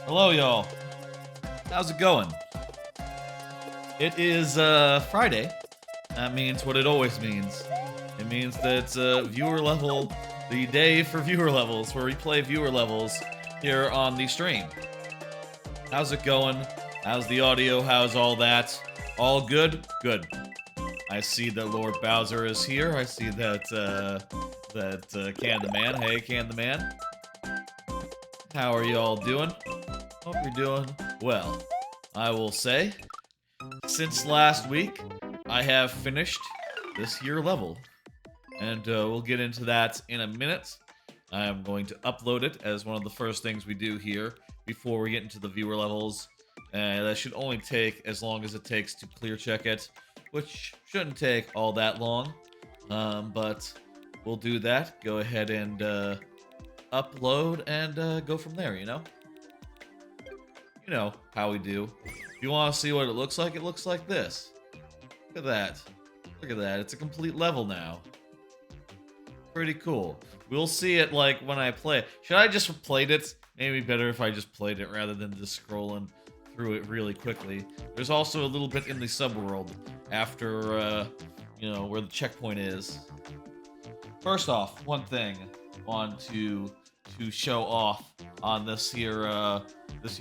Hello, y'all. How's it going? It is Friday. That means what it always means. It means that it's viewer level, the day for viewer levels, where we play viewer levels here on the stream. How's it going? How's the audio? How's all that? All good? Good. I see that Lord Bowser is here. I see that Can the Man. Hey, Can the Man. How are you all doing? Hope you're doing well. I will say, since last week, I have finished this year level. And we'll get into that in a minute. I am going to upload it as one of the first things we do here before we get into the viewer levels. That should only take as long as it takes to clear check it, which shouldn't take all that long. But we'll do that. Go ahead and upload and go from there, you know? You know how we do. If you want to see what it looks like this. Look at that. Look at that. It's a complete level now. Pretty cool. We'll see it like when I play. Should I just have played it? Maybe better if I just played it rather than just scrolling through it really quickly. There's also a little bit in the subworld after, you know, where the checkpoint is. First off, one thing I want to show off on this here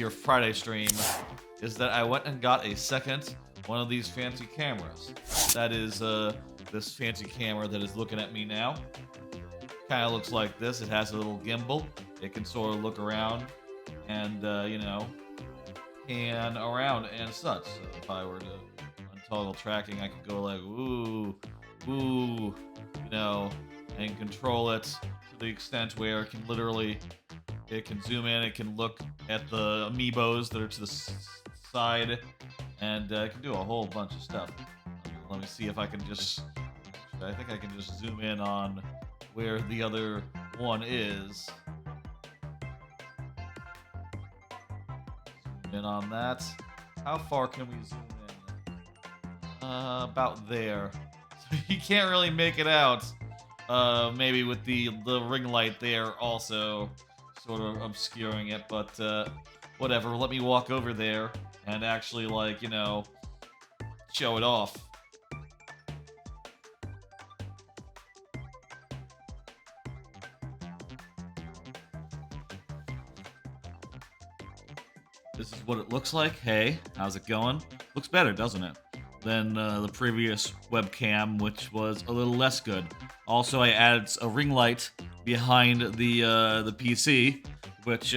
Friday stream is that I went and got a second one of these fancy cameras. That is this fancy camera that is looking at me now. Kind of looks like this. It has a little gimbal. It can sort of look around and you know, pan around and such. So if I were to untoggle tracking, I could go like ooh, ooh, you know, and control it to the extent where it can literally, it can zoom in, it can look at the amiibos that are to the side, and it can do a whole bunch of stuff. Let me see if I can just, I think I can just zoom in on where the other one is. Zoom in on that. How far can we zoom in? About there. So you can't really make it out. Maybe with the ring light there also sort of obscuring it, but whatever. Let me walk over there and actually, like, you know, show it off. This is what it looks like. Hey, how's it going? Looks better, doesn't it? Than the previous webcam, which was a little less good. Also, I added a ring light behind the PC, which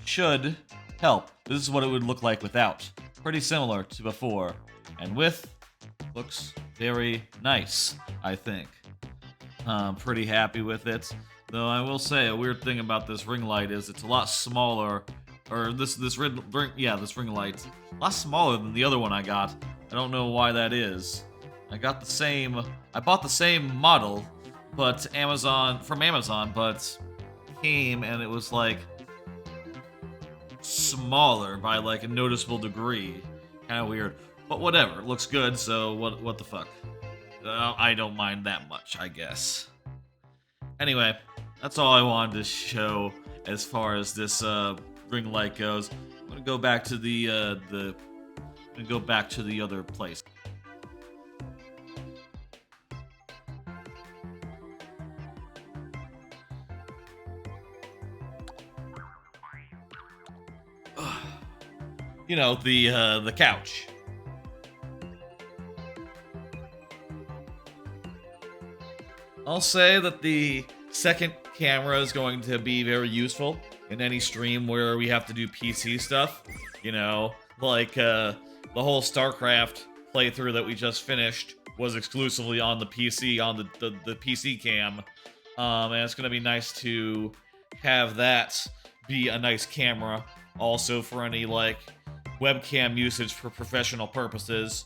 should help. This is what it would look like without. Pretty similar to before. And with, looks very nice, I think. Pretty happy with it. Though I will say, a weird thing about this ring light is it's a lot smaller. Or this ring light, a lot smaller than the other one I got. I don't know why that is. I bought the same model, but from Amazon, but came and it was like smaller by like a noticeable degree. Kind of weird, but whatever. It looks good, so what the fuck? I don't mind that much, I guess. Anyway, that's all I wanted to show as far as this ring light goes. I'm gonna go back to the other place. You know, the couch. I'll say that the second camera is going to be very useful in any stream where we have to do PC stuff. You know, like the whole StarCraft playthrough that we just finished was exclusively on the PC, on the PC cam. And it's going to be nice to have that be a nice camera. Also for any, like, webcam usage for professional purposes,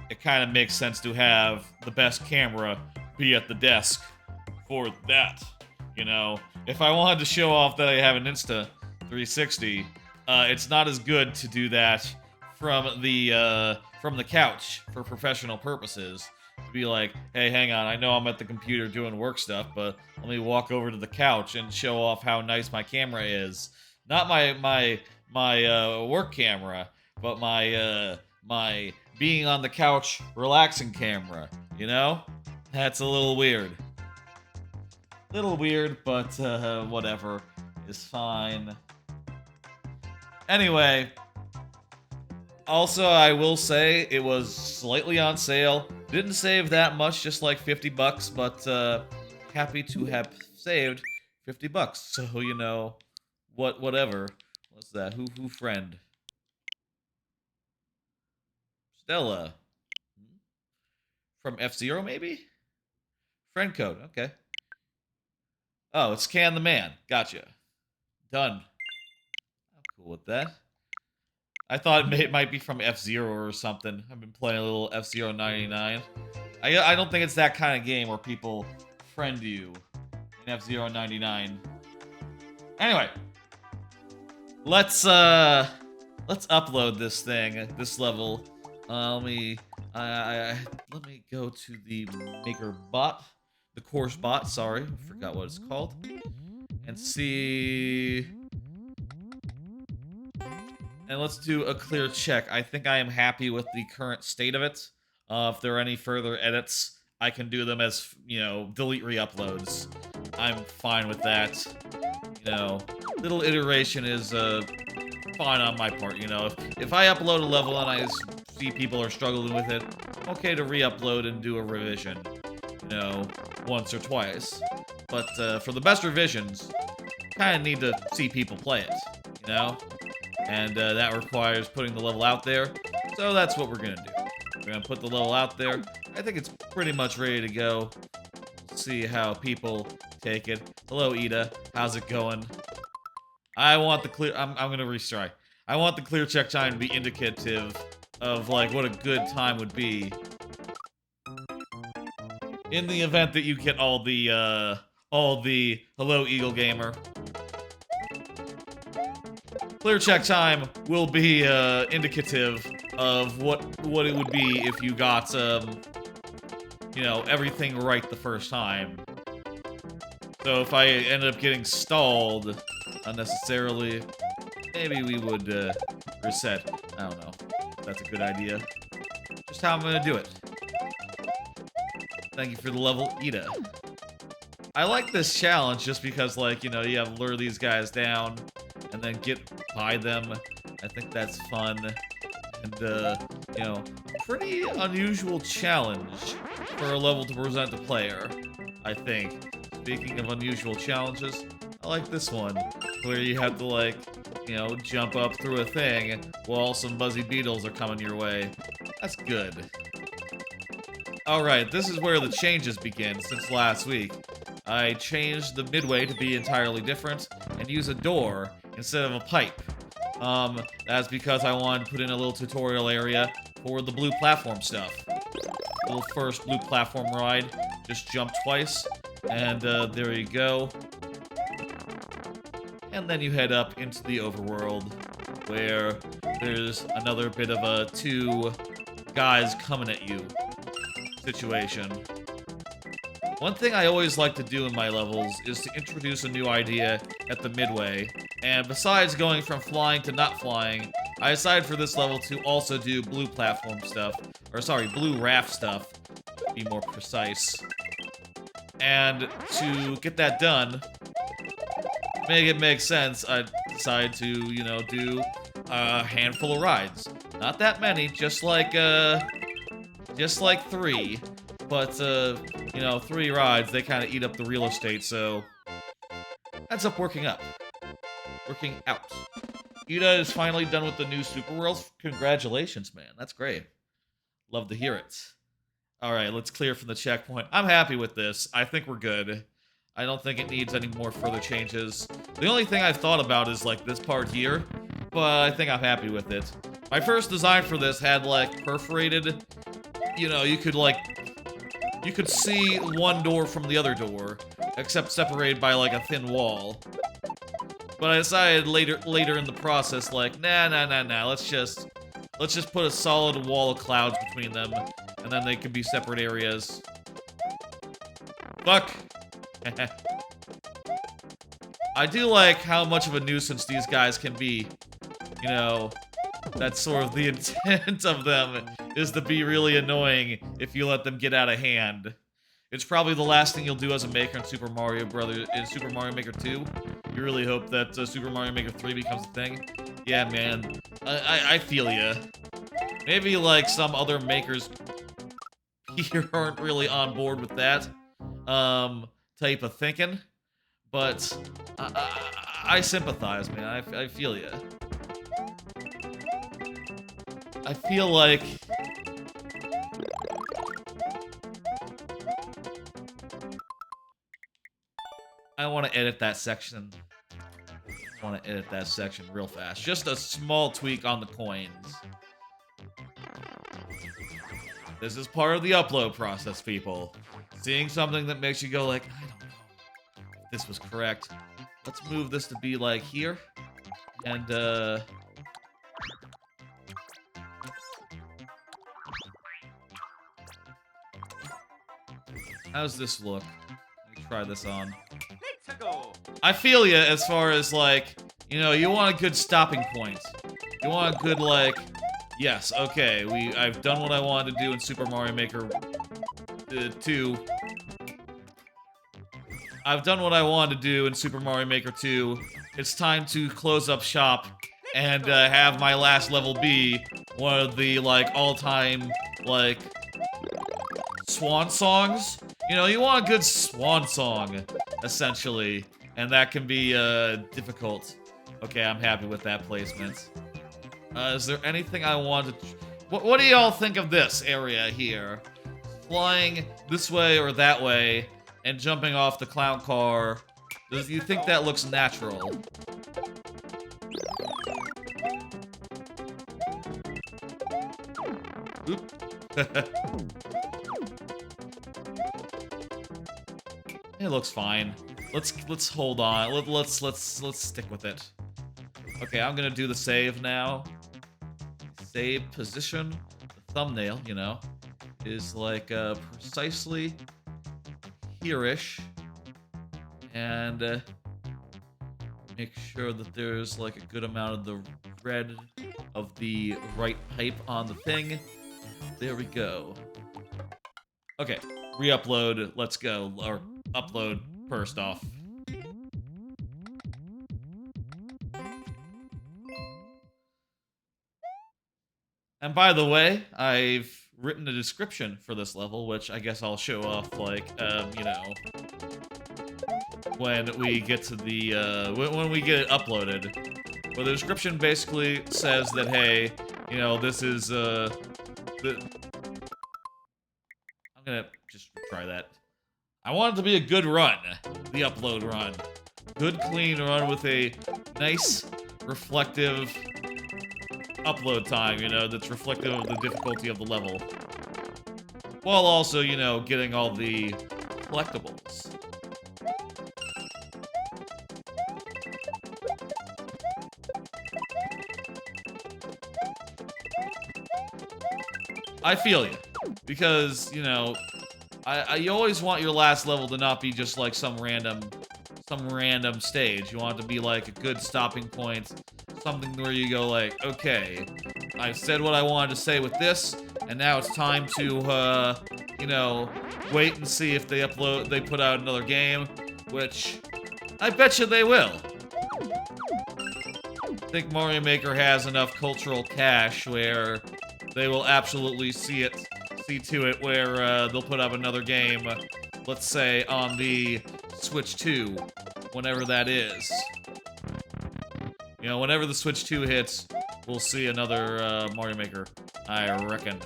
it kind of makes sense to have the best camera be at the desk for that. You know, if I wanted to show off that I have an Insta 360, it's not as good to do that from the couch for professional purposes. To be like, hey, hang on, I know I'm at the computer doing work stuff, but let me walk over to the couch and show off how nice my camera is. Not my work camera, but my being on the couch relaxing camera, you know? That's a little weird. Little weird, but whatever is fine. Anyway, also I will say it was slightly on sale. Didn't save that much, just like 50 bucks, but happy to have saved 50 bucks. So, you know, whatever. What's that? Who friend? Stella. From F-Zero, maybe? Friend code, okay. Oh, it's Can the Man. Gotcha. Done. I'm cool with that. I thought it might be from F-Zero or something. I've been playing a little F-Zero 99. I don't think it's that kind of game where people friend you in F-Zero 99. Anyway, let's upload this thing, this level. Let me go to the maker bot, the course bot. Sorry, I forgot what it's called, and see. And let's do a clear check. I think I am happy with the current state of it. If there are any further edits, I can do them as, you know, delete re-uploads. I'm fine with that. You know, little iteration is fine on my part, you know. If I upload a level and I see people are struggling with it, I'm okay to re-upload and do a revision, you know, once or twice. But for the best revisions, kind of need to see people play it, you know? And that requires putting the level out there, so that's what we're gonna do. We're gonna put the level out there. I think it's pretty much ready to go. See how people take it. Hello, Ida. How's it going? I want the clear... I'm gonna retry. I want the clear check time to be indicative of, like, what a good time would be. In the event that you get all the Hello, Eagle Gamer. Clear check time will be indicative of what it would be if you got you know, everything right the first time. So if I ended up getting stalled unnecessarily, maybe we would reset. I don't know. That's a good idea. Just how I'm gonna do it. Thank you for the level, Ida. I like this challenge just because, like, you know, you have to lure these guys down and then get by them. I think that's fun. And, you know, pretty unusual challenge for a level to present to player, I think. Speaking of unusual challenges, I like this one, where you have to, like, you know, jump up through a thing while some buzzy beetles are coming your way. That's good. Alright, this is where the changes begin since last week. I changed the midway to be entirely different and use a door instead of a pipe. That's because I wanted to put in a little tutorial area for the blue platform stuff. Little first blue platform ride, just jump twice, and there you go. And then you head up into the overworld, where there's another bit of a two guys coming at you situation. One thing I always like to do in my levels is to introduce a new idea at the midway, and besides going from flying to not flying, I decided for this level to also do blue platform stuff, or sorry, blue raft stuff, to be more precise. And to get that done, to make it make sense, I decided to, you know, do a handful of rides. Not that many, just like 3, but, you know, 3 rides, they kind of eat up the real estate, so ends up working out. Ida is finally done with the new Super Worlds. Congratulations, man. That's great. Love to hear it. Alright, let's clear from the checkpoint. I'm happy with this. I think we're good. I don't think it needs any more further changes. The only thing I've thought about is, like, this part here, but I think I'm happy with it. My first design for this had, like, perforated... You know, you could see one door from the other door, except separated by, like, a thin wall. But I decided later in the process, like, nah, let's just put a solid wall of clouds between them, and then they can be separate areas. Fuck! I do like how much of a nuisance these guys can be. You know, that's sort of the intent of them, is to be really annoying if you let them get out of hand. It's probably the last thing you'll do as a maker in Super Mario Maker 2. You really hope that Super Mario Maker 3 becomes a thing. Yeah, man. I feel ya. Maybe, like, some other makers here aren't really on board with that type of thinking. But I sympathize, man. I feel ya. I feel like... I want to edit that section. I want to edit that section real fast. Just a small tweak on the coins. This is part of the upload process, people. Seeing something that makes you go like, I don't know if this was correct. Let's move this to be like here. And, how's this look? Let me try this on. I feel ya as far as, like, you know, you want a good stopping point. You want a good, like, yes, okay, I've done what I wanted to do in Super Mario Maker 2. I've done what I wanted to do in Super Mario Maker 2. It's time to close up shop and have my last level be one of the, like, all-time, like, swan songs. You know, you want a good swan song, essentially. And that can be, difficult. Okay, I'm happy with that placement. Is there anything I want to... What do y'all think of this area here? Flying this way or that way, and jumping off the clown car. Do you think that looks natural? Oop. It looks fine. Let's hold on. Let's stick with it. Okay, I'm gonna do the save now. Save position. The thumbnail, you know, is like precisely here-ish, and make sure that there's like a good amount of the red of the right pipe on the thing. There we go. Okay, re-upload. Let's go. Or upload first off. And by the way, I've written a description for this level, which I guess I'll show off, like, you know, when we get to the, when we get it uploaded. But the description basically says that, hey, you know, this is, I'm gonna just try that. I want it to be a good run, the upload run. Good, clean run with a nice, reflective upload time, you know, that's reflective of the difficulty of the level. While also, you know, getting all the collectibles. I feel you. Because, you know, you always want your last level to not be just like some random stage. You want it to be like a good stopping point. Something where you go like, okay, I said what I wanted to say with this, and now it's time to, you know, wait and see if they put out another game, which I bet you they will. I think Mario Maker has enough cultural cash where they will absolutely see to it where they'll put up another game, let's say on the Switch 2, whenever that is. You know, whenever the Switch 2 hits, we'll see another Mario Maker, I reckon.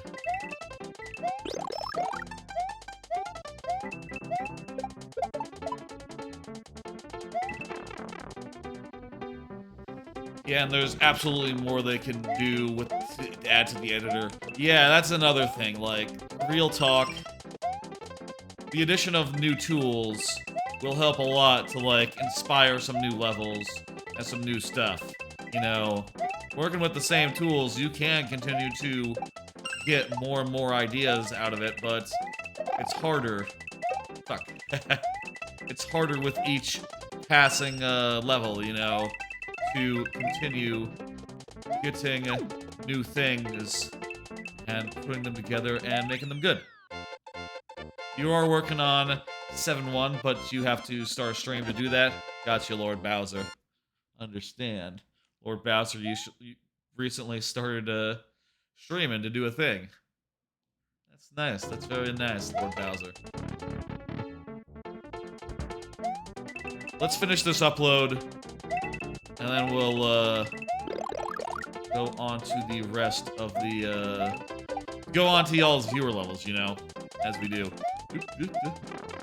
Yeah, and there's absolutely more they can do with to add to the editor. Yeah, that's another thing, like, real talk. The addition of new tools will help a lot to, like, inspire some new levels and some new stuff. You know, working with the same tools, you can continue to get more and more ideas out of it, but it's harder. Fuck. It's harder with each passing level, you know, to continue getting new things and putting them together and making them good. You are working on 7-1, but you have to start a stream to do that. Gotcha, Lord Bowser. Understand. Lord Bowser, you recently started streaming to do a thing. That's nice. That's very nice, Lord Bowser. Let's finish this upload, and then we'll go on to the rest of the go on to y'all's viewer levels, you know, as we do.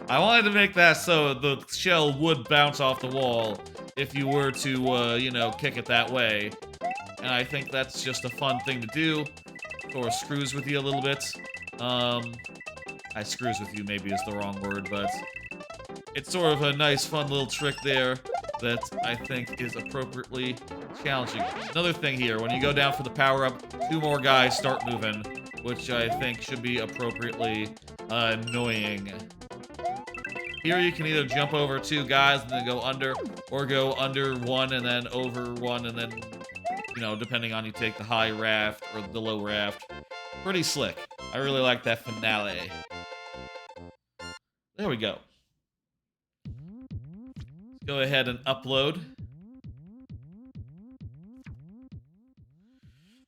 I wanted to make that so the shell would bounce off the wall if you were to, you know, kick it that way. And I think that's just a fun thing to do. Or screws with you a little bit. Screws with you maybe is the wrong word, but it's sort of a nice, fun little trick there that I think is appropriately challenging. Another thing here, when you go down for the power-up, 2 more guys start moving, which I think should be appropriately annoying. Here you can either jump over 2 guys and then go under, or go under 1 and then over 1 and then, you know, depending on you take the high raft or the low raft. Pretty slick. I really like that finale. There we go. Let's go ahead and upload.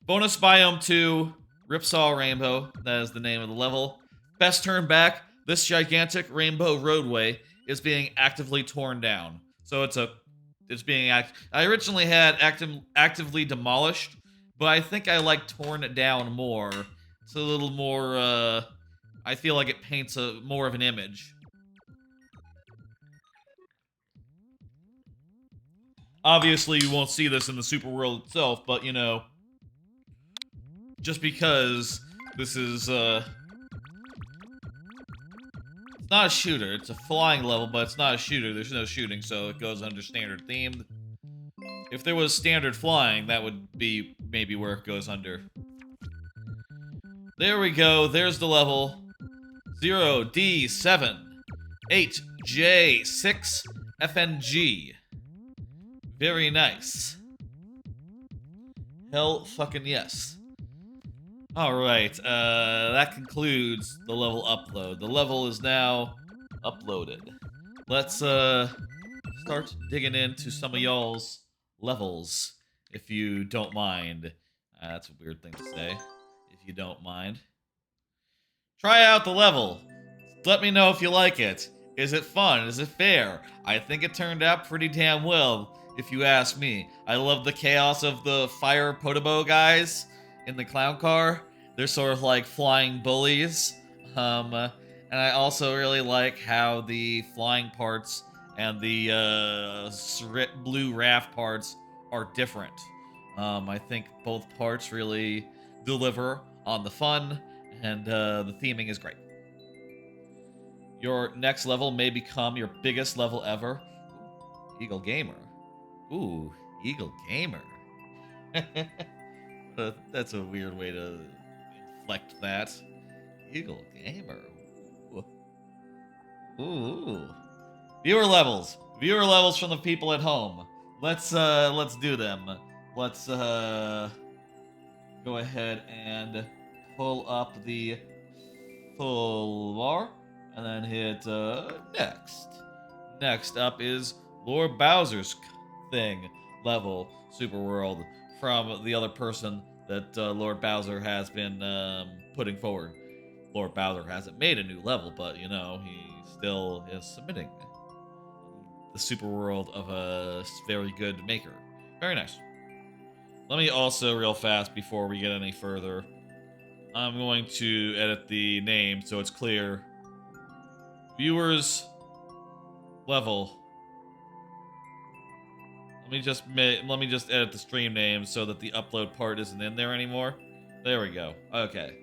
Bonus Biome 2, Ripsaw Rainbow. That is the name of the level. Best turn back. This gigantic rainbow roadway is being actively torn down. So it's being I originally had actively demolished, but I think I like torn it down more. It's a little more, I feel like it paints more of an image. Obviously, you won't see this in the super world itself, but, you know, just because this is, it's not a shooter. It's a flying level, but it's not a shooter. There's no shooting, so it goes under standard themed. If there was standard flying, that would be maybe where it goes under. There we go. There's the level. 0D7 8J6 FNG. Very nice. Hell fucking yes. Alright, that concludes the level upload. The level is now uploaded. Let's, start digging into some of y'all's levels, if you don't mind. That's a weird thing to say, if you don't mind. Try out the level. Let me know if you like it. Is it fun? Is it fair? I think it turned out pretty damn well, if you ask me. I love the chaos of the fire Podobo guys in the clown car. They're sort of like flying bullies. And I also really like how the flying parts and the blue raft parts are different. I think both parts really deliver on the fun, and the theming is great. Your next level may become your biggest level ever. Eagle Gamer. Ooh, Eagle Gamer. That's a weird way to inflect that. Eagle Gamer. Ooh. Viewer levels. Viewer levels from the people at home. Let's do them. Let's go ahead and pull up the full bar and then hit next. Next up is Lord Bowser's thing level super world from the other person that Lord Bowser has been putting forward. Lord Bowser hasn't made a new level, but you know, he still is submitting the super world of a very good maker. Very nice. Let me also, real fast, before we get any further, I'm going to edit the name so it's clear. Viewers level. Let me just edit the stream name so that the upload part isn't in there anymore. There we go. Okay.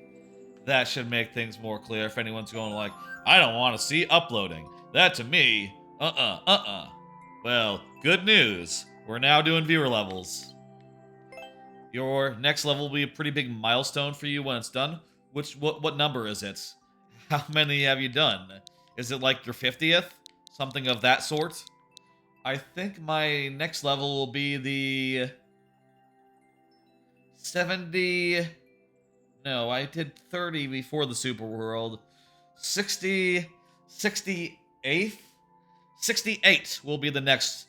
That should make things more clear if anyone's going like, I don't want to see uploading. That to me, Well, good news. We're now doing viewer levels. Your next level will be a pretty big milestone for you when it's done. What number is it? How many have you done? Is it like your 50th? Something of that sort? I think my next level will be the 70... No, I did 30 before the Super World. 60... 68th? 68 will be the next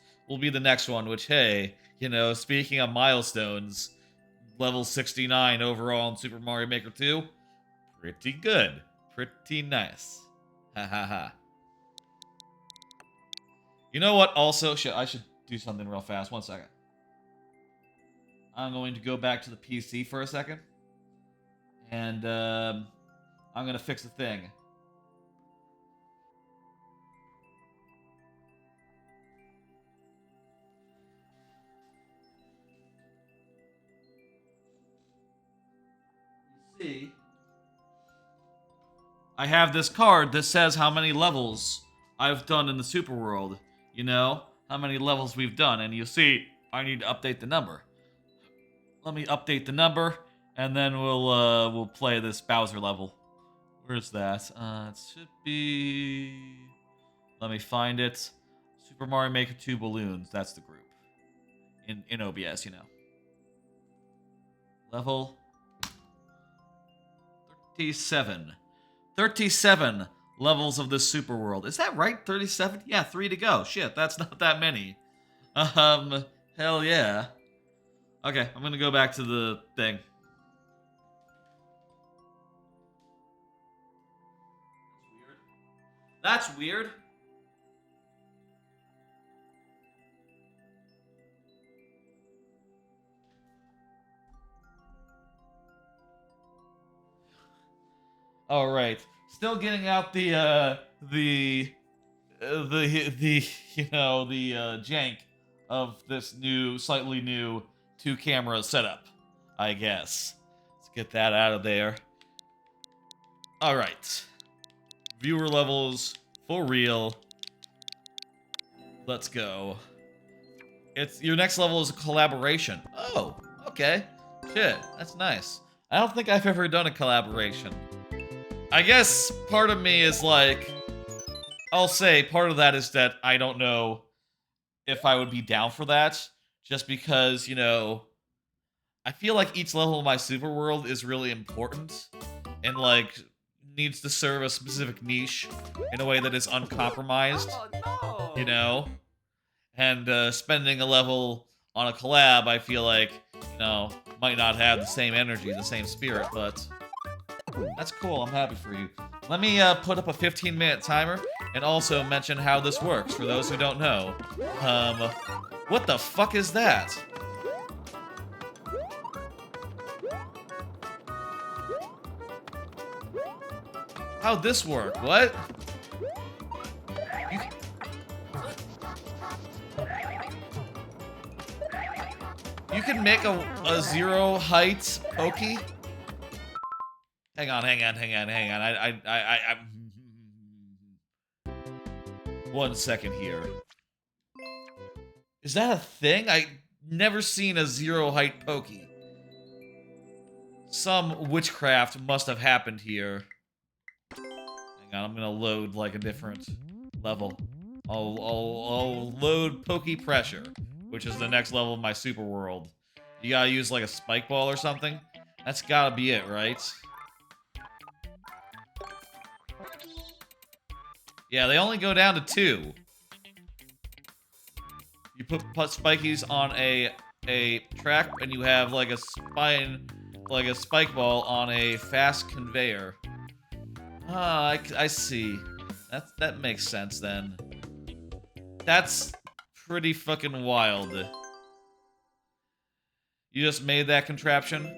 one, which, hey, you know, speaking of milestones, level 69 overall in Super Mario Maker 2, pretty good. Pretty nice. Ha ha ha. You know what, also, I should do something real fast. 1 second. I'm going to go back to the PC for a second. And, I'm going to fix a thing. You see, I have this card that says how many levels I've done in the Super World. You know, how many levels we've done. And you see, I need to update the number. Let me update the number, and then we'll play this Bowser level. Where's that? It should be... Let me find it. Super Mario Maker 2 Balloons. That's the group. In OBS, you know. Level 37. 37 levels of this Super World. Is that right? 37? Yeah, 3 to go. Shit, that's not that many. Hell yeah. Okay, I'm gonna go back to the thing. That's weird. All right, still getting out the you know, the jank of this new, slightly new 2-camera setup, I guess. Let's get that out of there. All right, viewer levels for real. Let's go. It's your next level is a collaboration. Oh, okay. Shit, that's nice. I don't think I've ever done a collaboration. I guess part of me is like, I'll say part of that is that I don't know if I would be down for that, just because, you know, I feel like each level of my Super World is really important and, like, needs to serve a specific niche in a way that is uncompromised, you know? And spending a level on a collab, I feel like, you know, might not have the same energy, the same spirit, but that's cool. I'm happy for you. Let me put up a 15-minute timer and also mention how this works for those who don't know. What the fuck is that? How'd this work? What? You can make a zero height pokey? Hang on. I 1 second here. Is that a thing? I never seen a zero height pokey. Some witchcraft must have happened here. Hang on, I'm gonna load like a different level. I'll load Pokey Pressure, which is the next level of my Super World. You gotta use like a spike ball or something? That's gotta be it, right? Yeah, they only go down to 2. You put spikies on a track, and you have like a spike ball on a fast conveyor. Ah, I see. That makes sense then. That's pretty fucking wild. You just made that contraption?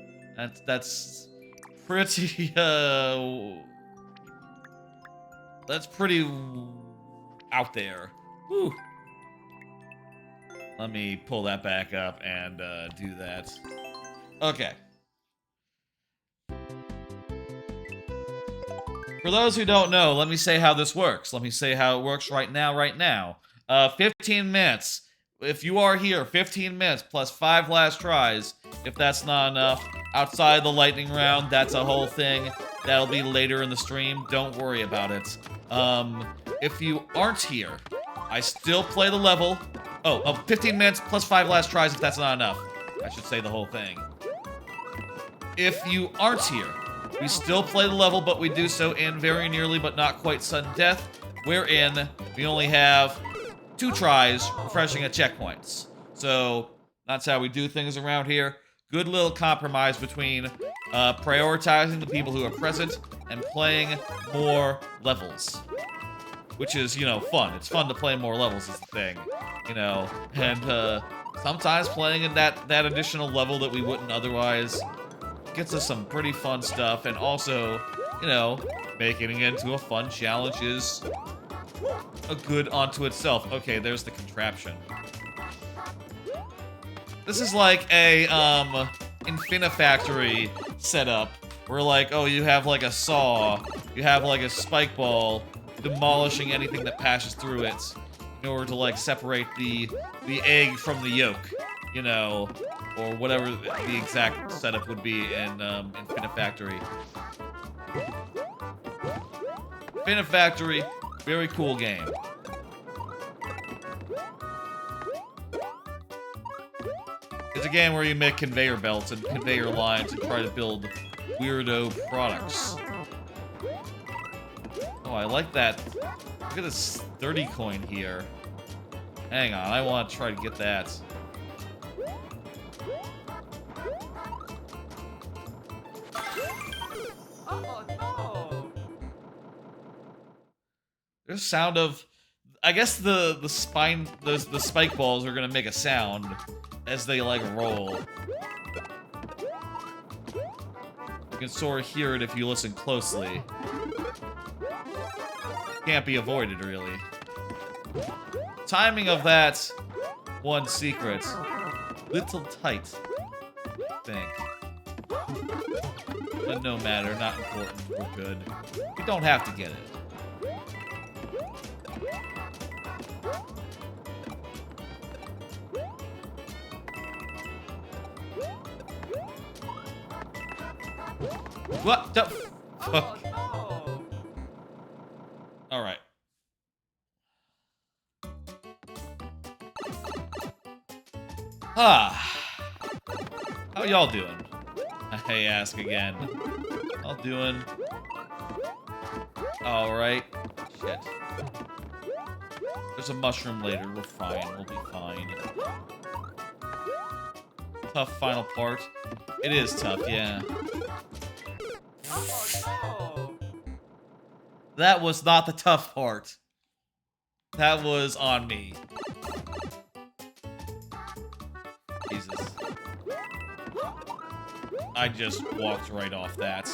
That's pretty that's pretty out there. Whew. Let me pull that back up and do that. Okay. For those who don't know, let me say how this works. Let me say how it works right now. 15 minutes. If you are here, 15 minutes plus 5 last tries. If that's not enough, outside the lightning round, that's a whole thing. That'll be later in the stream. Don't worry about it. If you aren't here, I still play the level. Oh, 15 minutes plus 5 last tries if that's not enough. I should say the whole thing. If you aren't here, we still play the level, but we do so in very nearly but not quite sudden death, wherein we only have 2 tries refreshing at checkpoints. So that's how we do things around here. Good little compromise between prioritizing the people who are present and playing more levels. Which is, you know, fun. It's fun to play more levels is the thing. You know, and sometimes playing in that additional level that we wouldn't otherwise gets us some pretty fun stuff, and also, you know, making it into a fun challenge is a good unto itself. Okay, there's the contraption. This is like a Infinifactory setup where, like, oh, you have like a saw, you have like a spike ball, demolishing anything that passes through it in order to, like, separate the egg from the yolk, you know, or whatever the exact setup would be in Infinifactory. Infinifactory, very cool game. It's a game where you make conveyor belts and conveyor lines and try to build weirdo products. Oh, I like that. Look at this 30 coin here. Hang on, I want to try to get that. Oh, no. There's a sound of... I guess the spike balls are gonna make a sound as they, like, roll. You can sort of hear it if you listen closely. Can't be avoided, really. Timing of that one secret, little tight, I think. But no matter, not important, we're good. We don't have to get it. What the fuck? Oh, no. Alright. How y'all doing? I ask again. Y'all doing? Alright. Shit. There's a mushroom later. We're fine. We'll be fine. Tough final part. It is tough, yeah. Oh, no. That was not the tough part. That was on me. Jesus. I just walked right off that.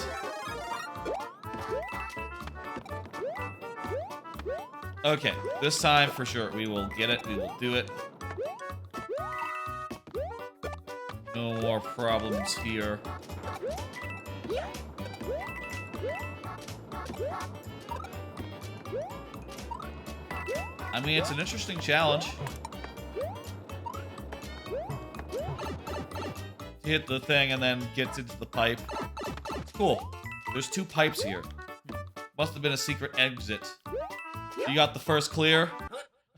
Okay, this time for sure. We will get it. We will do it. No more problems here. I mean, it's an interesting challenge. Hit the thing and then gets into the pipe. It's cool. There's 2 pipes here. Must have been a secret exit. You got the first clear?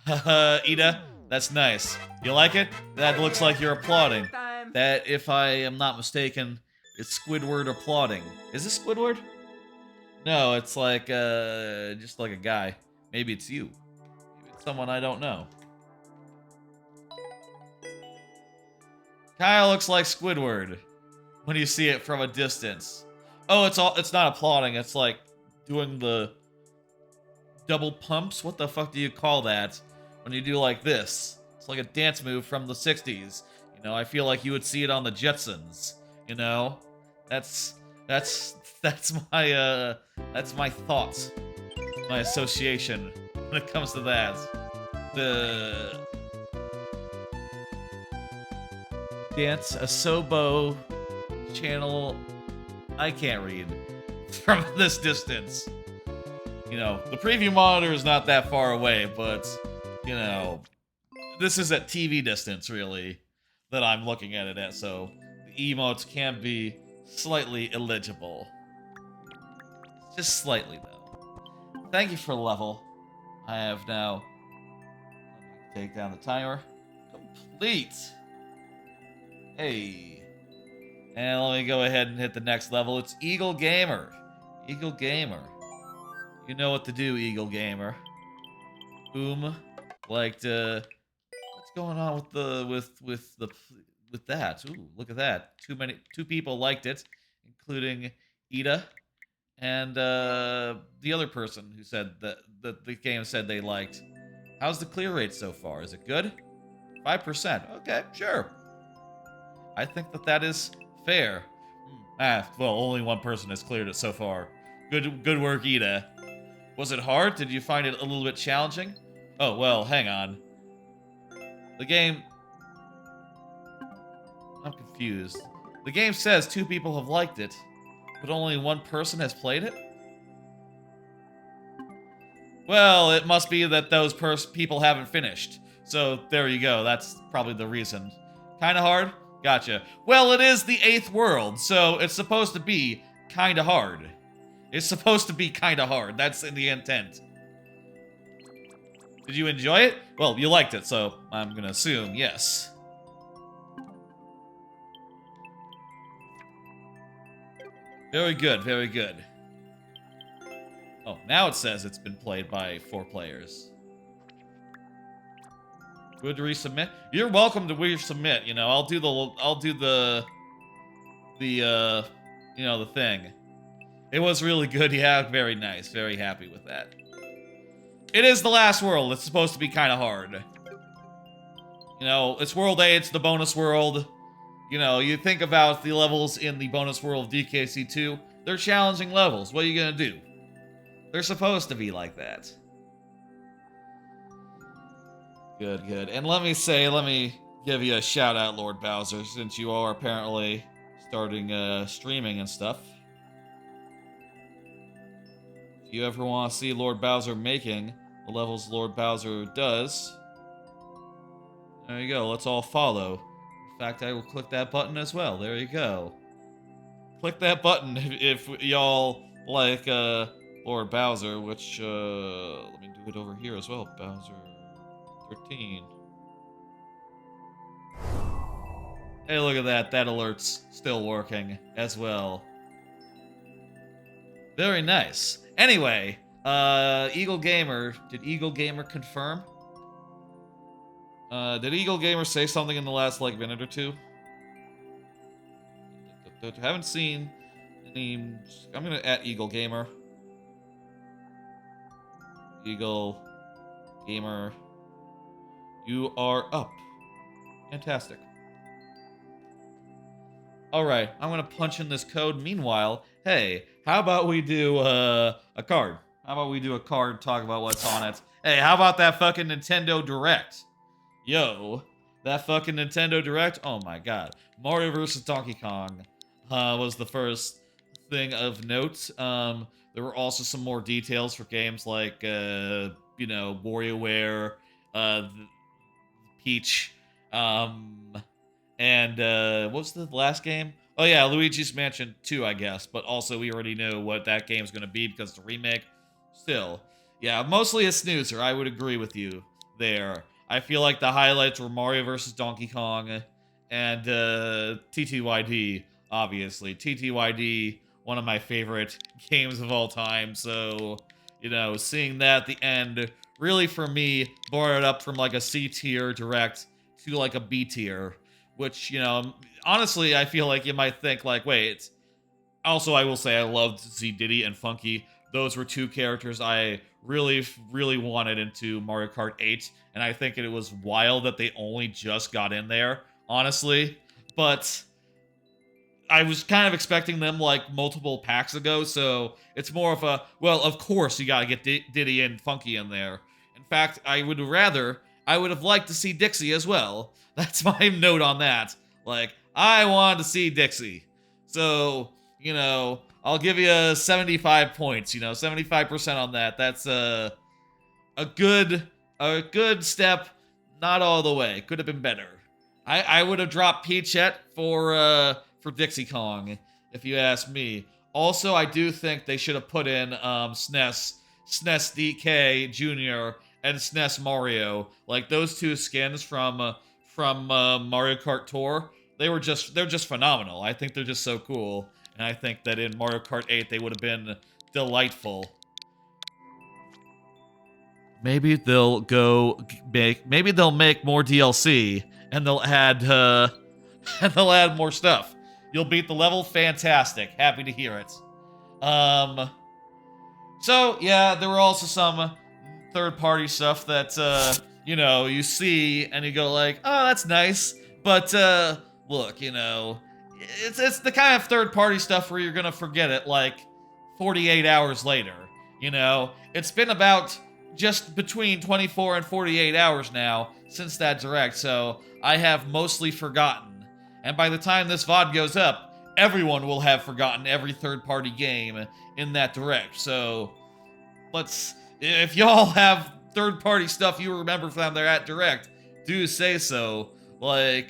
Haha, Ida, that's nice. You like it? That looks like you're applauding. That, if I am not mistaken, is Squidward applauding. Is this Squidward? No, it's like, just like a guy. Maybe it's you. Maybe it's someone I don't know. Kinda looks like Squidward when you see it from a distance. Oh, it's not applauding, it's like doing the double pumps? What the fuck do you call that? When you do like this. It's like a dance move from the 60s. You know, I feel like you would see it on the Jetsons. You know? That's my thoughts. My association when it comes to that. The Dance Asobo channel. I can't read from this distance. You know, the preview monitor is not that far away, but, you know, this is at TV distance, really, that I'm looking at it at, so the emotes can be slightly illegible. Just slightly, though. Thank you for the level. I have now... Take down the timer. complete. Hey. And let me go ahead and hit the next level. It's Eagle Gamer. Eagle Gamer. You know what to do, Eagle Gamer. Liked what's going on with the with that? Ooh, look at that. Two people liked it, including Ida and the other person who said that the game said they liked. How's the clear rate so far? Is it good? 5%. Okay, sure. I think that is fair. Well, only one person has cleared it so far. Good work, Ida. Was it hard? Did you find it a little bit challenging? Oh, well, hang on. The game... I'm confused. The game says 2 people have liked it, but only 1 person has played it? Well, it must be that those people haven't finished. So, there you go. That's probably the reason. Kinda hard? Gotcha. Well, it is the 8th world, so it's supposed to be kinda hard. It's supposed to be kinda hard. That's in the intent. Did you enjoy it? Well, you liked it, so I'm gonna assume yes. Very good, very good. Oh, now it says it's been played by 4 players. Would resubmit? You're welcome to resubmit. You know, I'll do the you know, the thing. It was really good. Yeah, very nice. Very happy with that. It is the last world. It's supposed to be kind of hard. You know, it's World 8. It's the bonus world. You know, you think about the levels in the bonus world of DKC2. They're challenging levels. What are you gonna do? They're supposed to be like that. Good, good. And let me give you a shout out, Lord Bowser, since you are apparently starting streaming and stuff. If you ever want to see Lord Bowser making the levels Lord Bowser does, there you go. Let's all follow. In fact, I will click that button as well. There you go. Click that button if y'all like Lord Bowser, which let me do it over here as well. Bowser 13. Hey, look at that. That alert's still working as well. Very nice. Anyway, Eagle Gamer. Did Eagle Gamer confirm? Did Eagle Gamer say something in the last, like, minute or two? Haven't seen any... I'm gonna @ Eagle Gamer. Eagle Gamer. You are up. Fantastic. Alright, I'm gonna punch in this code. Meanwhile, hey, how about we do a card? How about we do a card, talk about what's on it? Hey, how about that fucking Nintendo Direct? Yo, that fucking Nintendo Direct? Oh my god. Mario vs. Donkey Kong was the first thing of note. There were also some more details for games like, you know, WarioWare, Peach, and what was the last game? Oh yeah, Luigi's Mansion 2, I guess. But also we already know what that game's gonna be because it's a remake. Still, yeah, mostly a snoozer. I would agree with you there. I feel like the highlights were Mario vs. Donkey Kong and TTYD, obviously. TTYD, one of my favorite games of all time. So, you know, seeing that at the end really for me brought it up from like a C tier direct to like a B tier. Which, you know, honestly, I feel like you might think, like, wait. Also, I will say I loved Z Diddy and Funky. Those were 2 characters I really, really wanted into Mario Kart 8. And I think it was wild that they only just got in there, honestly. But I was kind of expecting them, like, multiple packs ago. So it's more of a, well, of course you gotta get Diddy and Funky in there. In fact, I would have liked to see Dixie as well. That's my note on that. Like, I wanted to see Dixie. So, you know, I'll give you 75 points, you know, 75% on that. That's a good step, not all the way. Could have been better. I would have dropped Peachette for Dixie Kong, if you ask me. Also, I do think they should have put in SNES DK Jr. and SNES Mario. Like, those 2 skins from from Mario Kart Tour. They're just phenomenal. I think they're just so cool, and I think that in Mario Kart 8 they would have been delightful. Maybe they'll maybe they'll make more DLC and they'll add more stuff. You'll beat the level, fantastic. Happy to hear it. So yeah, there were also some third-party stuff that you see and you go like, oh, that's nice, but look, it's the kind of third-party stuff where you're gonna forget it like 48 hours later. It's been about just between 24 and 48 hours now since that direct, so I have mostly forgotten. And by the time this VOD goes up, everyone will have forgotten every third-party game in that direct. So if y'all have third-party stuff you remember from that direct, do say so. Like,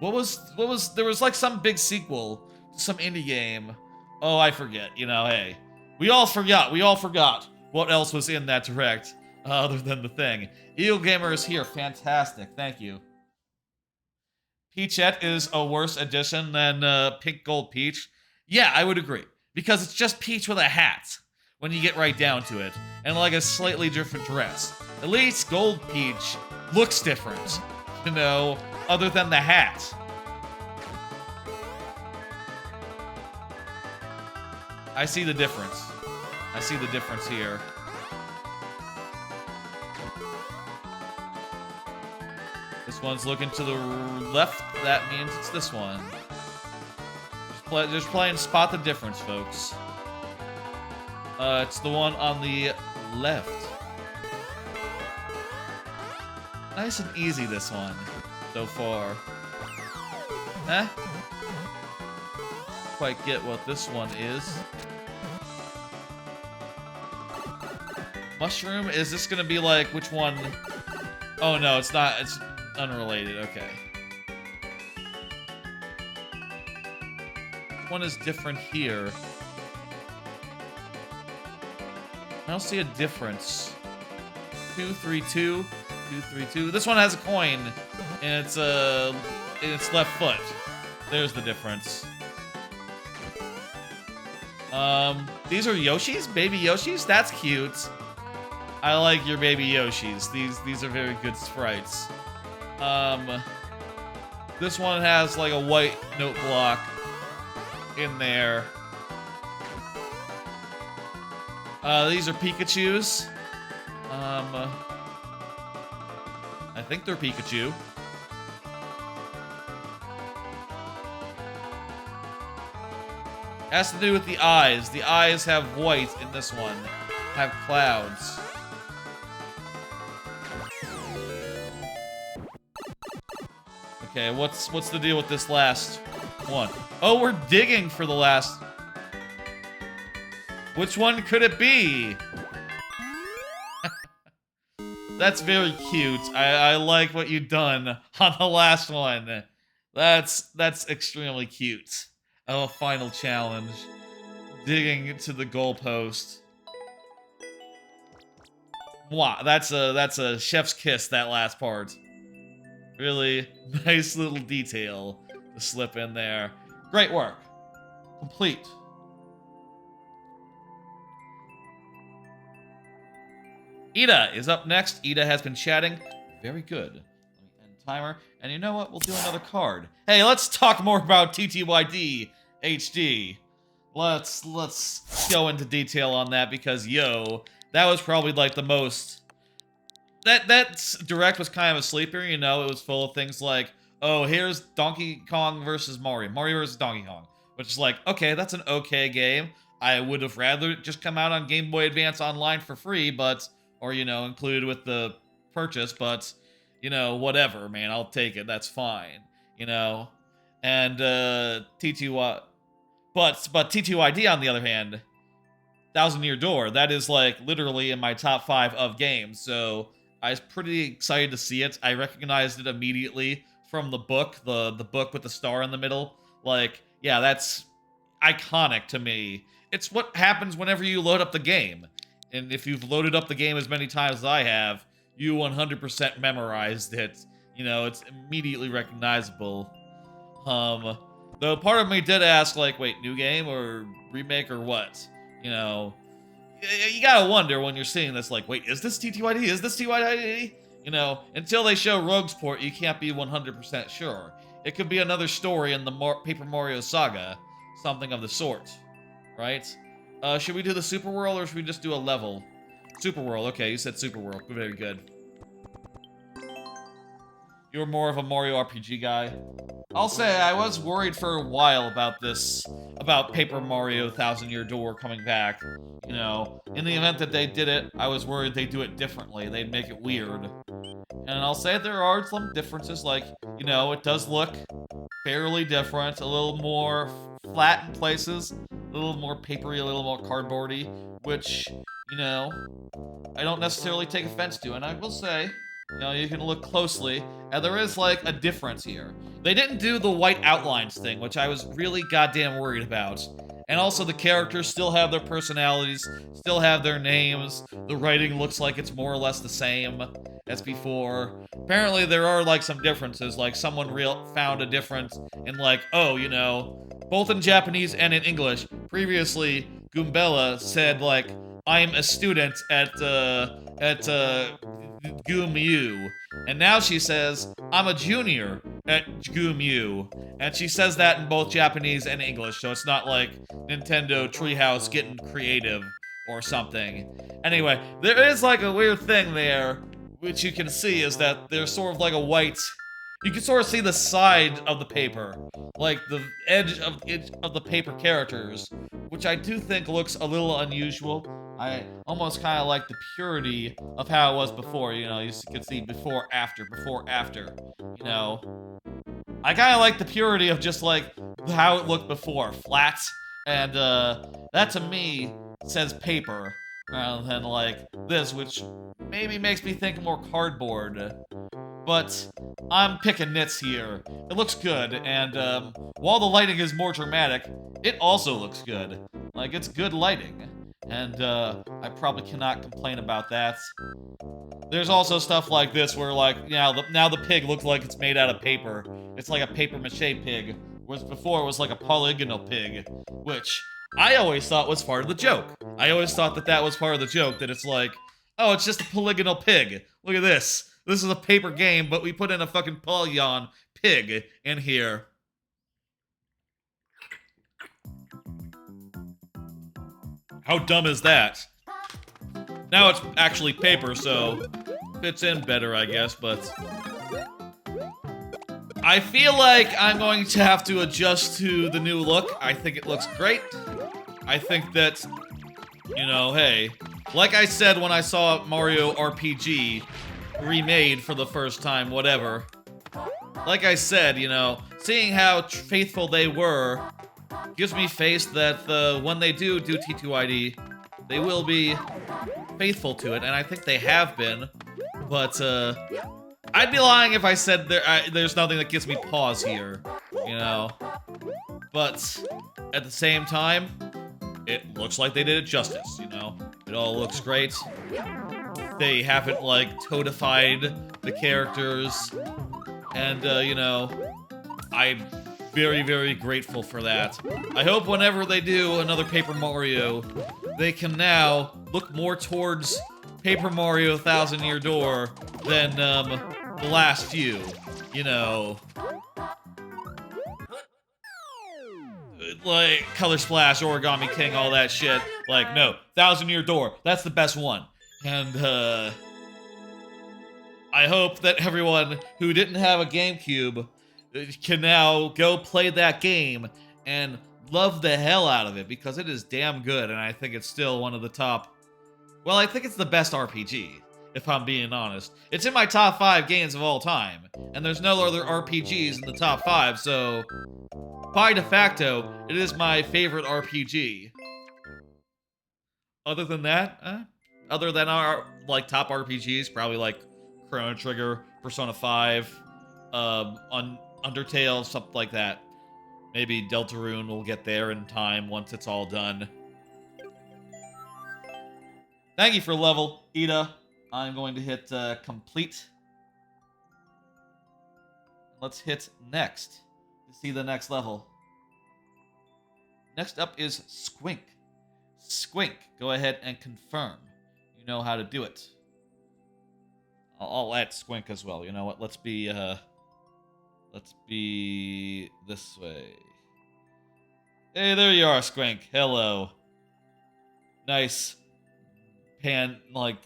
there was like some big sequel to some indie game. Oh, I forget. Hey, we all forgot what else was in that direct other than the thing. Eagle Gamer is here. Fantastic. Thank you. Peachette is a worse addition than Pink Gold Peach. Yeah, I would agree. Because it's just Peach with a hat when you get right down to it. And like a slightly different dress. At least Gold Peach looks different. Other than the hat. I see the difference. I see the difference here. This one's looking to the left. That means it's this one. Just playing spot the difference, folks. It's the one on the left. Nice and easy, this one, so far. Quite get what this one is. Mushroom? Is this gonna be like, which one? Oh no, it's not. It's unrelated. Okay. Which one is different here? I don't see a difference. 232, 232. This one has a coin, and it's in its left foot. There's the difference. These are Yoshis? Baby Yoshis? That's cute. I like your baby Yoshis. These are very good sprites. This one has like a white note block in there. These are Pikachus. I think they're Pikachu. Has to do with the eyes. The eyes have white in this one. Have clouds. Okay, what's the deal with this last one? Oh, we're digging for the last. Which one could it be? That's very cute. I like what you've done on the last one. That's extremely cute. Oh, final challenge. Digging to the goalpost. Wow, that's a chef's kiss, that last part. Really nice little detail to slip in there. Great work. Complete. Ida is up next. Ida has been chatting. Very good. Let me end timer. And you know what? We'll do another card. Hey, let's talk more about TTYD HD. Let's go into detail on that because, yo, that was probably like the most... That direct was kind of a sleeper, It was full of things like, oh, here's Donkey Kong versus Mario. Mario versus Donkey Kong. Which is like, okay, that's an okay game. I would have rather it just come out on Game Boy Advance Online for free, but... Or, included with the purchase, but, whatever, man, I'll take it, that's fine, And, TTY... But TTYD, on the other hand, Thousand Year Door, that is, like, literally in my top 5 of games, so I was pretty excited to see it. I recognized it immediately from the book, the book with the star in the middle. Like, yeah, that's iconic to me. It's what happens whenever you load up the game. And if you've loaded up the game as many times as I have, you 100% memorized it. You know, it's immediately recognizable. Though part of me did ask, like, wait, new game or remake or what? You know, you gotta wonder when you're seeing this, like, wait, is this TTYD? Is this TTYD? You know, until they show Roguesport, you can't be 100% sure. It could be another story in the Paper Mario saga, something of the sort, right? Should we do the Super World or should we just do a level? Super World, okay, you said Super World, very good. You're more of a Mario RPG guy. I'll say I was worried for a while about this, about Paper Mario Thousand Year Door coming back. You know, in the event that they did it, I was worried they'd do it differently. They'd make it weird. And I'll say there are some differences, like, you know, it does look fairly different, a little more flat in places, a little more papery, a little more cardboardy, which, you know, I don't necessarily take offense to. And I will say, you know, you can look closely, and there is, like, a difference here. They didn't do the white outlines thing, which I was really goddamn worried about. And also, the characters still have their personalities, still have their names. The writing looks like it's more or less the same as before. Apparently, there are, like, some differences. Like, someone found a difference in, like, oh, you know, both in Japanese and in English. Previously, Goombella said, like, I'm a student at GoomU. And now she says, I'm a junior at GoomU. And she says that in both Japanese and English, so it's not like Nintendo Treehouse getting creative or something. Anyway, there is like a weird thing there, which you can see is that there's sort of like a white... You can sort of see the side of the paper, like the edge of the paper characters, which I do think looks a little unusual. I almost kind of like the purity of how it was before, you know, you can see before, after, you know. I kind of like the purity of just, like, how it looked before, flat, and, that to me says paper, rather than, like, this, which maybe makes me think more cardboard. But I'm picking nits here. It looks good, and while the lighting is more dramatic, it also looks good. Like, it's good lighting. And I probably cannot complain about that. There's also stuff like this where, like, now the pig looks like it's made out of paper. It's like a paper mache pig, whereas before it was like a polygonal pig, which I always thought was part of the joke. I always thought that that was part of the joke, that it's like, oh, it's just a polygonal pig. Look at this. This is a paper game, but we put in a fucking polygon pig in here. How dumb is that? Now it's actually paper, so fits in better, I guess, but... I feel like I'm going to have to adjust to the new look. I think it looks great. I think that, you know, hey, like I said when I saw Mario RPG remade for the first time, whatever. Like I said, you know, seeing how faithful they were gives me faith that when they do T2ID, they will be faithful to it, and I think they have been. But I'd be lying if I said there's nothing that gives me pause here, you know. But at the same time, it looks like they did it justice, you know. It all looks great. They haven't, like, toadified the characters. And, you know, I'm very, very grateful for that. I hope whenever they do another Paper Mario, they can now look more towards Paper Mario Thousand Year Door than, the last few. You know... like, Color Splash, Origami King, all that shit. Like, no, Thousand Year Door, that's the best one. And, I hope that everyone who didn't have a GameCube can now go play that game and love the hell out of it, because it is damn good, and I think it's still one of the top... Well, I think it's the best RPG, if I'm being honest. It's in my top 5 games of all time, and there's no other RPGs in the top 5, so... by de facto, it is my favorite RPG. Other than that, other than our, like, top RPGs, probably, like, Chrono Trigger, Persona 5, Undertale, something like that. Maybe Deltarune will get there in time once it's all done. Thank you for level, Ida. I'm going to hit complete. Let's hit next to see the next level. Next up is Squink. Squink, go ahead and confirm. You know how to do it. I'll add Squink as well. You know what? Let's be this way. Hey, there you are, Squink. Hello. Nice. Like,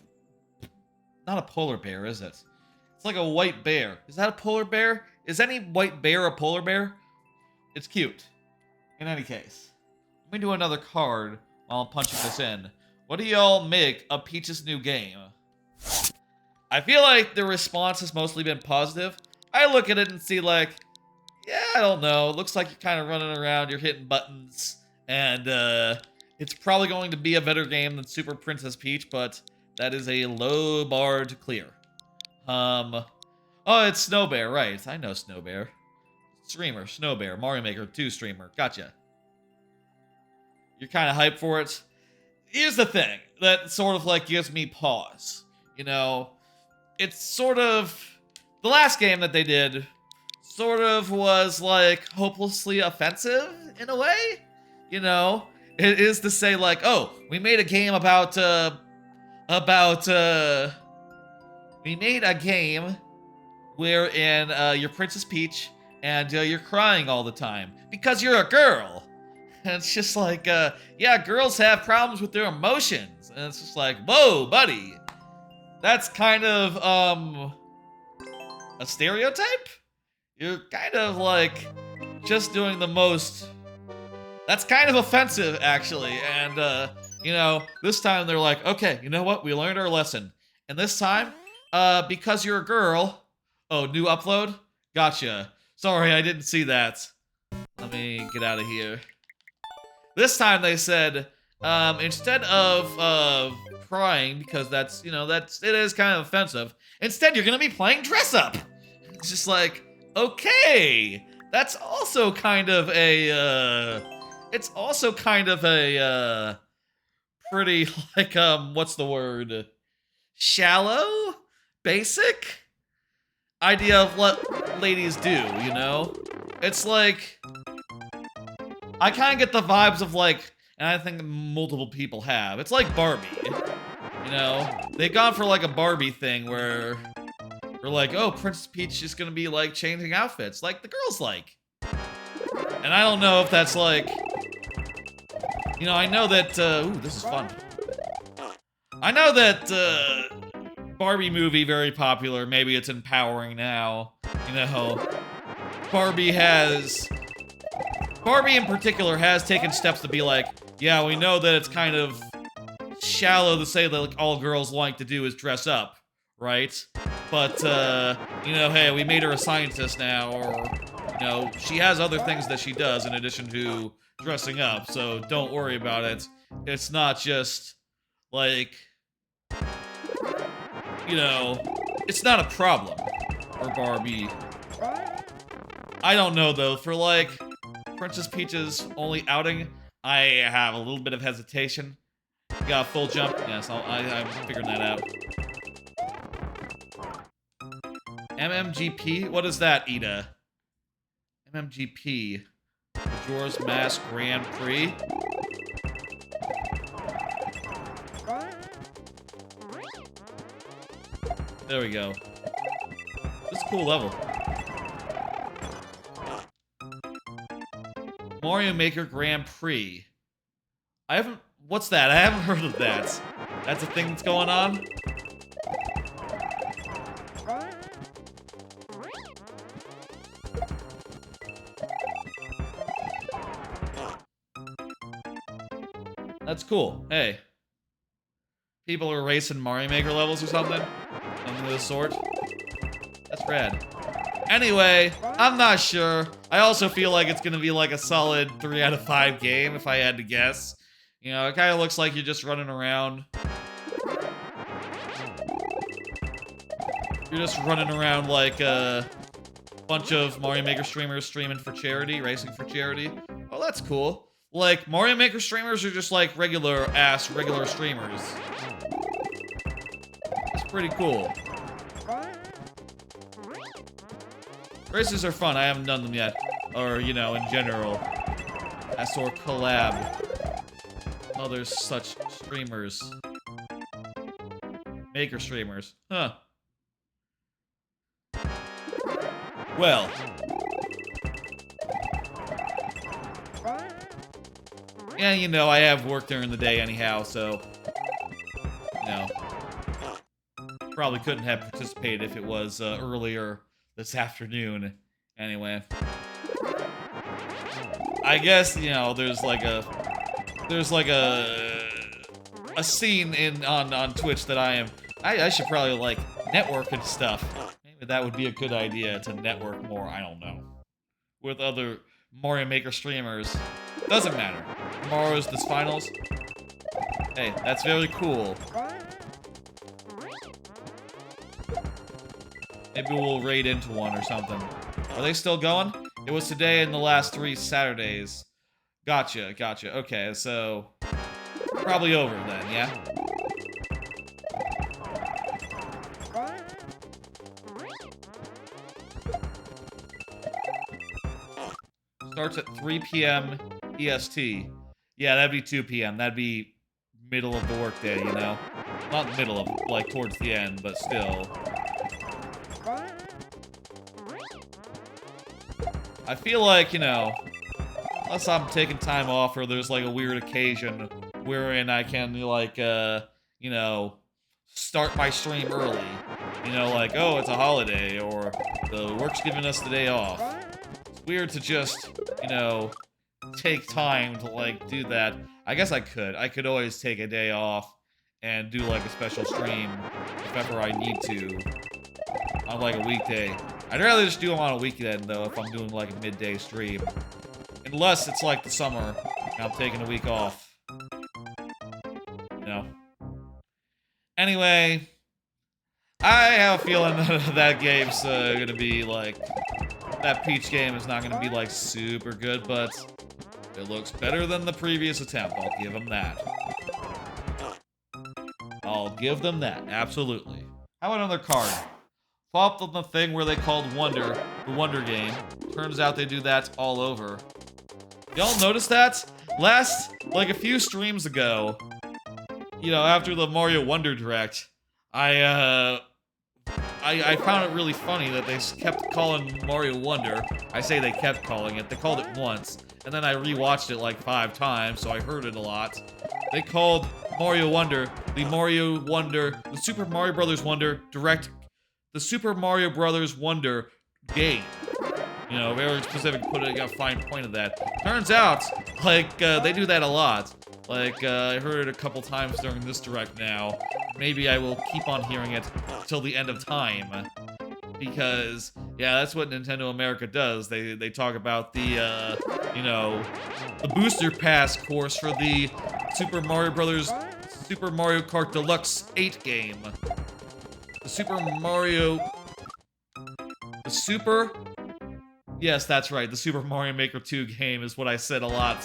not a polar bear, is it? It's like a white bear. Is that a polar bear? Is any white bear a polar bear? It's cute. In any case, let me do another card while I'm punching this in. What do y'all make of Peach's new game? I feel like the response has mostly been positive. I look at it and see like, yeah, I don't know. It looks like you're kind of running around, you're hitting buttons, and it's probably going to be a better game than Super Princess Peach, but that is a low bar to clear. Oh, it's Snow Bear, right. I know Snow Bear. Streamer, Snow Bear, Mario Maker 2 streamer. Gotcha. You're kind of hyped for it. Here's the thing that sort of like gives me pause. You know, it's sort of... The last game that they did sort of was like hopelessly offensive in a way. You know, it is to say like, oh, we made a game we made a game wherein you're Princess Peach and you're crying all the time because you're a girl. And it's just like, yeah, girls have problems with their emotions. And it's just like, whoa, buddy. That's kind of, a stereotype? You're kind of like just doing the most. That's kind of offensive, actually. And, you know, this time they're like, okay, you know what? We learned our lesson. And this time, because you're a girl. Oh, new upload? Gotcha. Sorry, I didn't see that. Let me get out of here. This time they said, instead of crying, because that's, you know, it is kind of offensive, instead you're gonna be playing dress up. It's just like, okay, that's also kind of a, it's also kind of a, pretty, like, what's the word? Shallow? Basic? Idea of what ladies do, you know? It's like, I kind of get the vibes of like, and I think multiple people have, it's like Barbie. You know? They've gone for like a Barbie thing where we're like, oh, Princess Peach is gonna be like changing outfits like the girls like. And I don't know if that's like, you know, I know that, ooh, this is fun. I know that, Barbie movie, very popular, maybe it's empowering now, you know. Barbie in particular has taken steps to be like, yeah, we know that it's kind of shallow to say that like all girls like to do is dress up, right? But, you know, hey, we made her a scientist now, or, you know, she has other things that she does in addition to dressing up, so don't worry about it. It's not just, like, you know, it's not a problem for Barbie. I don't know, though, for, like, Princess Peach's only outing, I have a little bit of hesitation. You got a full jump? Yes, I'm figuring that out. MMGP? What is that, Ida? MMGP. Majora's Mask Grand Prix? There we go. This is a cool level. Mario Maker Grand Prix. What's that? I haven't heard of that. That's a thing that's going on? That's cool. Hey. People are racing Mario Maker levels or something? Something of the sort? That's rad. Anyway, I'm not sure. I also feel like it's gonna be like a solid 3 out of 5 game, if I had to guess. You know, it kind of looks like you're just running around. You're just running around like a bunch of Mario Maker streamers streaming for charity, racing for charity. Oh, that's cool. Like, Mario Maker streamers are just like regular streamers. It's pretty cool. Races are fun. I haven't done them yet. Or, you know, in general. As or collab. Other such streamers. Maker streamers. Huh. Well. Yeah, you know, I have work during the day anyhow, so... You know. Probably couldn't have participated if it was earlier this afternoon. Anyway. I guess, you know, there's like a scene on Twitch that I should probably like network and stuff. Maybe that would be a good idea to network more, I don't know. With other Mario Maker streamers. Doesn't matter. Tomorrow's the finals. Hey, that's very cool. Maybe we'll raid into one or something. Are they still going? It was today and the last 3 Saturdays. Gotcha, gotcha. Okay, so... Probably over then, yeah? Starts at 3 p.m. EST. Yeah, that'd be 2 p.m. That'd be middle of the workday, you know? Not middle of, like, towards the end, but still. I feel like, you know, unless I'm taking time off or there's, like, a weird occasion wherein I can, like, you know, start my stream early. You know, like, oh, it's a holiday, or the work's giving us the day off. It's weird to just, you know, take time to, like, do that. I guess I could. I could always take a day off and do, like, a special stream if ever I need to on, like, a weekday. I'd rather just do them on a weekend, though, if I'm doing, like, a midday stream. Unless it's, like, the summer, and I'm taking a week off. You know? Anyway, I have a feeling that game's gonna be, like... That Peach game is not gonna be, like, super good, but... It looks better than the previous attempt, I'll give them that. I'll give them that, absolutely. How about another card? Flopped on the thing where they called Wonder, the Wonder game. Turns out they do that all over. Y'all notice that? Last, like a few streams ago, you know, after the Mario Wonder Direct, I found it really funny that they kept calling Mario Wonder. I say they kept calling it. They called it once, and then I rewatched it like 5 times, so I heard it a lot. They called Mario Wonder the Super Mario Brothers Wonder Direct. The Super Mario Brothers Wonder game. You know, very specific, putting a fine point of that. Turns out, like, they do that a lot. Like, I heard it a couple times during this direct now. Maybe I will keep on hearing it till the end of time. Because, yeah, that's what Nintendo America does. They talk about the, you know, the booster pass course for the Super Mario Brothers Super Mario Kart Deluxe 8 game. Yes, that's right. The Super Mario Maker 2 game is what I said a lot.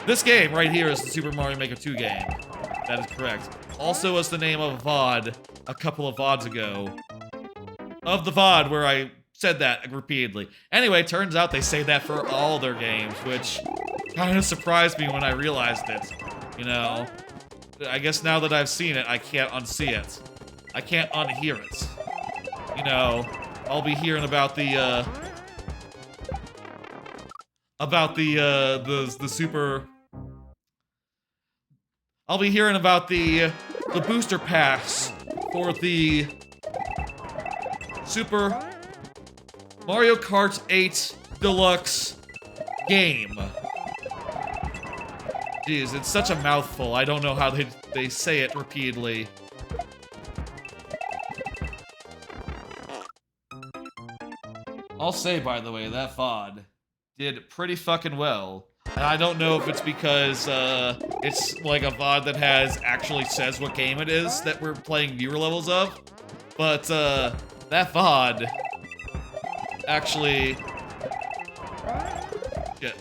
This game right here is the Super Mario Maker 2 game. That is correct. Also was the name of a VOD a couple of VODs ago. Of the VOD where I said that repeatedly. Anyway, turns out they say that for all their games, which kind of surprised me when I realized it. You know, I guess now that I've seen it, I can't unsee it. I can't unhear it. You know, I'll be hearing about the super... I'll be hearing about the booster pass for the Super Mario Kart 8 Deluxe game. Jeez, it's such a mouthful. I don't know how they say it repeatedly. I'll say, by the way, that VOD did pretty fucking well. And I don't know if it's because, it's like a VOD that actually says what game it is that we're playing viewer levels of. But, that VOD actually... Shit.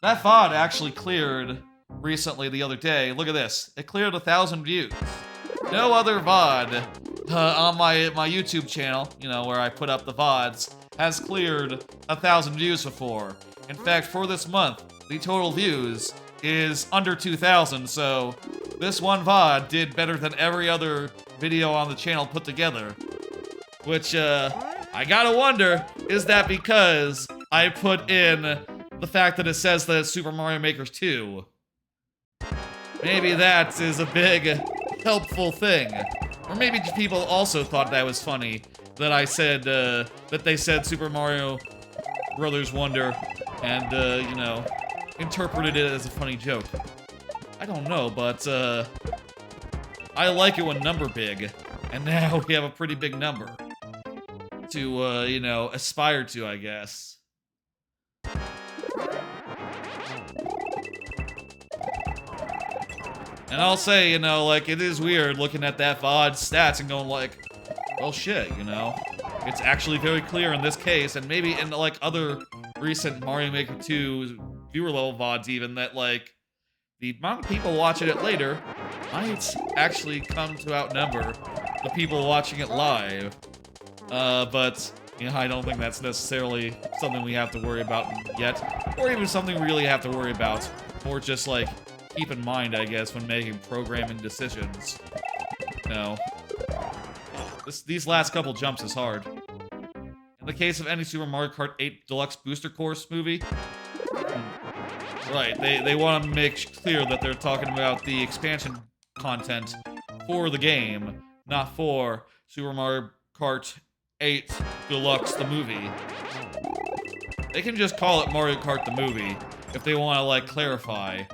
That VOD actually cleared recently the other day. Look at this. It cleared 1,000 views. No other VOD on my YouTube channel, you know, where I put up the VODs, has cleared 1,000 views before. In fact, for this month, the total views is under 2,000, so this one VOD did better than every other video on the channel put together. Which, I gotta wonder, is that because I put in the fact that it says that it's Super Mario Maker 2? Maybe that is a big, helpful thing. Or maybe people also thought that was funny, that I said, that they said Super Mario Brothers Wonder, and, you know, interpreted it as a funny joke. I don't know, but, I like it when number big, and now we have a pretty big number to, you know, aspire to, I guess. And I'll say, you know, like, it is weird looking at that VOD stats and going like, well, shit, you know? It's actually very clear in this case, and maybe in, like, other recent Mario Maker 2 viewer level VODs even, that, like, the amount of people watching it later might actually come to outnumber the people watching it live. But, you know, I don't think that's necessarily something we have to worry about yet, or even something we really have to worry about, or just, like, keep in mind, I guess, when making programming decisions. You know, these last couple jumps is hard. In the case of any Super Mario Kart 8 Deluxe Booster Course movie, right, they want to make clear that they're talking about the expansion content for the game, not for Super Mario Kart 8 Deluxe the movie. They can just call it Mario Kart the movie if they want to, like, clarify.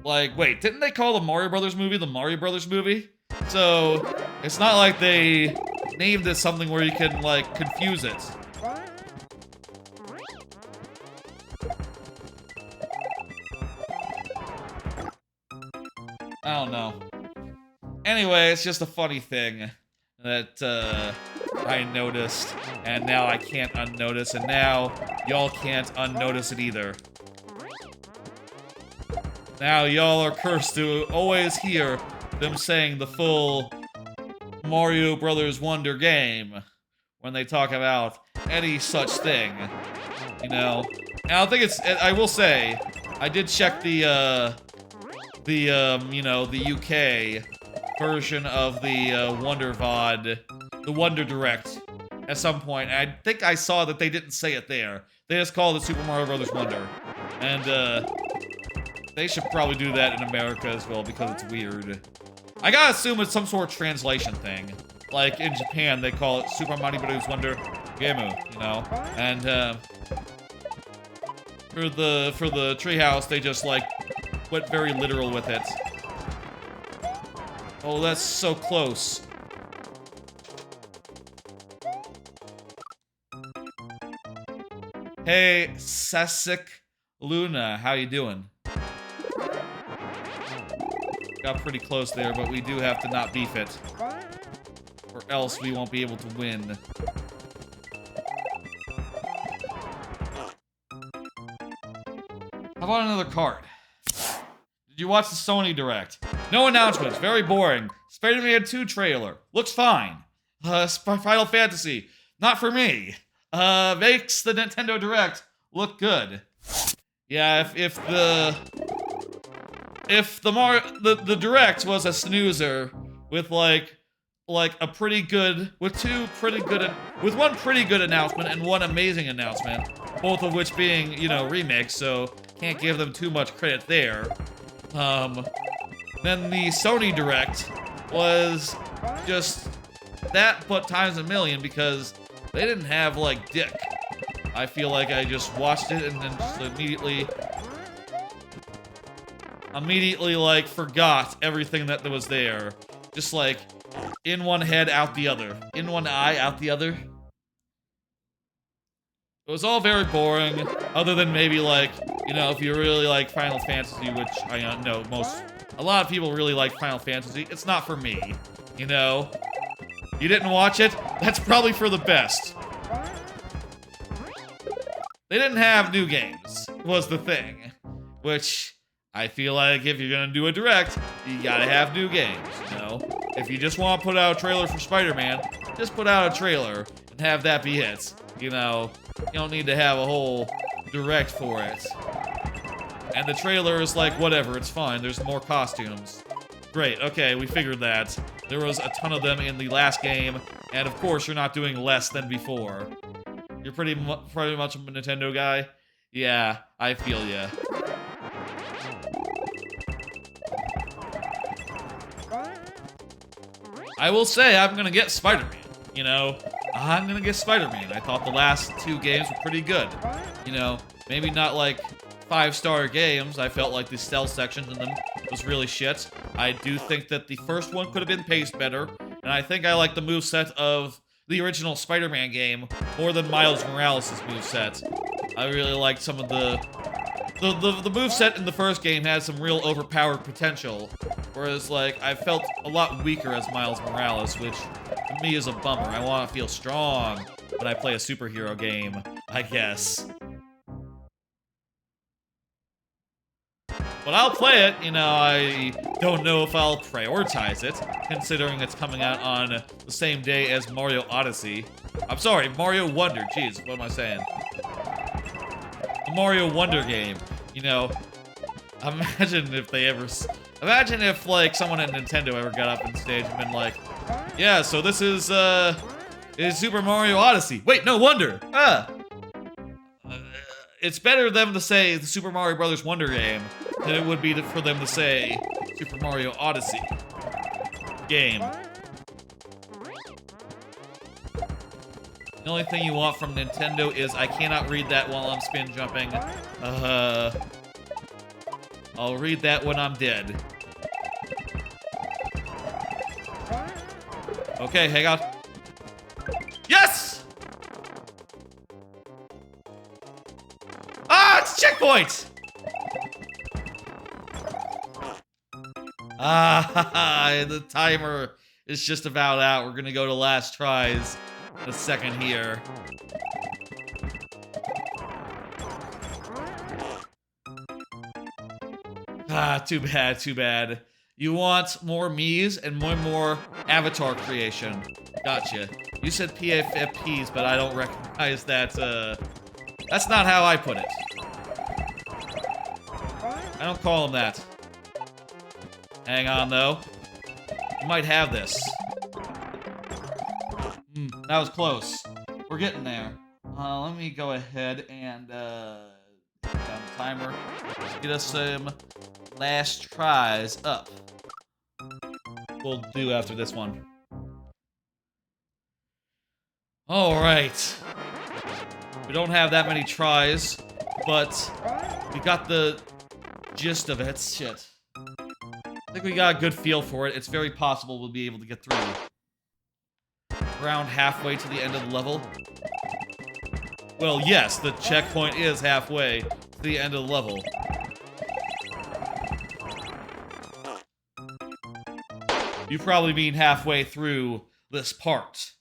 Like, wait, didn't they call the Mario Brothers movie the Mario Brothers movie? So, it's not like they named this something where you can, like, confuse it. I don't know. Anyway, it's just a funny thing that, I noticed, and now I can't unnotice, and now y'all can't unnotice it either. Now y'all are cursed to always hear them saying the full Mario Brothers Wonder game when they talk about any such thing, you know. And I think it's, I will say, I did check the you know, the UK version of the Wonder VOD, the Wonder Direct, at some point. And I think I saw that they didn't say it there. They just called it Super Mario Brothers Wonder. And, they should probably do that in America as well, because it's weird. I gotta assume it's some sort of translation thing. Like, in Japan, they call it Super Mario Bros. Wonder Gemu, you know? And, for the treehouse, they just, like, went very literal with it. Oh, that's so close. Hey, Sasik Luna, how you doing? Got pretty close there, but we do have to not beef it, or else we won't be able to win. How about another card? Did you watch the Sony Direct? No announcements, very boring. Spider-Man 2 trailer, looks fine. Final Fantasy, not for me. Makes the Nintendo Direct look good. Yeah, if the Direct was a snoozer with like a pretty good, with one pretty good announcement and one amazing announcement, both of which being, you know, remakes, so can't give them too much credit there. Then the Sony Direct was just that, but times a million, because they didn't have, like, dick. I feel like I just watched it and then just immediately, like, forgot everything that was there. Just, like, in one head, out the other. In one eye, out the other. It was all very boring, other than maybe, like, you know, if you really like Final Fantasy, which I know a lot of people really like Final Fantasy, it's not for me, you know? You didn't watch it? That's probably for the best. They didn't have new games, was the thing. Which, I feel like if you're gonna do a Direct, you gotta have new games, you know? if you just want to put out a trailer for Spider-Man, just put out a trailer and have that be it. You know, you don't need to have a whole direct for it. And the trailer is like, whatever, it's fine. There's more costumes. Great, okay, we figured that. There was a ton of them in the last game, and of course you're not doing less than before. You're pretty much a Nintendo guy? Yeah, I feel ya. I will say I'm gonna get Spider-Man. You know, I'm gonna get Spider-Man. I thought the last 2 games were pretty good. You know, maybe not like 5-star games. I felt like the stealth sections in them was really shit. I do think that the first one could have been paced better, and I think I like the moveset of the original Spider-Man game more than Miles Morales' moveset. I really liked some of the moveset in the first game had some real overpowered potential, whereas, like, I felt a lot weaker as Miles Morales, which, to me, is a bummer. I want to feel strong when I play a superhero game, I guess. But I'll play it, you know, I don't know if I'll prioritize it, considering it's coming out on the same day as Mario Odyssey. I'm sorry, Mario Wonder, jeez, what am I saying? The Mario Wonder game, you know, imagine if they ever... Imagine if, like, someone at Nintendo ever got up on stage and been like, yeah, so this is Super Mario Odyssey. Wait, no, Wonder! It's better them to say the Super Mario Brothers Wonder game than it would be for them to say Super Mario Odyssey game. The only thing you want from Nintendo is I cannot read that while I'm spin jumping. I'll read that when I'm dead. Okay, hang on. Yes! Ah, it's checkpoint! Ah, the timer is just about out. We're gonna go to last tries in a second here. Ah, too bad, too bad. You want more Miis and more avatar creation. Gotcha. You said PFPs, but I don't recognize that, that's not how I put it. I don't call them that. Hang on, though. You might have this. That was close. We're getting there. Let me go ahead and, down the timer. Get us some last tries up. We'll do after this one. Alright. We don't have that many tries, but we got the gist of it. Shit. I think we got a good feel for it. It's very possible we'll be able to get through. Around halfway to the end of the level. Well, yes, the checkpoint is halfway to the end of the level. You probably mean halfway through this part.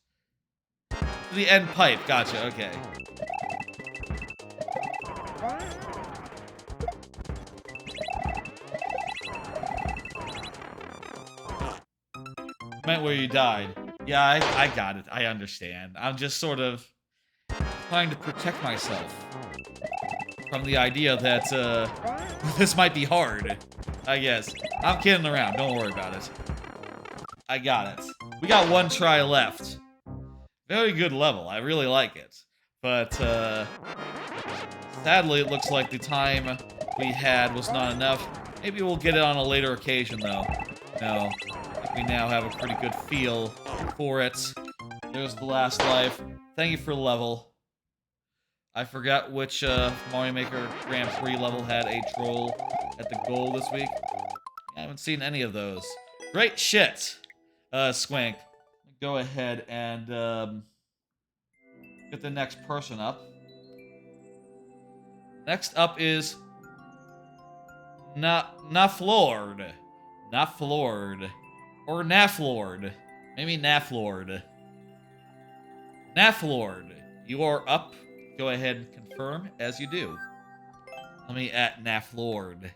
The end pipe, gotcha, okay. Meant where you died. Yeah, I got it. I understand. I'm just sort of trying to protect myself from the idea that, this might be hard, I guess. I'm kidding around. Don't worry about it. I got it. We got 1 try left. Very good level. I really like it. But, sadly, it looks like the time we had was not enough. Maybe we'll get it on a later occasion, though. No. I think we now have a pretty good feel for it. There's the last life. Thank you for the level. I forgot which Mario Maker Grand Prix level had a troll at the goal this week. I haven't seen any of those. Great shit, Swank. Go ahead and get the next person up. Next up is Naflord. Naflord. Or Naflord. Maybe Naflord. Naflord, you are up. Go ahead and confirm as you do. Let me at Naflord.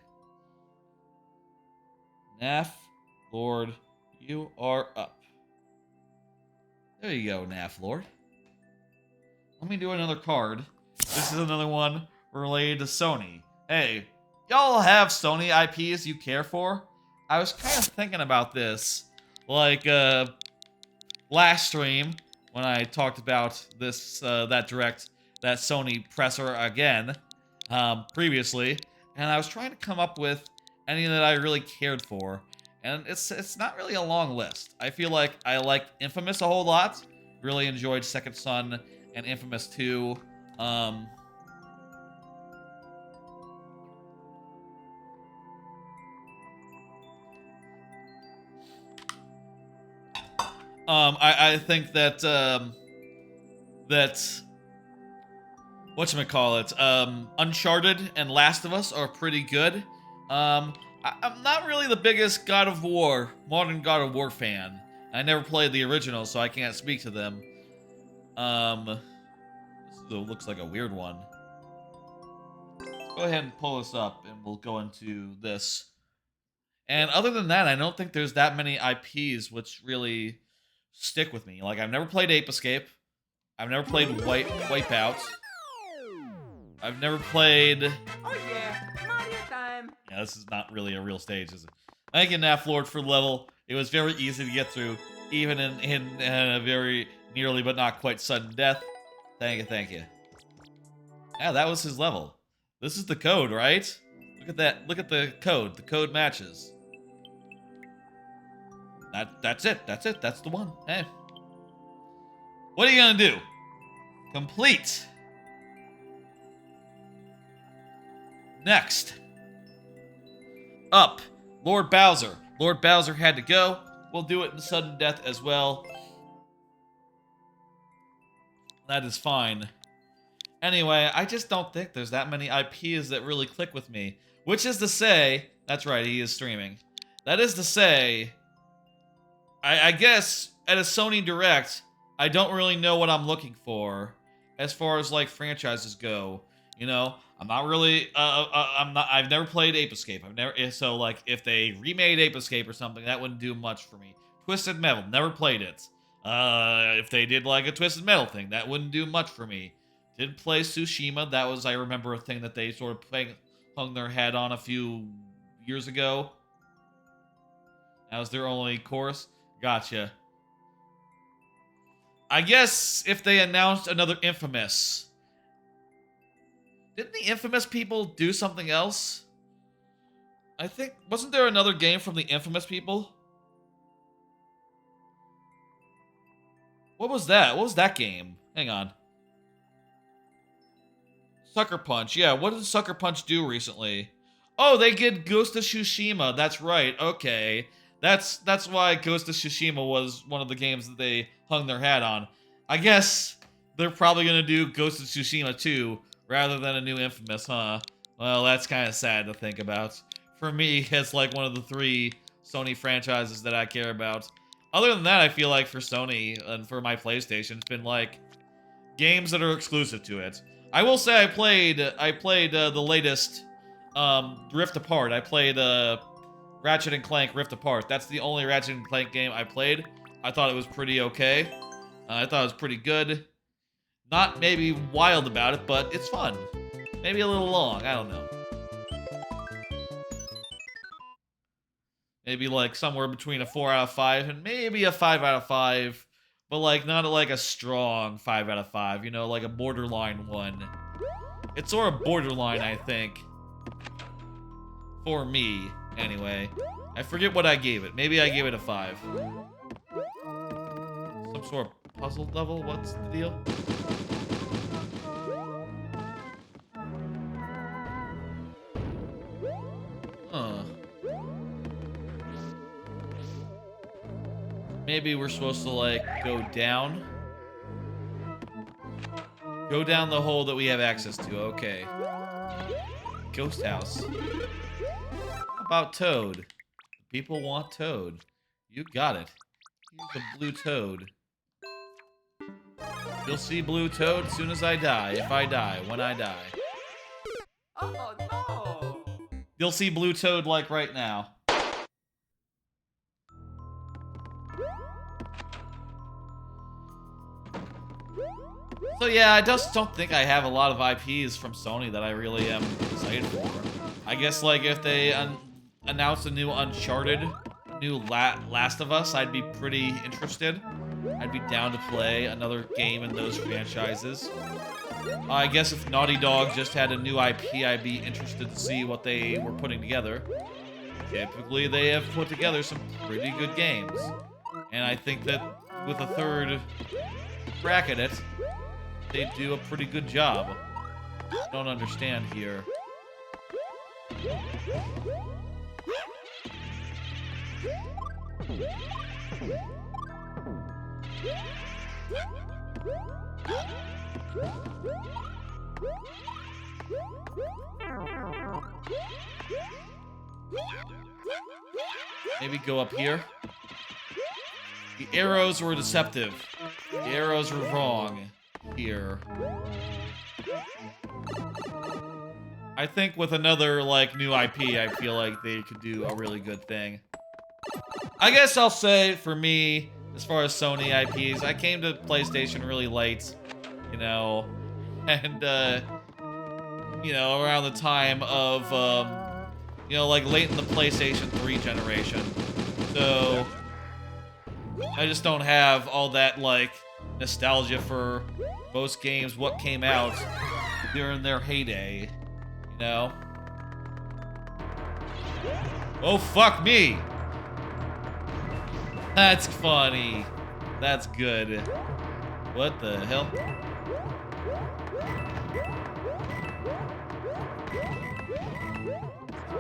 Naflord, You are up. There you go, Naff Lord. Let me do another card. This is another one related to Sony. Hey, y'all have Sony IPs you care for? I was kind of thinking about this, like, last stream when I talked about this, that Sony presser again, previously, and I was trying to come up with any that I really cared for, and it's not really a long list. I feel like I like Infamous a whole lot. Really enjoyed Second Son and Infamous 2. I think that whatchamacallit, Uncharted and Last of Us are pretty good. I'm not really the biggest modern God of War fan. I never played the original, so I can't speak to them. This looks like a weird one. Let's go ahead and pull this up, and we'll go into this. And other than that, I don't think there's that many IPs which really stick with me. Like, I've never played Ape Escape. I've never played Wipeout. I've never played... Oh yeah, Mario time. Yeah, this is not really a real stage, is it? Thank you, Naff Lord, for the level. It was very easy to get through, even in a very nearly but not quite sudden death. Thank you, thank you. Yeah, that was his level. This is the code, right? Look at that. Look at the code. The code matches. That's it. That's it. That's the one. Hey. What are you gonna do? Complete. Next. Up. Lord Bowser. Lord Bowser had to go. We'll do it in sudden death as well. That is fine. Anyway, I just don't think there's that many IPs that really click with me. Which is to say... That's right, he is streaming. That is to say... I guess at a Sony Direct, I don't really know what I'm looking for as far as like franchises go. You know, I'm not really. I've never played Ape Escape. So like if they remade Ape Escape or something, that wouldn't do much for me. Twisted Metal, never played it. If they did like a Twisted Metal thing, that wouldn't do much for me. Did play Tsushima. That was, I remember, a thing that they sort of hung their head on a few years ago. That was their only course. Gotcha. I guess if they announced another Infamous... Didn't the Infamous people do something else? I think... Wasn't there another game from the Infamous people? What was that? What was that game? Hang on. Sucker Punch. Yeah, what did Sucker Punch do recently? Oh, they did Ghost of Tsushima. That's right. Okay. That's why Ghost of Tsushima was one of the games that they hung their hat on. I guess they're probably going to do Ghost of Tsushima 2 rather than a new Infamous, huh? Well, that's kind of sad to think about. For me, it's like one of the 3 Sony franchises that I care about. Other than that, I feel like for Sony and for my PlayStation, it's been like games that are exclusive to it. I will say I played the latest Rift Apart. I played Ratchet & Clank Rift Apart. That's the only Ratchet & Clank game I played. I thought it was pretty okay. I thought it was pretty good. Not maybe wild about it, but it's fun. Maybe a little long, I don't know. Maybe like somewhere between a 4 out of 5 and maybe a 5 out of 5. But like not like a strong 5 out of 5, you know, like a borderline one. It's sort of borderline, I think. For me. Anyway, I forget what I gave it. Maybe I gave it a 5. Some sort of puzzle level? What's the deal? Huh. Maybe we're supposed to, like, go down? Go down the hole that we have access to. Okay. Ghost house. About Toad. People want Toad. You got it. Here's a blue Toad. You'll see blue Toad as soon as I die. If I die. When I die. Oh no! You'll see blue Toad like right now. So yeah, I just don't think I have a lot of IPs from Sony that I really am excited for. I guess like if they announce a new Uncharted, new Last of Us, I'd be pretty interested. I'd be down to play another game in those franchises. I guess if Naughty Dog just had a new IP, I'd be interested to see what they were putting together. Typically, they have put together some pretty good games. And I think that with a third crack at it, they do a pretty good job. I don't understand here. Maybe go up here. The arrows were deceptive. The arrows were wrong here. I think with another, like, new IP, I feel like they could do a really good thing. I guess I'll say, for me, as far as Sony IPs, I came to PlayStation really late, you know, and, you know, around the time of, you know, like, late in the PlayStation 3 generation. So, I just don't have all that, like, nostalgia for most games, what came out during their heyday, you know? Oh, fuck me! That's funny. That's good. What the hell?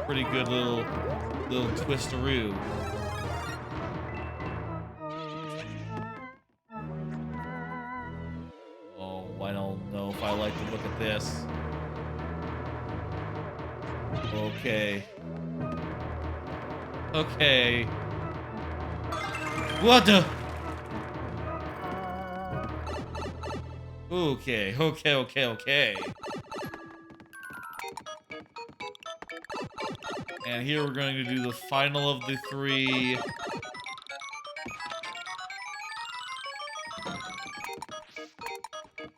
Pretty good little twisteroo. Oh, I don't know if I like to look at this. Okay. Okay. What the? Okay, okay. And here we're going to do the final of the three.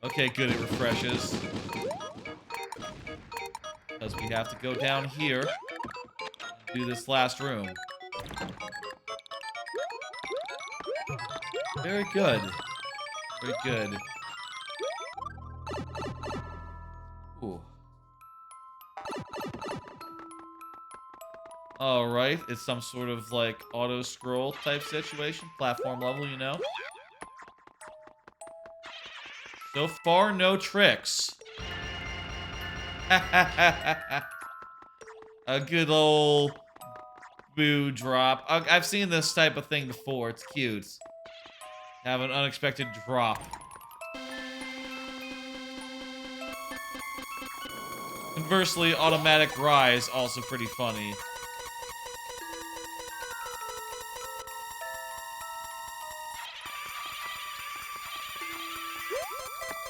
Okay, good, it refreshes. Because we have to go down here and do this last room. Very good. Very good. Ooh. Alright, it's some sort of, like, auto-scroll type situation. Platform level, you know? So far, no tricks. A good old boo drop. I've seen this type of thing before. It's cute. Have an unexpected drop. Conversely, automatic rise, also pretty funny.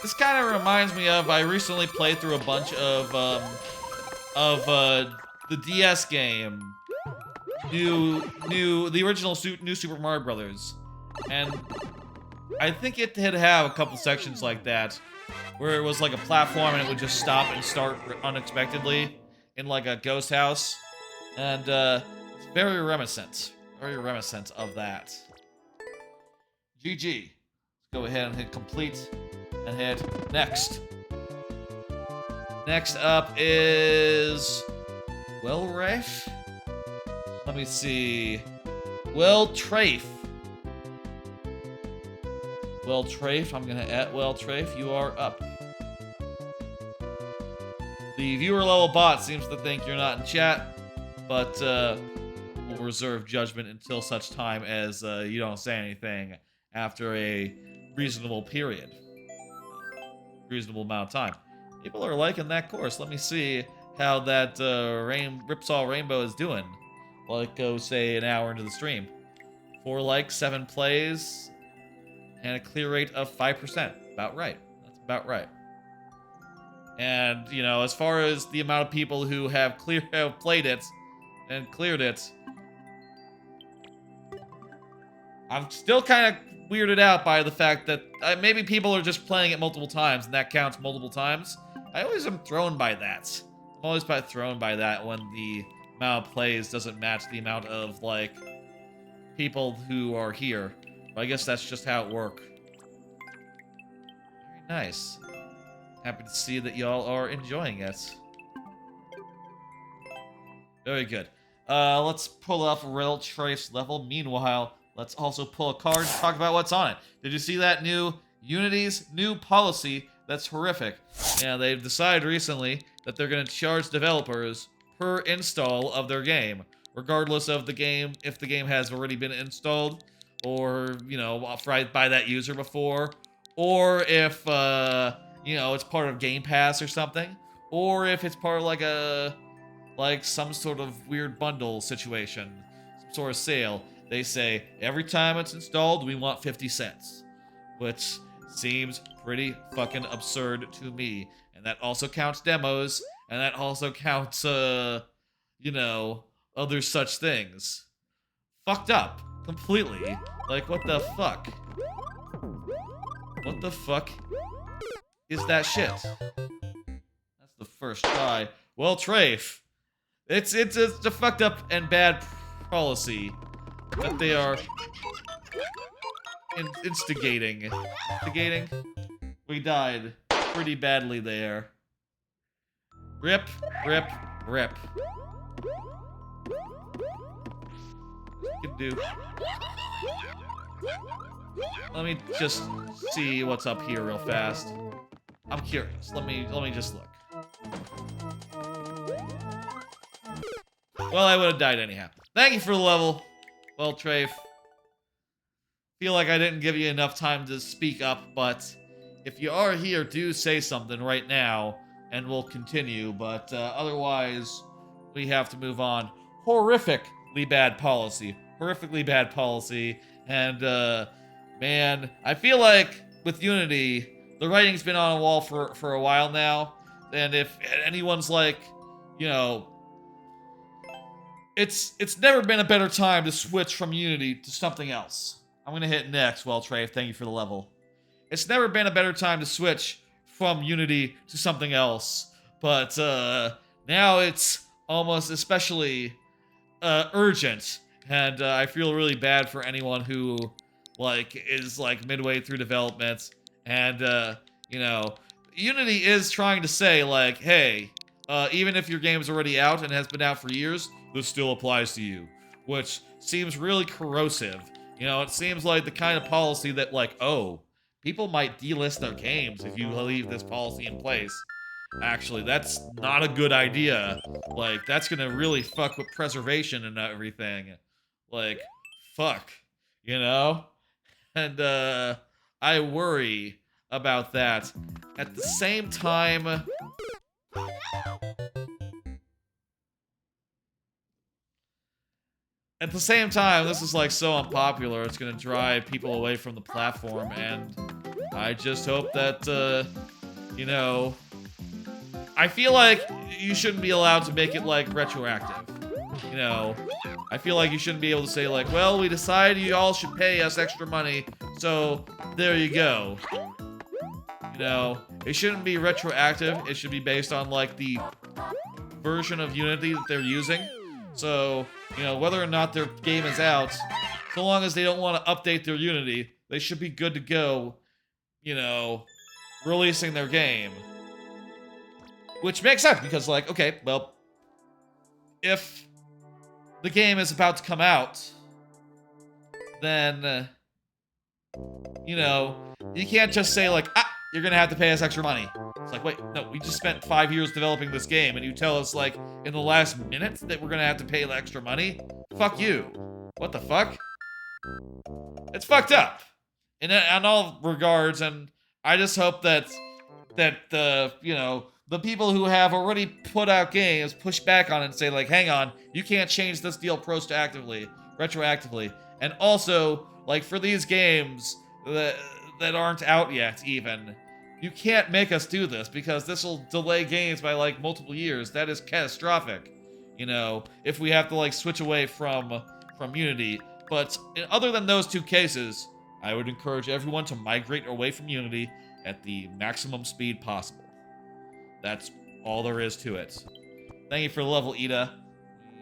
This kind of reminds me of, I recently played through a bunch of the DS game. The original New Super Mario Brothers. And I think it did have a couple sections like that, where it was like a platform and it would just stop and start unexpectedly in like a ghost house. And it's very reminiscent of that. GG. Let's go ahead and hit complete and hit next. Next up is, well, Rafe? Let me see. Well, Trafe. Well, Trafe, I'm gonna at Well, Trafe, you are up. The viewer level bot seems to think you're not in chat, but we'll reserve judgment until such time as you don't say anything after a reasonable period. Reasonable amount of time. People are liking that course. Let me see how that Ripsaw Rainbow is doing. Like, go say an hour into the stream. 4 likes, 7 plays, and a clear rate of 5%. About right. That's about right. And, you know, as far as the amount of people who have played it and cleared it, I'm still kind of weirded out by the fact that maybe people are just playing it multiple times, and that counts multiple times. I always am thrown by that. I'm always thrown by that when the amount of plays doesn't match the amount of, like, people who are here. But I guess that's just how it works. Very nice. Happy to see that y'all are enjoying it. Very good. Let's pull off a real trace level. Meanwhile, let's also pull a card and talk about what's on it. Did you see that new Unity's new policy? That's horrific. Yeah, they've decided recently that they're going to charge developers per install of their game, regardless of the game, if the game has already been installed, or, you know, by that user before, or if, you know, it's part of Game Pass or something, or if it's part of like some sort of weird bundle situation, some sort of sale. They say, every time it's installed, we want 50 cents, which seems pretty fucking absurd to me. And that also counts demos, and that also counts, you know, other such things. Fucked up. Completely. Like, what the fuck? What the fuck is that shit? That's the first try. Well, Trafe, it's a fucked up and bad policy that they are instigating. Instigating? We died pretty badly there. Rip, rip, rip. Can do. Let me just see what's up here real fast. I'm curious. Let me just look. Well, I would have died anyhow. Thank you for the level. Well, Trafe. Feel like I didn't give you enough time to speak up, but if you are here, do say something right now, and we'll continue. But otherwise, we have to move on. Horrifically bad policy. Horrifically bad policy. And, man, I feel like with Unity, the writing's been on a wall for a while now. And if anyone's like, you know, it's never been a better time to switch from Unity to something else. I'm gonna hit next. Well, Trey, thank you for the level. It's never been a better time to switch from Unity to something else. But, now it's almost especially, urgent. And, I feel really bad for anyone who, like, is, like, midway through development. And, you know, Unity is trying to say, like, hey, even if your game's already out and has been out for years, this still applies to you. Which seems really corrosive. You know, it seems like the kind of policy that, like, oh, people might delist their games if you leave this policy in place. Actually, that's not a good idea. Like, that's gonna really fuck with preservation and everything. Like, fuck. You know? And, I worry about that. At the same time... At the same time, this is, like, so unpopular, it's gonna drive people away from the platform, and I just hope that, you know... I feel like you shouldn't be allowed to make it, like, retroactive. You know, I feel like you shouldn't be able to say, like, well, we decided you all should pay us extra money, so there you go. You know, it shouldn't be retroactive, it should be based on, like, the version of Unity that they're using. So, you know, whether or not their game is out, so long as they don't want to update their Unity, they should be good to go, you know, releasing their game. Which makes sense, because, like, okay, well, if the game is about to come out, then, you know, you can't just say, like, ah, you're gonna have to pay us extra money. It's like, wait, no, we just spent 5 years developing this game, and you tell us, like, in the last minute that we're gonna have to pay the extra money? Fuck you. What the fuck? It's fucked up. In all regards, and I just hope that the, you know, the people who have already put out games push back on it and say, like, hang on, you can't change this deal retroactively. And also, like, for these games that aren't out yet, even, you can't make us do this, because this will delay games by, like, multiple years. That is catastrophic, you know, if we have to, like, switch away from Unity. But other than those two cases, I would encourage everyone to migrate away from Unity at the maximum speed possible. That's all there is to it. Thank you for the level, Ida.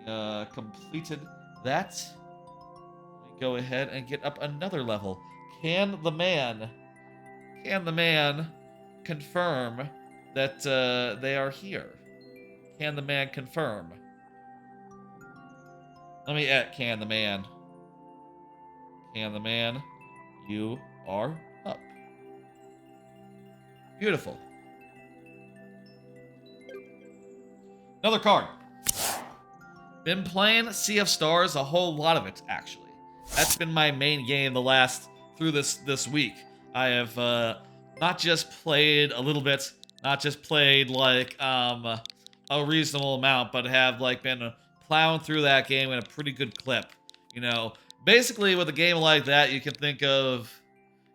We completed that. Let me go ahead and get up another level. Can the man confirm that they are here? Can the man confirm? Let me at can the man. Can the man, you are up. Beautiful. Another card. Been playing Sea of Stars, a whole lot of it, actually. That's been my main game through this week. I have not just played a little bit, not just played like a reasonable amount, but have like been plowing through that game in a pretty good clip. You know, basically with a game like that, you can think of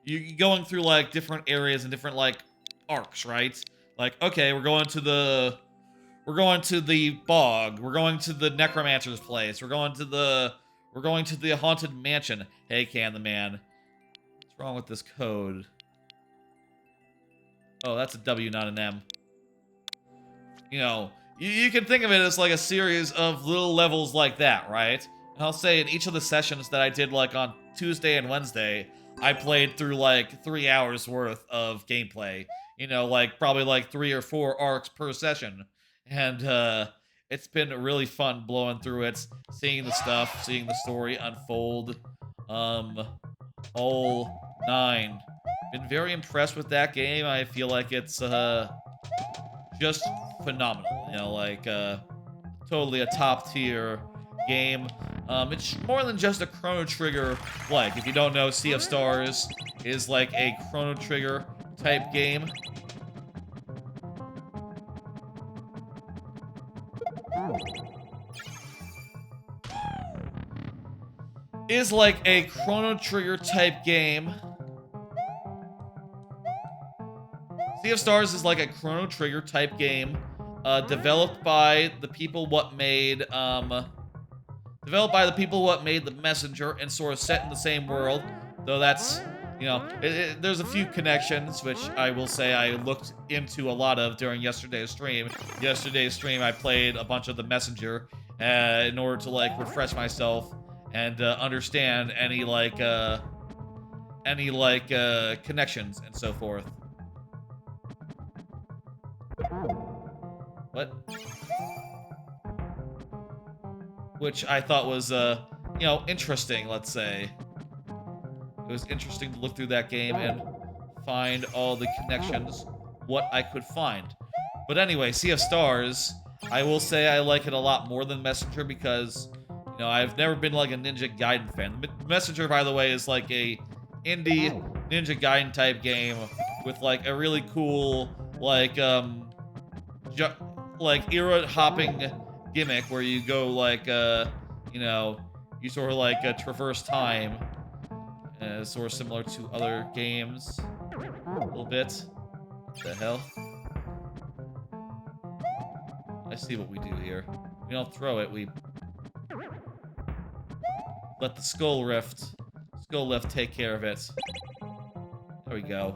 you going through like different areas and different like arcs, right? Like, okay, we're going to the bog, we're going to the necromancer's place, we're going to the haunted mansion. Hey, Can the man, what's wrong with this code? Oh, that's a W, not an M. You know, you can think of it as like a series of little levels like that, right? And I'll say in each of the sessions that I did like on Tuesday and Wednesday, I played through like 3 hours worth of gameplay. You know, like probably like 3 or 4 arcs per session. And it's been really fun blowing through it, seeing the stuff, seeing the story unfold. All 9. Been very impressed with that game. I feel like it's just phenomenal. You know, like totally a top tier game. It's more than just a Chrono Trigger like. If you don't know, Sea of Stars is like a Chrono Trigger type game. Is like a Chrono Trigger type game. Sea of Stars is like a Chrono Trigger type game, developed by the people what made The Messenger, and sort of set in the same world. Though that's, you know, there's a few connections, which I will say I looked into a lot of during yesterday's stream. Yesterday's stream, I played a bunch of The Messenger in order to like refresh myself and understand any connections and so forth. What? Which I thought was, you know, interesting, let's say. It was interesting to look through that game and find all the connections, what I could find. But anyway, Sea of Stars, I will say I like it a lot more than Messenger because, you know, I've never been like a Ninja Gaiden fan. Messenger, by the way, is like a indie Ninja Gaiden type game with like a really cool, like era hopping gimmick where you go like you know, you sort of like traverse time, sort of similar to other games a little bit. What the hell? I see what we do here. We don't throw it, we let the skull lift take care of it. There we go.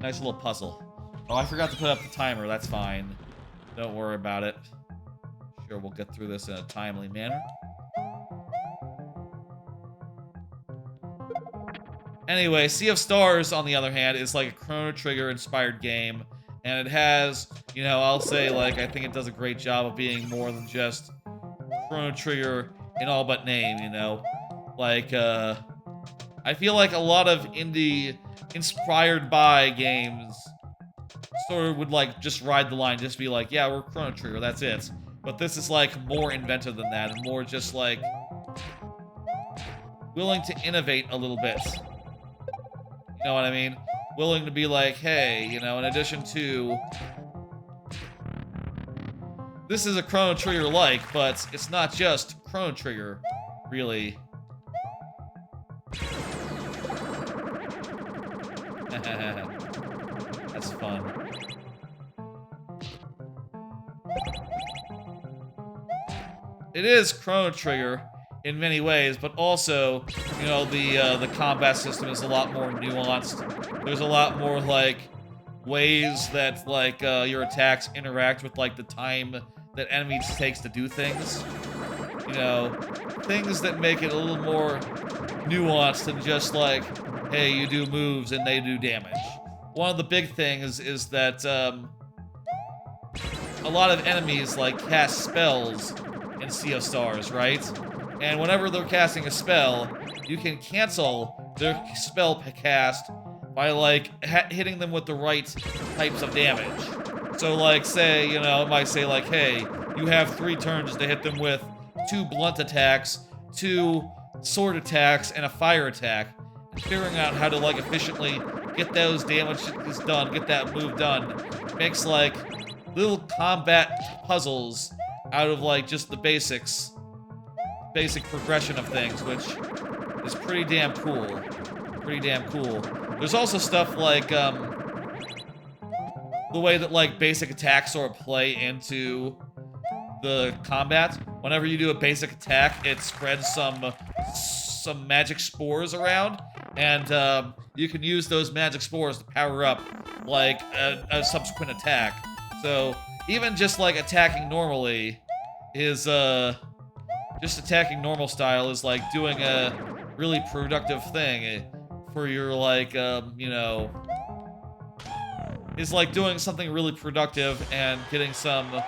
Nice little puzzle. Oh, I forgot to put up the timer. That's fine. Don't worry about it. Sure, we'll get through this in a timely manner. Anyway, Sea of Stars, on the other hand, is like a Chrono Trigger inspired game. And it has, you know, I'll say, like, I think it does a great job of being more than just Chrono Trigger in all but name, you know? Like, I feel like a lot of indie inspired by games sort of would like just ride the line, just be like, yeah, we're Chrono Trigger, that's it. But this is like more inventive than that, and more just like willing to innovate a little bit. You know what I mean? Willing to be like, hey, you know, in addition to this is a Chrono Trigger like, but it's not just Chrono Trigger, really. That's fun. It is Chrono Trigger in many ways, but also, you know, the combat system is a lot more nuanced. There's a lot more like ways that like your attacks interact with like the time that enemies takes to do things. You know, things that make it a little more nuanced than just like, hey, you do moves and they do damage. One of the big things is that a lot of enemies like cast spells in Sea of Stars, right? And whenever they're casting a spell, you can cancel their spell cast by like hitting them with the right types of damage. So like say, you know, it might say like, hey, you have 3 turns to hit them with 2 blunt attacks, 2 sword attacks, and a fire attack. And figuring out how to like efficiently get those damages done, get that move done, makes like little combat puzzles out of like just the basic progression of things, which is pretty damn cool. Pretty damn cool. There's also stuff like the way that like basic attacks sort of play into the combat. Whenever you do a basic attack, it spreads some magic spores around, and you can use those magic spores to power up like a subsequent attack. So even just like attacking normally is just attacking normal style is like doing a really productive thing for your like you know, is like doing something really productive and getting some.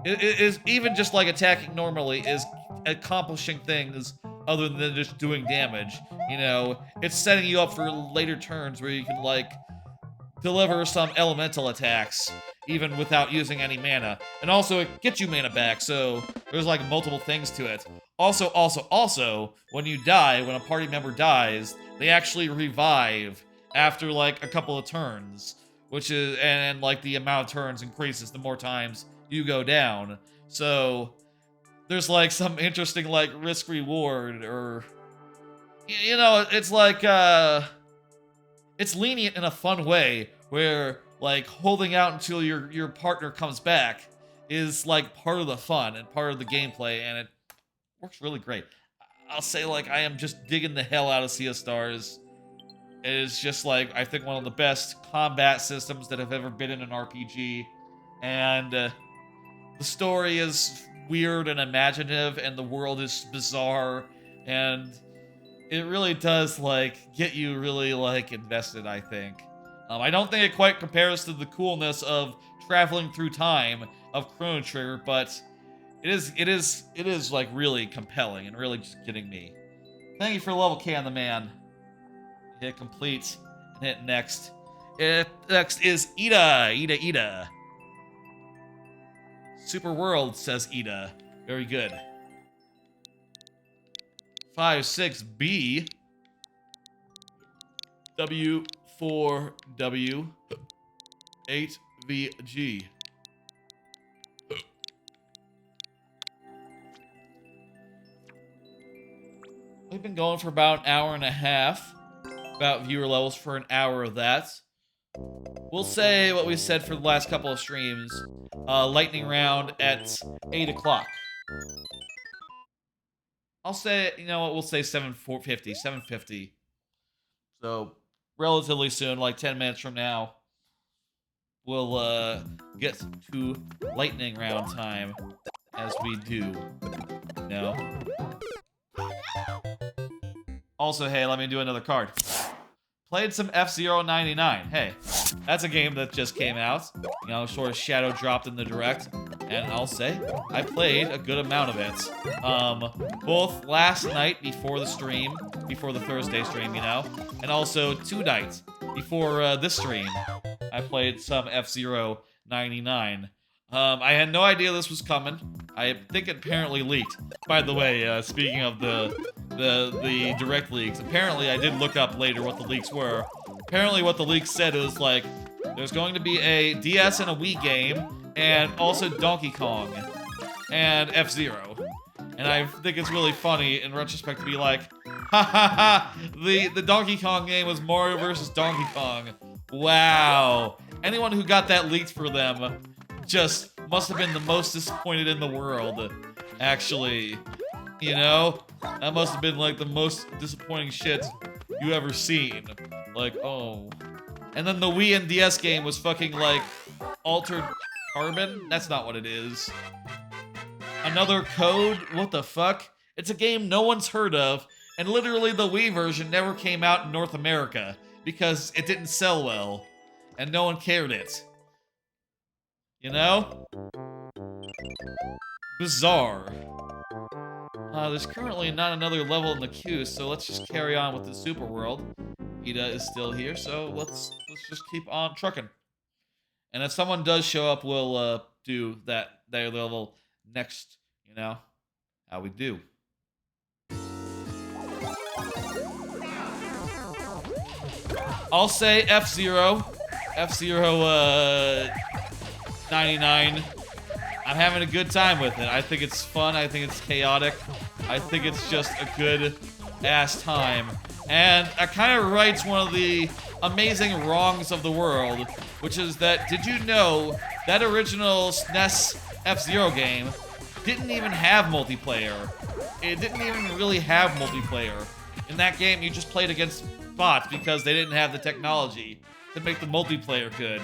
It is even just like attacking normally is accomplishing things other than just doing damage. You know, it's setting you up for later turns where you can like deliver some elemental attacks even without using any mana. And also it gets you mana back, so there's like multiple things to it. Also, when you die, when a party member dies, they actually revive after like a couple of turns, which is, and like the amount of turns increases the more times you go down. So there's like some interesting like risk reward, or you know, it's like it's lenient in a fun way where like holding out until your partner comes back is like part of the fun and part of the gameplay, and it works really great. I'll say like I am just digging the hell out of Sea of Stars. It is just like I think one of the best combat systems that have ever been in an RPG, and the story is weird and imaginative, and the world is bizarre, and it really does like get you really like invested, I think. I don't think it quite compares to the coolness of traveling through time of Chrono Trigger, but it is like really compelling and really just getting me. Thank you for level K on the man. Hit complete and hit next. Next is Ida. Super World, says Ida. Very good. 5-6B. W4W. 8VG. We've been going for about an hour and a half. About viewer levels for an hour of that. We'll say what we said for the last couple of streams. Lightning round at 8 o'clock. I'll say, you know what, we'll say 7:50. So, relatively soon, like 10 minutes from now, we'll get to lightning round time, as we do. No? Also, hey, let me do another card. Played some F-Zero 99. Hey, that's a game that just came out. You know, sort of shadow dropped in the direct. And I'll say, I played a good amount of it. Both last night before the stream, before the Thursday stream, you know, and also tonight before this stream, I played some F-Zero 99. I had no idea this was coming. I think it apparently leaked. By the way, speaking of the direct leaks, apparently I did look up later what the leaks were. Apparently what the leaks said was like, there's going to be a DS and a Wii game, and also Donkey Kong, and F-Zero. And I think it's really funny in retrospect to be like, ha ha ha, the Donkey Kong game was Mario vs. Donkey Kong. Wow. Anyone who got that leaked for them just must have been the most disappointed in the world, actually. You know? That must have been like the most disappointing shit you ever seen. Like, oh. And then the Wii and DS game was fucking like Altered Carbon? That's not what it is. Another Code? What the fuck? It's a game no one's heard of, and literally the Wii version never came out in North America because it didn't sell well, and no one cared it. You know? Bizarre. There's currently not another level in the queue, so let's just carry on with the Super World. Ida is still here, so let's just keep on trucking. And if someone does show up, we'll do their level next, you know? How we do. I'll say F-Zero. F-Zero, 99. I'm having a good time with it. I think it's fun. I think it's chaotic. I think it's just a good-ass time. And it kind of rights one of the amazing wrongs of the world, which is that, did you know that original SNES F-Zero game didn't even have multiplayer? It didn't even really have multiplayer. In that game, you just played against bots because they didn't have the technology to make the multiplayer good,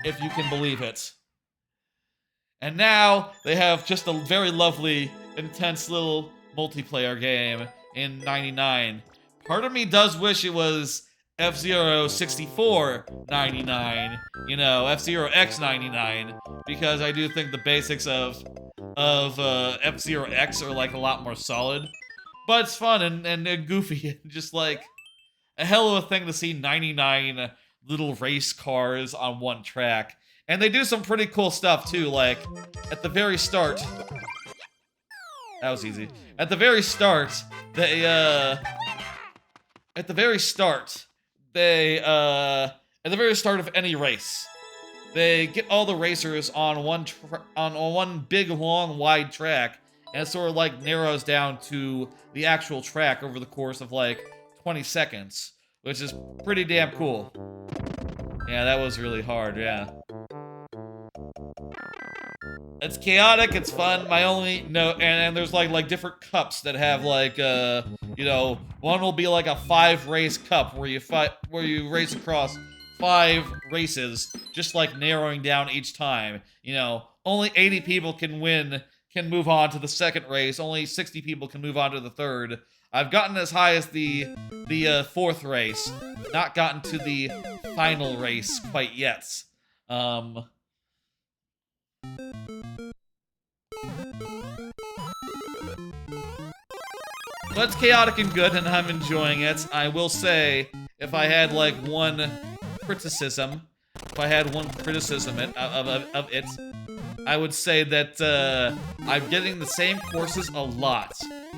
if you can believe it. And now, they have just a very lovely, intense little multiplayer game in 99. Part of me does wish it was F-Zero 64 99, you know, F-Zero X 99, because I do think the basics of F-Zero X are like a lot more solid. But it's fun and goofy, and just like a hell of a thing to see 99 little race cars on one track. And they do some pretty cool stuff too, like at the very start. That was easy. At the very start, at the very start of any race, they get all the racers on one big, long, wide track, and it sort of like narrows down to the actual track over the course of like 20 seconds, which is pretty damn cool. Yeah, that was really hard, yeah. It's chaotic, it's fun. My only note, and there's like different cups that have like you know, one will be like a 5-race cup where you race across 5 races, just like narrowing down each time. You know, only 80 people can move on to the second race. Only 60 people can move on to the third. I've gotten as high as the 4th race, not gotten to the final race quite yet. But it's chaotic and good, and I'm enjoying it. I will say, if I had like one criticism of it, I would say that I'm getting the same courses a lot.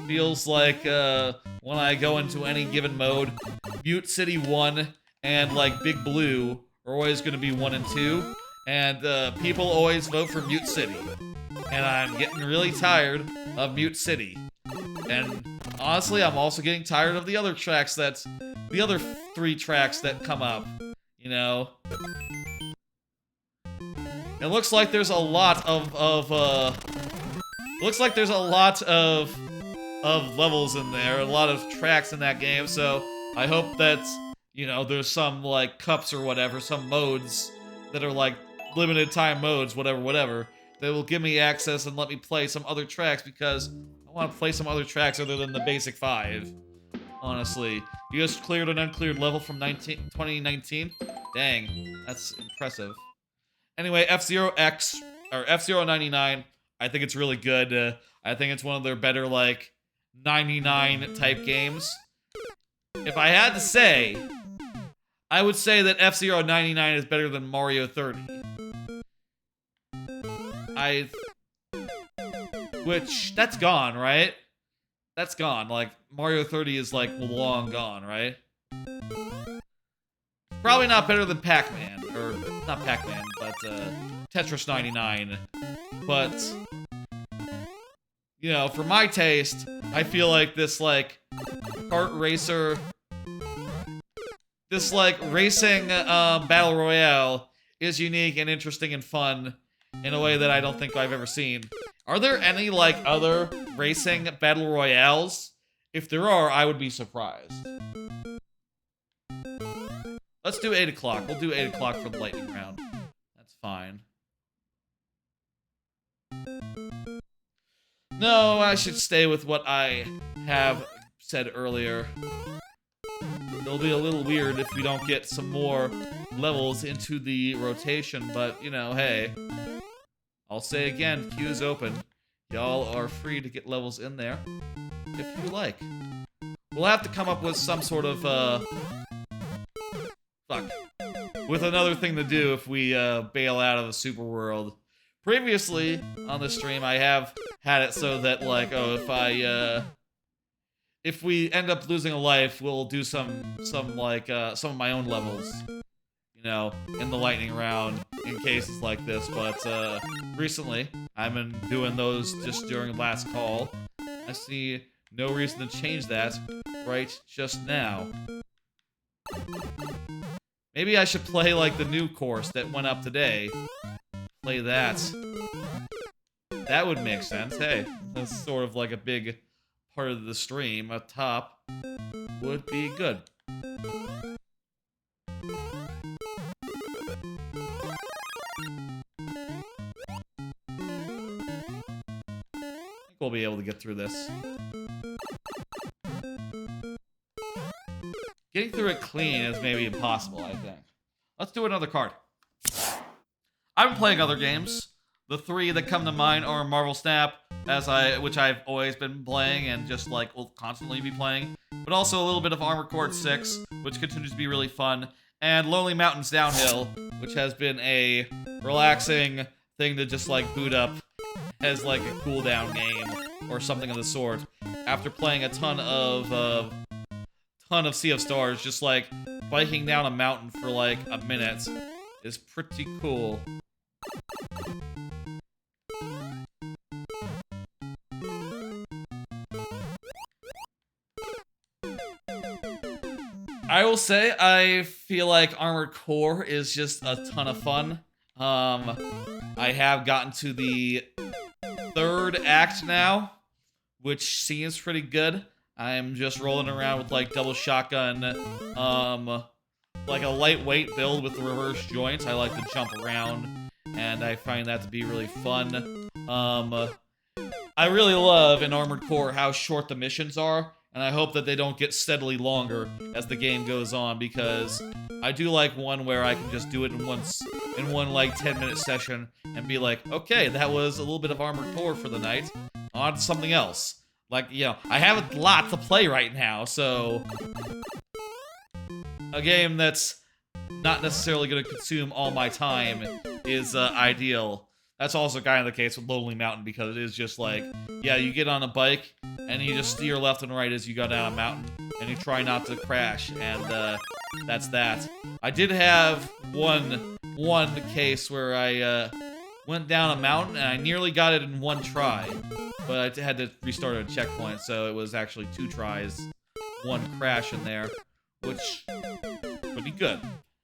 Feels like when I go into any given mode, Mute City 1 and like Big Blue are always going to be 1 and 2, and people always vote for Mute City. And I'm getting really tired of Mute City. And honestly, I'm also getting tired of the other tracks the other 3 tracks that come up, you know? It looks like there's a lot of levels in there, a lot of tracks in that game, so I hope that, you know, there's some, like, cups or whatever, some modes that are, like, limited time modes, whatever, that will give me access and let me play some other tracks, because I want to play some other tracks other than the basic 5, honestly. You just cleared an uncleared level from 2019? Dang, that's impressive. Anyway, F-Zero X, or F-Zero 99, I think it's really good. I think it's one of their better, like, 99 type games. If I had to say, I would say that F-Zero 99 is better than Mario 30. Which, that's gone, right? That's gone. Like, Mario 30 is, like, long gone, right? Probably not better than Pac-Man, or, not Pac-Man, but, Tetris 99. But, you know, for my taste, I feel like this, like, kart racer, this, like, racing, battle royale is unique and interesting and fun, in a way that I don't think I've ever seen. Are there any, like, other racing battle royales? If there are, I would be surprised. Let's do 8 o'clock. We'll do 8 o'clock for the lightning round. That's fine. No, I should stay with what I have said earlier. It'll be a little weird if we don't get some more levels into the rotation, but, you know, hey. I'll say again, queue's open. Y'all are free to get levels in there if you like. We'll have to come up with some sort of, with another thing to do if we, bail out of the super world. Previously, on the stream, I have had it so that, like, oh, if we end up losing a life, we'll do some of my own levels, you know, in the lightning round in cases like this, but, recently, I've been doing those just during last call. I see no reason to change that right just now. Maybe I should play, like, the new course that went up today. Play that. That would make sense. Hey, that's sort of like a big part of the stream up top. Would be good. I think we'll be able to get through this. Getting through it clean is maybe impossible, I think. Let's do another card. I've been playing other games. The three that come to mind are Marvel Snap, which I've always been playing and just like will constantly be playing, but also a little bit of Armored Core 6, which continues to be really fun, and Lonely Mountains Downhill, which has been a relaxing thing to just like boot up as like a cooldown game or something of the sort. After playing a ton of Sea of Stars, just like biking down a mountain for like a minute is pretty cool. I will say, I feel like Armored Core is just a ton of fun. I have gotten to the 3rd act now, which seems pretty good. I'm just rolling around with, like, double shotgun, like a lightweight build with the reverse joints. I like to jump around, and I find that to be really fun. I really love in Armored Core how short the missions are, and I hope that they don't get steadily longer as the game goes on, because I do like one where I can just do it in one like 10-minute session and be like, okay, that was a little bit of Armored Core for the night. On to something else. Like, you know, I have a lot to play right now, so a game that's not necessarily going to consume all my time is ideal. That's also kind of the case with Lonely Mountain, because it is just like, yeah, you get on a bike, and you just steer left and right as you go down a mountain, and you try not to crash, and that's that. I did have one case where I went down a mountain, and I nearly got it in one try, but I had to restart at a checkpoint, so it was actually 2 tries, 1 crash in there, which would be good.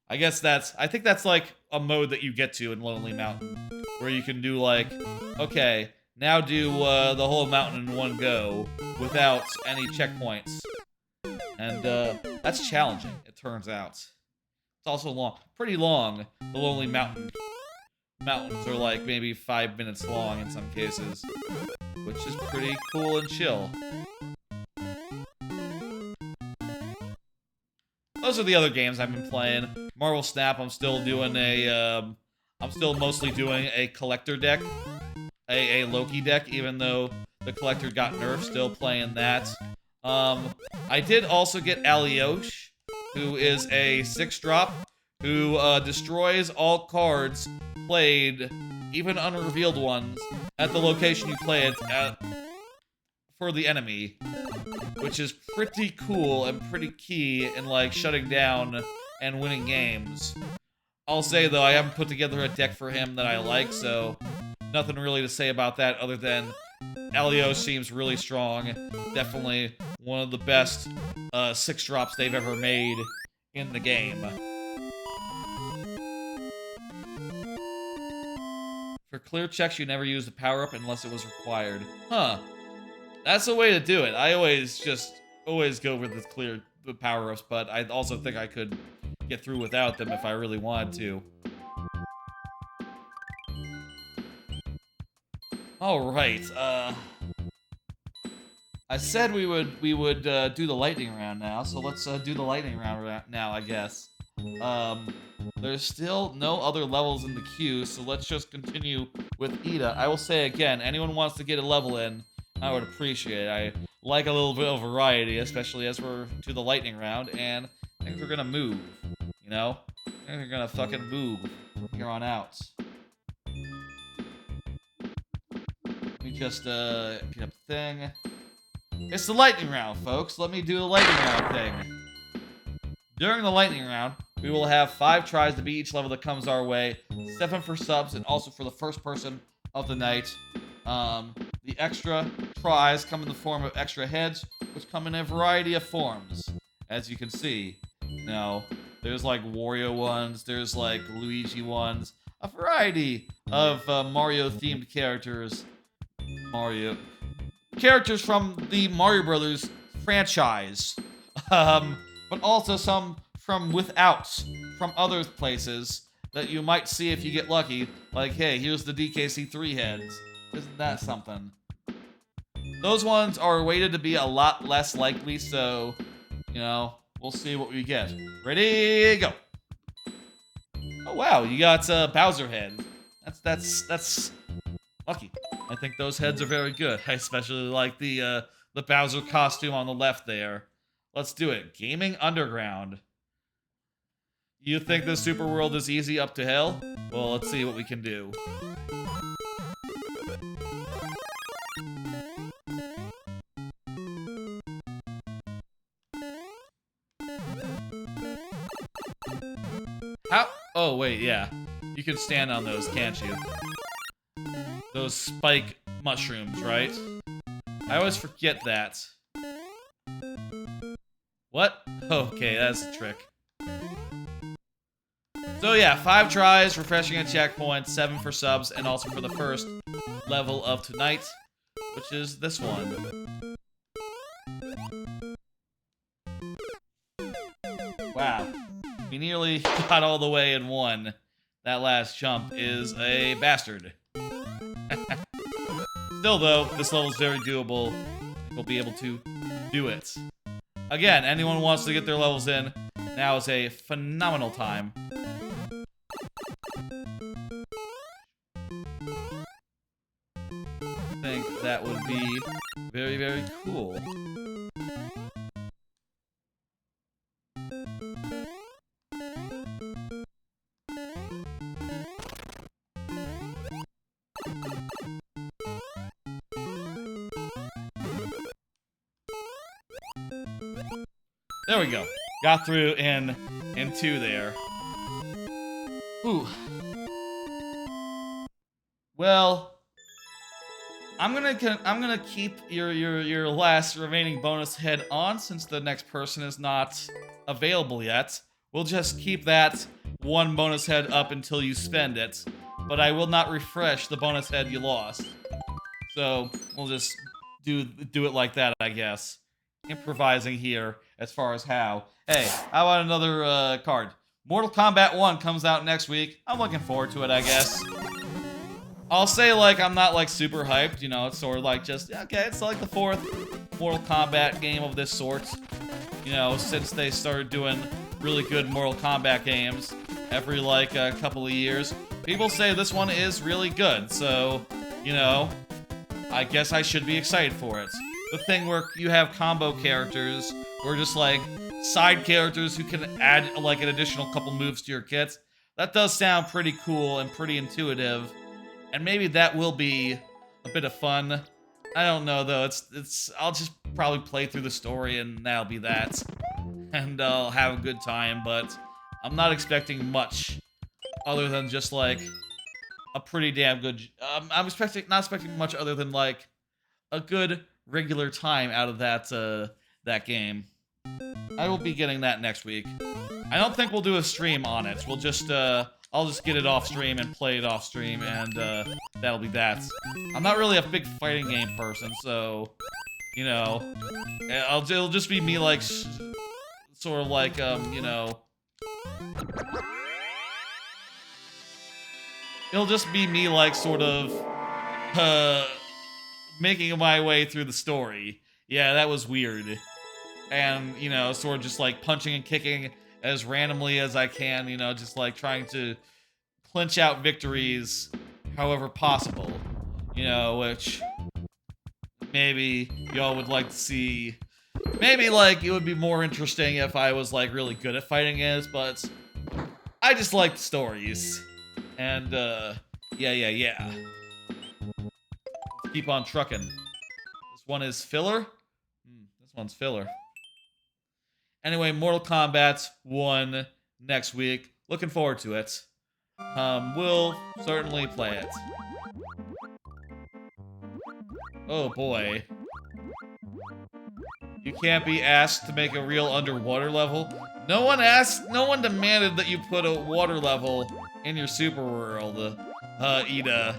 I think that's like a mode that you get to in Lonely Mountain, where you can do like, okay, now do the whole mountain in one go without any checkpoints. And that's challenging, it turns out. It's also pretty long. The Lonely Mountains are like maybe 5 minutes long in some cases, which is pretty cool and chill. Those are the other games I've been playing. Marvel Snap, I'm still mostly doing a collector deck. A Loki deck, even though the collector got nerfed, still playing that. I did also get Aliosh, who is a 6-drop, who destroys all cards played, even unrevealed ones, at the location you play it at for the enemy, which is pretty cool and pretty key in, like, shutting down and winning games. I'll say, though, I haven't put together a deck for him that I like, so nothing really to say about that other than Aliosh seems really strong. Definitely one of the best 6-drops they've ever made in the game. For clear checks, you never use the power-up unless it was required. Huh. That's a way to do it. I always go with the power-ups, but I also think I could get through without them if I really wanted to. Alright, I said we would do the lightning round now, so let's do the lightning round now, I guess. There's still no other levels in the queue, so let's just continue with Ida. I will say again, anyone wants to get a level in, I would appreciate it. I like a little bit of variety, especially as we're to the lightning round, and things are gonna move, you know? Things are gonna fucking move from here on out. Let me just, get up the thing. It's the lightning round, folks. Let me do the lightning round thing. During the lightning round, we will have 5 tries to beat each level that comes our way, 7 for subs, and also for the first person of the night. The extra tries come in the form of extra heads, which come in a variety of forms, as you can see. You know, there's like Wario ones, there's like Luigi ones, a variety of Mario-themed characters. Characters from the Mario Brothers franchise, but also some from other places that you might see if you get lucky. Like, hey, here's the DKC3 heads. Isn't that something? Those ones are weighted to be a lot less likely, so, you know, we'll see what we get. Ready, go! Oh wow, you got Bowser head. That's lucky. I think those heads are very good. I especially like the Bowser costume on the left there. Let's do it. Gaming Underground. You think this super world is easy up to hell? Well, let's see what we can do. How? Oh, wait, yeah. You can stand on those, can't you? Those spike mushrooms, right? I always forget that. What? Okay, that's a trick. So yeah, 5 tries, refreshing at checkpoints, 7 for subs, and also for the first level of tonight, which is this one. Wow. We nearly got all the way in one. That last jump is a bastard. Still though, this level is very doable. We'll be able to do it. Again, anyone who wants to get their levels in, now is a phenomenal time. I think that would be very, very cool. There we go. Got through in 2 there. Ooh. Well, I'm gonna keep your last remaining bonus head on since the next person is not available yet. We'll just keep that 1 bonus head up until you spend it, but I will not refresh the bonus head you lost. So we'll just do it like that, I guess. Improvising here as far as how. Hey, how about another card? Mortal Kombat 1 comes out next week. I'm looking forward to it, I guess. I'll say, like, I'm not, like, super hyped, you know, it's sort of like just, okay, it's like the 4th Mortal Kombat game of this sort. You know, since they started doing really good Mortal Kombat games every, like, a couple of years. People say this one is really good, so, you know, I guess I should be excited for it. The thing where you have combo characters, or just, like, side characters who can add, like, an additional couple moves to your kits, that does sound pretty cool and pretty intuitive. And maybe that will be a bit of fun. I don't know though. I'll just probably play through the story and that'll be that. And I'll have a good time, but I'm not expecting much other than just like a pretty damn good I'm not expecting much other than like a good regular time out of that game. I will be getting that next week. I don't think we'll do a stream on it. We'll just I'll just get it off stream and play it off stream, and that'll be that. I'm not really a big fighting game person, so you know, it'll just be me like sort of like you know, it'll just be me like sort of making my way through the story. Yeah, that was weird. And, you know, sort of just like punching and kicking as randomly as I can, you know, just like trying to clinch out victories however possible, you know, which maybe y'all would like to see. Maybe like it would be more interesting if I was like really good at fighting games, but I just like the stories. And yeah. Keep on trucking. This one is filler? This one's filler. Anyway, Mortal Kombat 1 next week. Looking forward to it. We'll certainly play it. Oh boy. You can't be asked to make a real underwater level. No one demanded that you put a water level in your super world, Ida.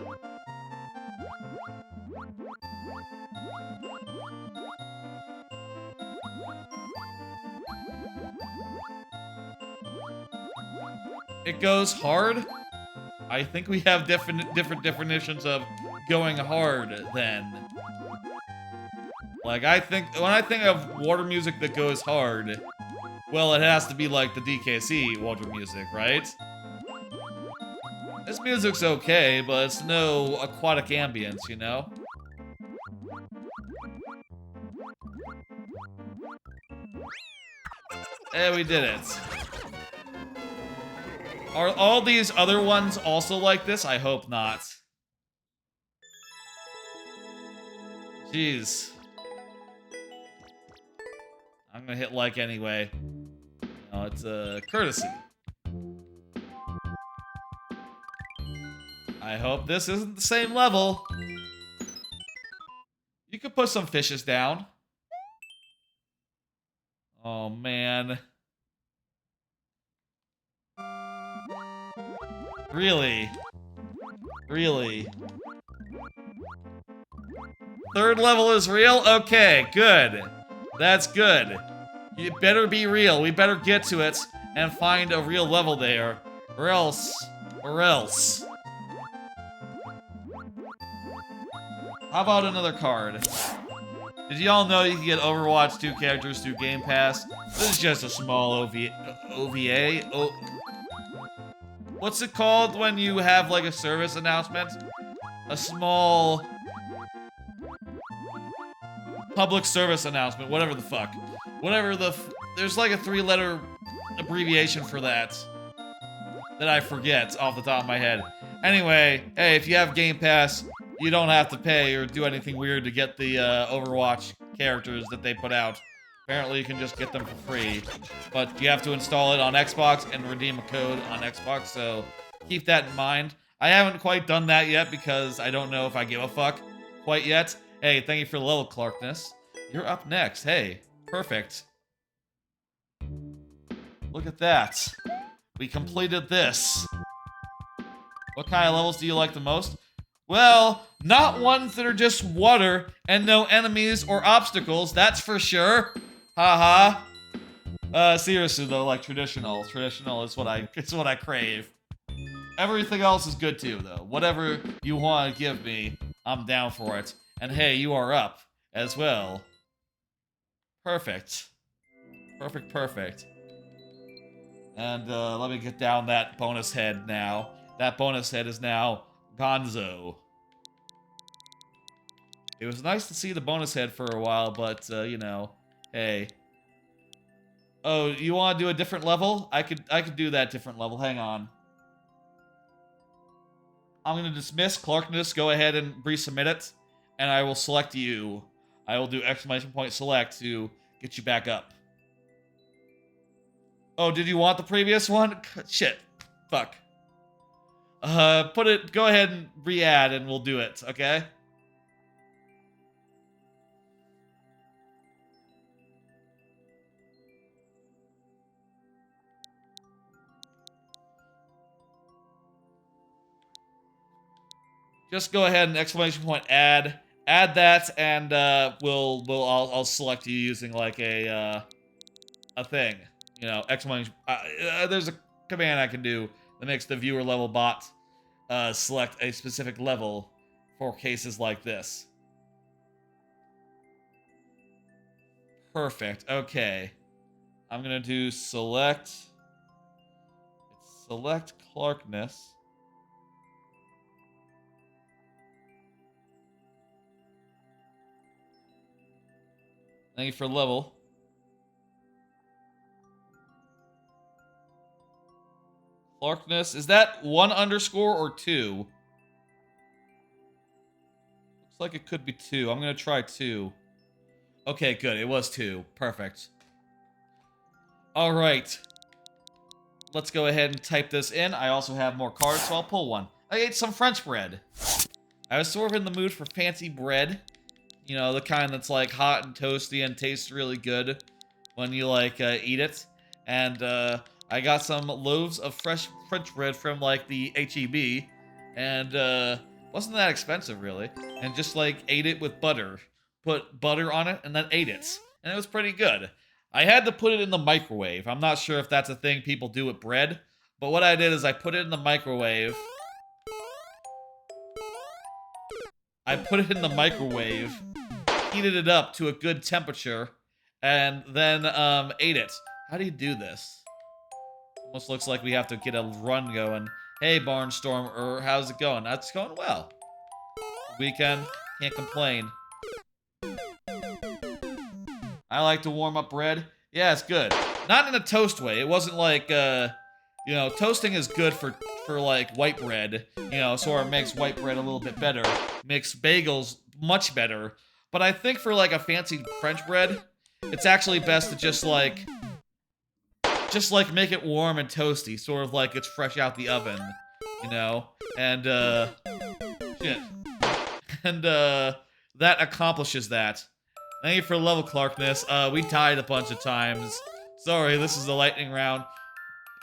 It goes hard? I think we have different definitions of going hard then. Like, when I think of water music that goes hard, well, it has to be like the DKC water music, right? This music's okay, but it's no aquatic ambience, you know? Eh, we did it. Are all these other ones also like this? I hope not. Jeez. I'm gonna hit like anyway. No, it's a courtesy. I hope this isn't the same level. You could put some fishes down. Oh, man. Really? Really? Third level is real? Okay, good. That's good. You better be real. We better get to it and find a real level there. Or else. How about another card? Did y'all know you can get Overwatch 2 characters through Game Pass? This is just a small OVA. What's it called when you have like a service announcement? A small public service announcement, whatever the fuck. There's like a 3-letter abbreviation for that I forget off the top of my head. Anyway, hey, if you have Game Pass, you don't have to pay or do anything weird to get the Overwatch characters that they put out. Apparently you can just get them for free, but you have to install it on Xbox and redeem a code on Xbox, so keep that in mind. I haven't quite done that yet because I don't know if I give a fuck quite yet. Hey, thank you for the level, Clarkness. You're up next. Hey, perfect. Look at that. We completed this. What kind of levels do you like the most? Well, not ones that are just water and no enemies or obstacles, that's for sure. Haha. Seriously though, like traditional. Traditional is what I crave. Everything else is good too, though. Whatever you want to give me, I'm down for it. And hey, you are up as well. Perfect. Perfect. And let me get down that bonus head now. That bonus head is now Gonzo. It was nice to see the bonus head for a while, but, you know, hey. Oh, you want to do a different level? I could do that different level. Hang on. I'm going to dismiss Clarkness. Go ahead and resubmit it, and I will select you. I will do ! Select to get you back up. Oh, did you want the previous one? Shit. Fuck. Go ahead and re-add, and we'll do it, okay? just go ahead and exclamation point add that, and I'll select you using like a thing, you know, exclamation. There's a command I can do that makes the viewer level bot select a specific level for cases like this. Perfect. Okay, I'm gonna do select Clarkness. Thank you for level. Clarkness, is that 1 underscore or 2? Looks like it could be 2. I'm gonna try 2. Okay, good. It was 2. Perfect. All right. Let's go ahead and type this in. I also have more cards, so I'll pull one. I ate some French bread. I was sort of in the mood for fancy bread. You know, the kind that's like hot and toasty and tastes really good when you like eat it. And I got some loaves of fresh French bread from like the HEB, and wasn't that expensive really. And just like ate it with butter, put butter on it, and then ate it, and it was pretty good. I had to put it in the microwave. I'm not sure if that's a thing people do with bread, but what I did is I put it in the microwave. Heated it up to a good temperature, and then ate it. How do you do this? Almost looks like we have to get a run going. Hey, Barnstormer, how's it going? That's going well. Weekend, can't complain. I like to warm up bread. Yeah, it's good. Not in a toast way. It wasn't like, you know, toasting is good for like white bread. You know, sort of makes white bread a little bit better. Makes bagels much better. But I think for like a fancy French bread, it's actually best to just like make it warm and toasty, sort of like it's fresh out the oven, you know? And, shit. And, that accomplishes that. Thank you for level Clarkness. We died a bunch of times. Sorry, this is the lightning round.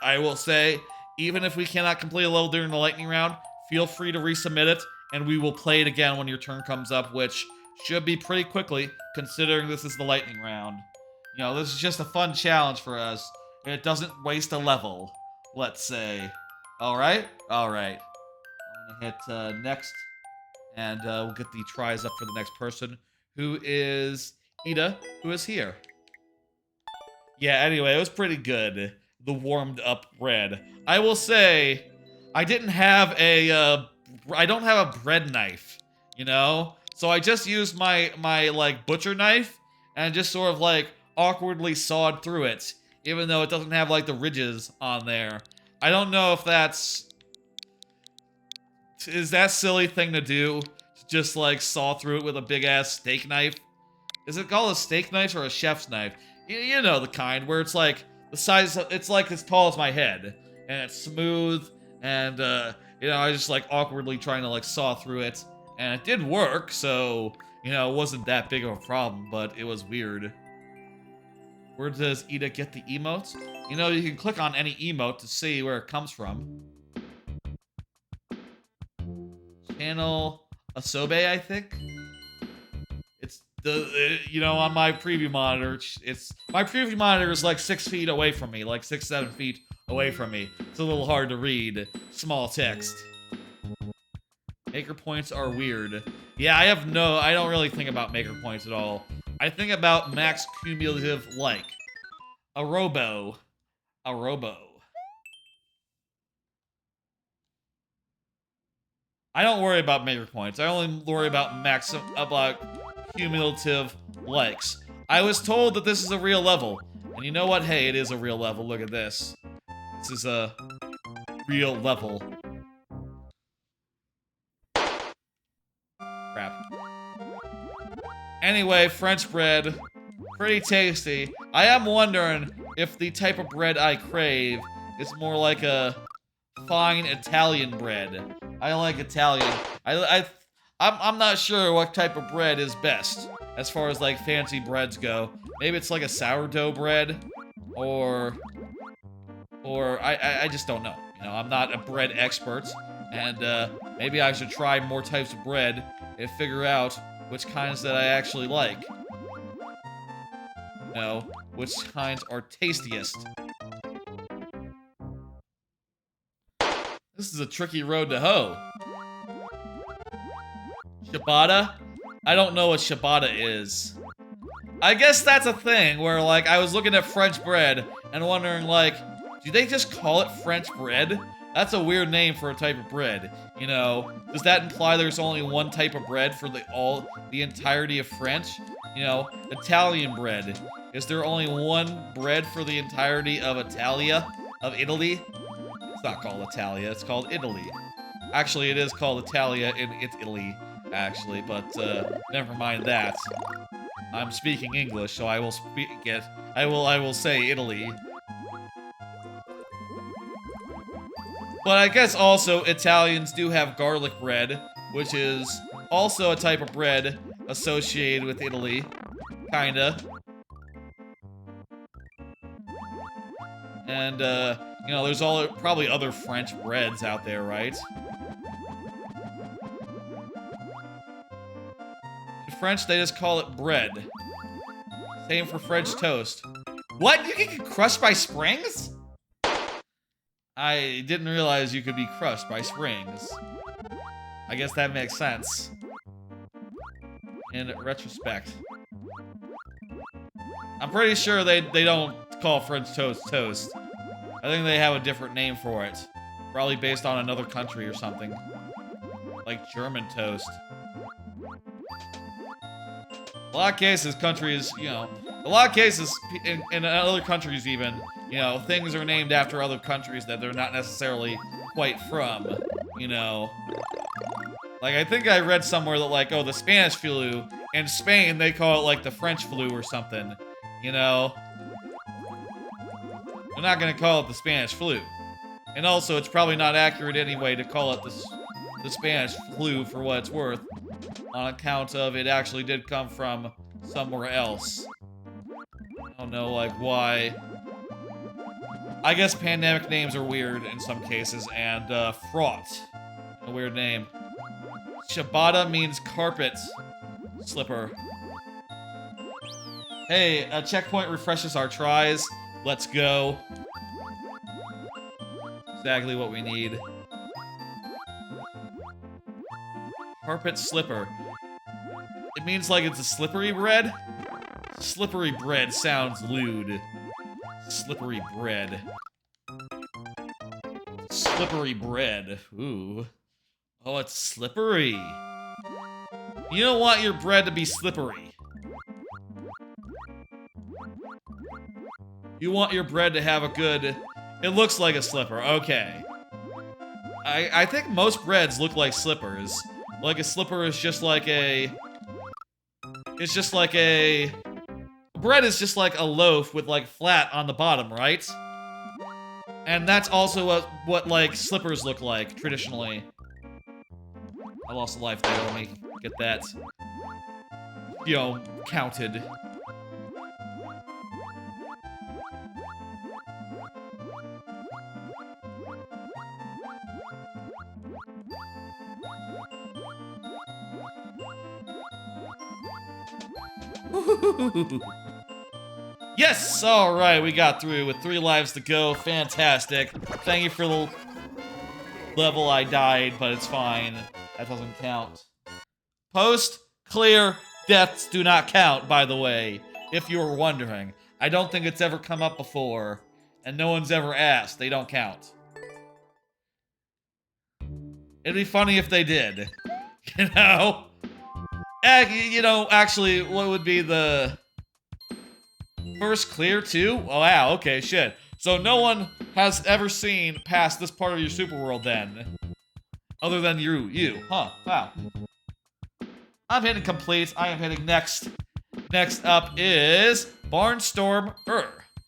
I will say, even if we cannot complete a level during the lightning round, feel free to resubmit it, and we will play it again when your turn comes up, which should be pretty quickly, considering this is the lightning round. You know, this is just a fun challenge for us. It doesn't waste a level, let's say. Alright? Alright. I'm gonna hit next, and we'll get the tries up for the next person, who is Ida, who is here. Yeah, anyway, it was pretty good. The warmed up bread. I will say, I don't have a bread knife, you know? So I just used my like butcher knife and just sort of like awkwardly sawed through it, even though it doesn't have like the ridges on there. I don't know if is that silly thing to do? Just like saw through it with a big ass steak knife? Is it called a steak knife or a chef's knife? You know the kind where it's like the size of, it's like as tall as my head, and it's smooth, and you know, I just like awkwardly trying to like saw through it, and it did work, so you know, it wasn't that big of a problem, but it was weird. Where does Ida get the emotes? You know, you can click on any emote to see where it comes from. Channel Asobe, I think. It's the you know, on my preview monitor, my preview monitor is like 6 feet away from me, like 6-7 feet away from me. It's a little hard to read small text. Maker points are weird. Yeah, I don't really think about maker points at all. I think about max cumulative like. A robo. I don't worry about maker points. I only worry about cumulative likes. I was told that this is a real level. And you know what? Hey, it is a real level. Look at this. This is a real level. Crap. Anyway, French bread. Pretty tasty. I am wondering if the type of bread I crave is more like a fine Italian bread. I like Italian. I'm not sure what type of bread is best as far as like fancy breads go. Maybe it's like a sourdough bread, or I just don't know. You know, I'm not a bread expert, And maybe I should try more types of bread and figure out which kinds that I actually like. You know, which kinds are tastiest. This is a tricky road to hoe. Ciabatta? I don't know what ciabatta is. I guess that's a thing where, like, I was looking at French bread and wondering, like, do they just call it French bread? That's a weird name for a type of bread. You know, does that imply there's only one type of bread for the entirety of French? You know, Italian bread. Is there only one bread for the entirety of Italy? It's not called Italia, it's called Italy. Actually, it is called Italia in Italy, actually, but never mind that. I'm speaking English, so I will I will say Italy. But I guess also Italians do have garlic bread, which is also a type of bread associated with Italy. Kinda. And, you know, there's probably other French breads out there, right? In French, they just call it bread. Same for French toast. What? You can get crushed by springs? I didn't realize you could be crushed by springs. I guess that makes sense. In retrospect. I'm pretty sure they don't call French toast toast. I think they have a different name for it. Probably based on another country or something. Like German toast. A lot of cases, countries, you know, a lot of cases, in other countries even, you know, things are named after other countries that they're not necessarily quite from, you know. Like, I think I read somewhere that, like, oh, the Spanish flu, in Spain, they call it, like, the French flu or something, you know. They're not gonna call it the Spanish flu. And also, it's probably not accurate anyway to call it the Spanish flu for what it's worth, on account of it actually did come from somewhere else. I don't know, like, why. I guess pandemic names are weird in some cases, and, fraught. A weird name. Ciabatta means carpet slipper. Hey, a checkpoint refreshes our tries. Let's go. Exactly what we need. Carpet slipper. It means like it's a slippery bread? Slippery bread sounds lewd. Slippery bread. Slippery bread. Ooh. Oh, it's slippery. You don't want your bread to be slippery. You want your bread to have a good... It looks like a slipper. Okay. I think most breads look like slippers. Like a slipper is just like a... It's just like a... Bread is just like a loaf with like flat on the bottom, right? And that's also what like slippers look like traditionally. I lost a life there. Let me get that, you know, counted. Yes! Alright, we got through with 3 lives to go. Fantastic. Thank you for the level I died, but it's fine. That doesn't count. Post, clear, deaths do not count, by the way. If you were wondering. I don't think it's ever come up before. And no one's ever asked. They don't count. It'd be funny if they did. You know? You know, actually, what would be the... First clear, too? Oh, wow, okay, shit. So no one has ever seen past this part of your super world, then. Other than you. Huh, wow. I'm hitting complete. I am hitting next. Next up is Barnstormer.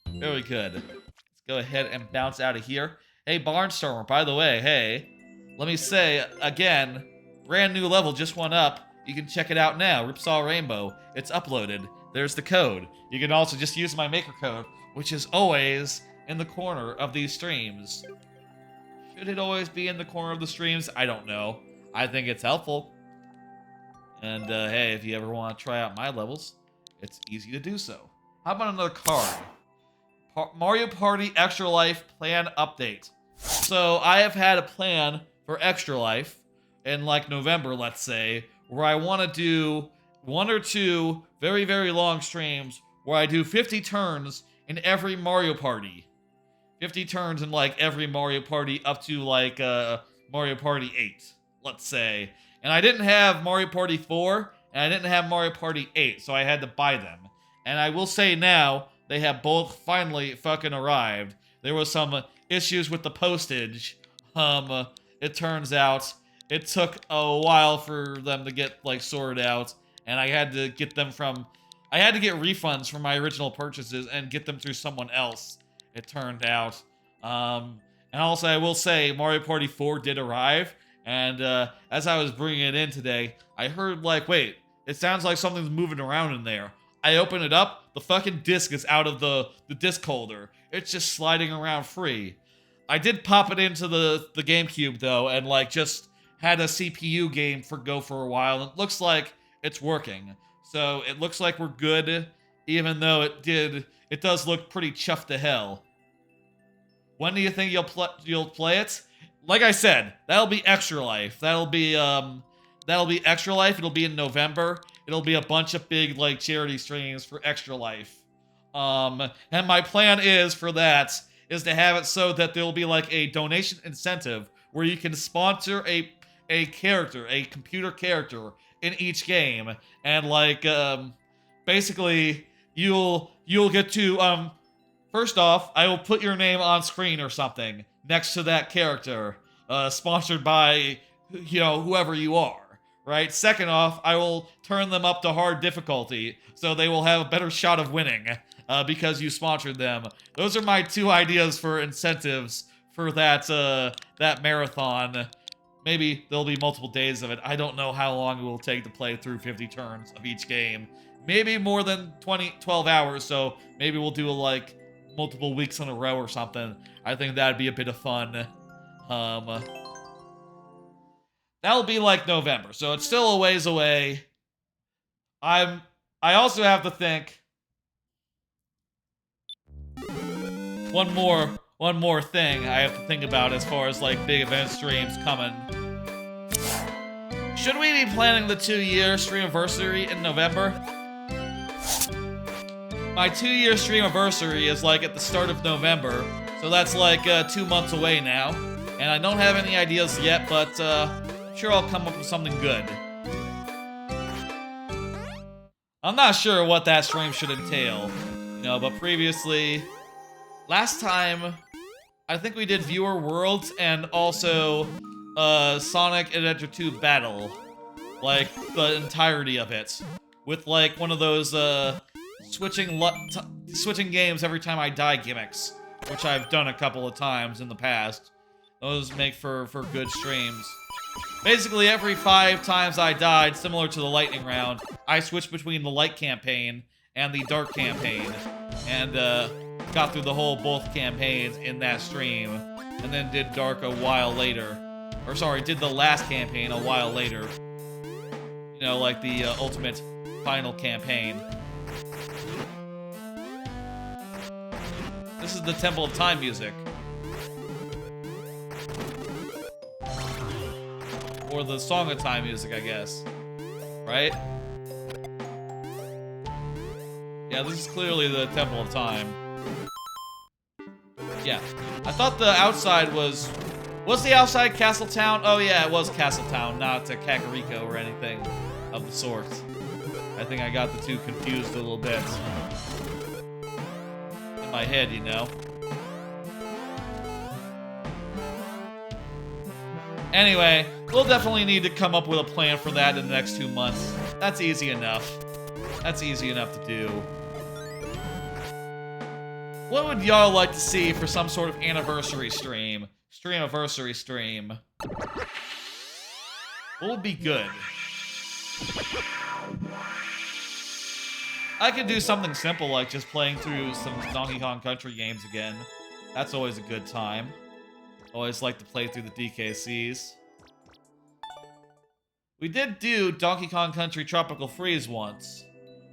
Very good. Let's go ahead and bounce out of here. Hey, Barnstormer, by the way, hey. Let me say, again, brand new level just went up. You can check it out now, Ripsaw Rainbow. It's uploaded. There's the code. You can also just use my maker code, which is always in the corner of these streams. Should it always be in the corner of the streams? I don't know. I think it's helpful. And hey, if you ever want to try out my levels, it's easy to do so. How about another card? Mario Party Extra Life Plan Update. So I have had a plan for Extra Life in like November, let's say, where I want to do 1 or 2 very, very long streams where I do 50 turns in every Mario Party. 50 turns in like every Mario Party up to like Mario Party 8, let's say. And I didn't have Mario Party 4 and I didn't have Mario Party 8, so I had to buy them. And I will say now, they have both finally fucking arrived. There was some issues with the postage. It turns out it took a while for them to get like sorted out, and I had to get them from I had to get refunds from my original purchases and get them through someone else, it turned out. And also I will say Mario Party 4 did arrive, and as I was bringing it in today, I heard like, wait, it sounds like something's moving around in there. I open it up, the fucking disc is out of the disc holder. It's just sliding around free. I did pop it into the GameCube though, and like just had a CPU game go for a while, and it looks like it's working. So it looks like we're good, even though it does look pretty chuffed to hell. When do you think you'll play it? Like I said, that'll be Extra Life. That'll be Extra Life. It'll be in November. It'll be a bunch of big like charity streams for Extra Life. And my plan is for that is to have it so that there'll be like a donation incentive where you can sponsor a character, a computer character in each game, and like basically you'll get to first off, I will put your name on screen or something next to that character, sponsored by whoever you are. Right? Second off, I will turn them up to hard difficulty, so they will have a better shot of winning, because you sponsored them. Those are my 2 ideas for incentives for that marathon. Maybe there'll be multiple days of it. I don't know how long it will take to play through 50 turns of each game. Maybe more than 12 hours, so maybe we'll do like multiple weeks in a row or something. I think that'd be a bit of fun. That'll be like November, so it's still a ways away. I also have to think one more thing I have to think about as far as like big event streams coming. Should we be planning the 2-year streamiversary in November? My 2-year streamiversary is like at the start of November, so that's like 2 months away now. And I don't have any ideas yet, but I'm sure I'll come up with something good. I'm not sure what that stream should entail, but previously, last time, I think we did Viewer Worlds and also Sonic Adventure 2 Battle, like the entirety of it, with like one of those switching games every time I die gimmicks, which I've done a couple of times in the past. Those make for good streams. Basically, every 5 times I died, similar to the lightning round, I switched between the light campaign and the dark campaign, and got through both campaigns in that stream, and then did dark a while later. Or sorry, did the last campaign a while later. Like the ultimate final campaign. This is the Temple of Time music. Or the Song of Time music, I guess. Right? Yeah, this is clearly the Temple of Time. Yeah. I thought the outside was the outside Castletown? Oh yeah, it was Castletown, not Kakariko or anything of the sort. I think I got the 2 confused a little bit. In my head, Anyway, we'll definitely need to come up with a plan for that in the next 2 months. That's easy enough. That's easy enough to do. What would y'all like to see for some sort of anniversary stream? Streamiversary stream. What would be good? I could do something simple like just playing through some Donkey Kong Country games again. That's always a good time. Always like to play through the DKCs. We did do Donkey Kong Country Tropical Freeze once,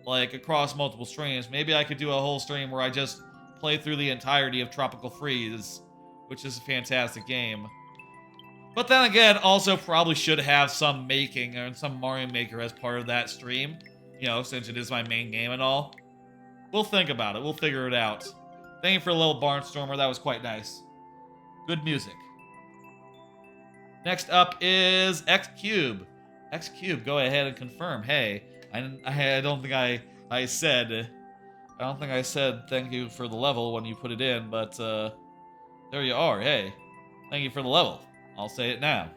like across multiple streams. Maybe I could do a whole stream where I just play through the entirety of Tropical Freeze, which is a fantastic game. But then again, also probably should have some making or some Mario Maker as part of that stream, you know, since it is my main game and all. We'll think about it. We'll figure it out. Thank you for a little Barnstormer. That was quite nice. Good music. Next up is X Cube. X Cube, go ahead and confirm. Hey, I don't think I said thank you for the level when you put it in, but there you are. Hey, thank you for the level. I'll say it now.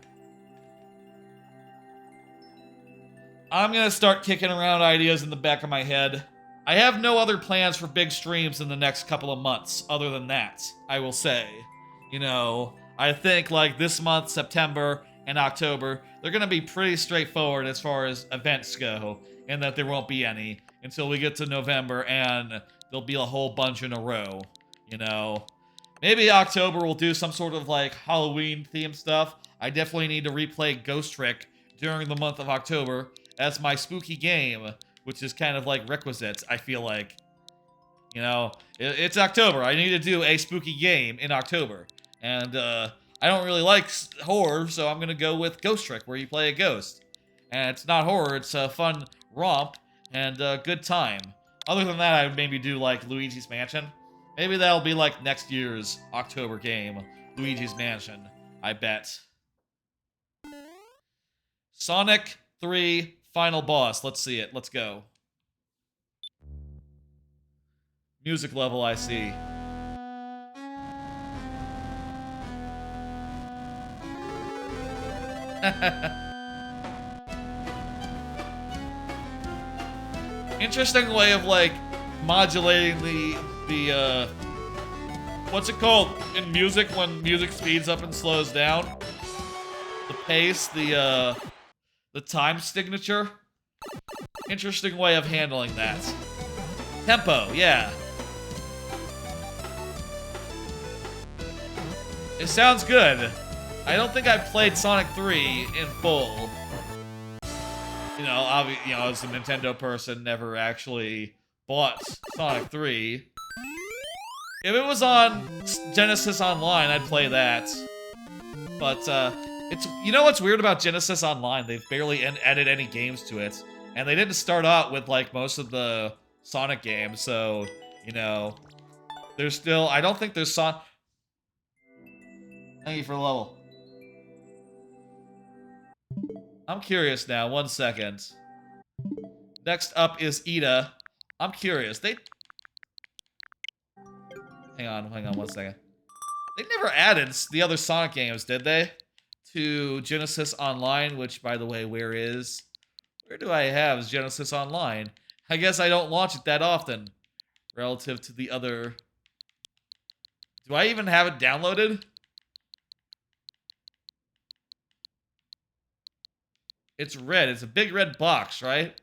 I'm gonna start kicking around ideas in the back of my head. I have no other plans for big streams in the next couple of months other than that, I will say. You know, I think like this month, September, and October, they're gonna be pretty straightforward as far as events go, and that there won't be any until we get to November and there'll be a whole bunch in a row, you know. Maybe October we'll do some sort of like Halloween themed stuff. I definitely need to replay Ghost Trick during the month of October as my spooky game, which is kind of like requisite, I feel like. You know, it's October. I need to do a spooky game in October. And I don't really like horror, so I'm going to go with Ghost Trick, where you play a ghost. And it's not horror, it's a fun romp and a good time. Other than that, I would maybe do like Luigi's Mansion. Maybe that'll be like next year's October game, Luigi's Mansion, I bet. Sonic 3 Final Boss. Let's see it. Let's go. Music level, I see. Interesting way of like modulating the what's it called in music when music speeds up and slows down? The pace, the time signature. Interesting way of handling that. Tempo, yeah. It sounds good. I don't think I've played Sonic 3 in full. You know, as a Nintendo person, never actually bought Sonic 3. If it was on Genesis Online, I'd play that. But, it's, you know what's weird about Genesis Online? They've barely added any games to it. And they didn't start out with, like, most of the Sonic games, so, you know, there's still, I don't think there's Thank you for the level. I'm curious now, 1 second. Next up is Ida. I'm curious, Hang on 1 second. They never added the other Sonic games, did they? To Genesis Online, which, by the way, where do I have Genesis Online? I guess I don't launch it that often, relative to the other... Do I even have it downloaded? It's red. It's a big red box, right?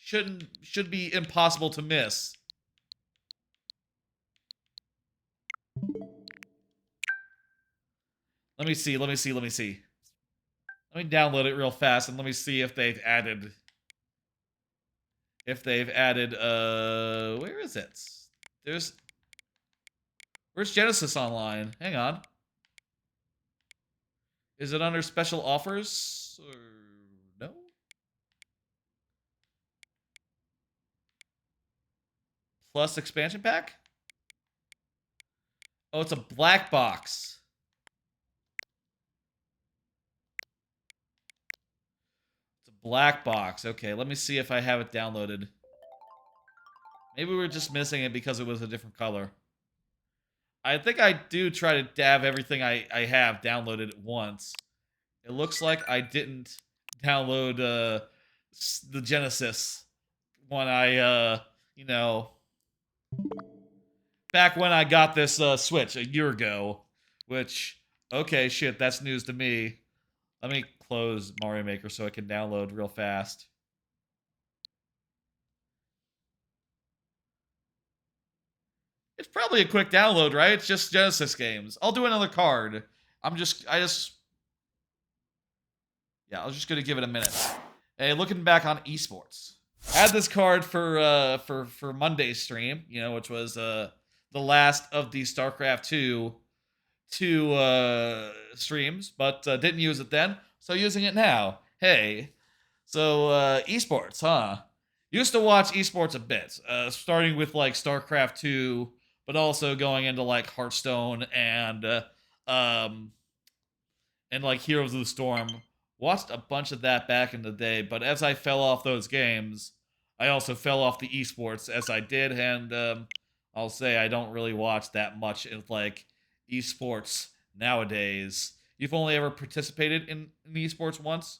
Should be impossible to miss. Let me see. Let me download it real fast and let me see if they've added... where is it? Where's Genesis Online? Hang on. Is it under special offers? Or no? Plus expansion pack? Oh, it's a black box. It's a black box. Okay, let me see if I have it downloaded. Maybe we're just missing it because it was a different color. I think I do try to have everything I have downloaded at once. It looks like I didn't download the Genesis when I, you know, back when I got this Switch a year ago, which, okay, shit, that's news to me. Let me close Mario Maker so I can download real fast. It's probably a quick download, right? It's just Genesis games. I'll do another card. I was just gonna give it a minute. Hey, looking back on esports, I had this card for Monday's stream, which was the last of the StarCraft 2 streams, but didn't use it then, so using it now. Hey, so esports, huh? Used to watch esports a bit, starting with like StarCraft 2, but also going into like Hearthstone and like Heroes of the Storm. Watched a bunch of that back in the day, but as I fell off those games, I also fell off the esports as I did, and I'll say I don't really watch that much in like esports nowadays. You've only ever participated in esports once?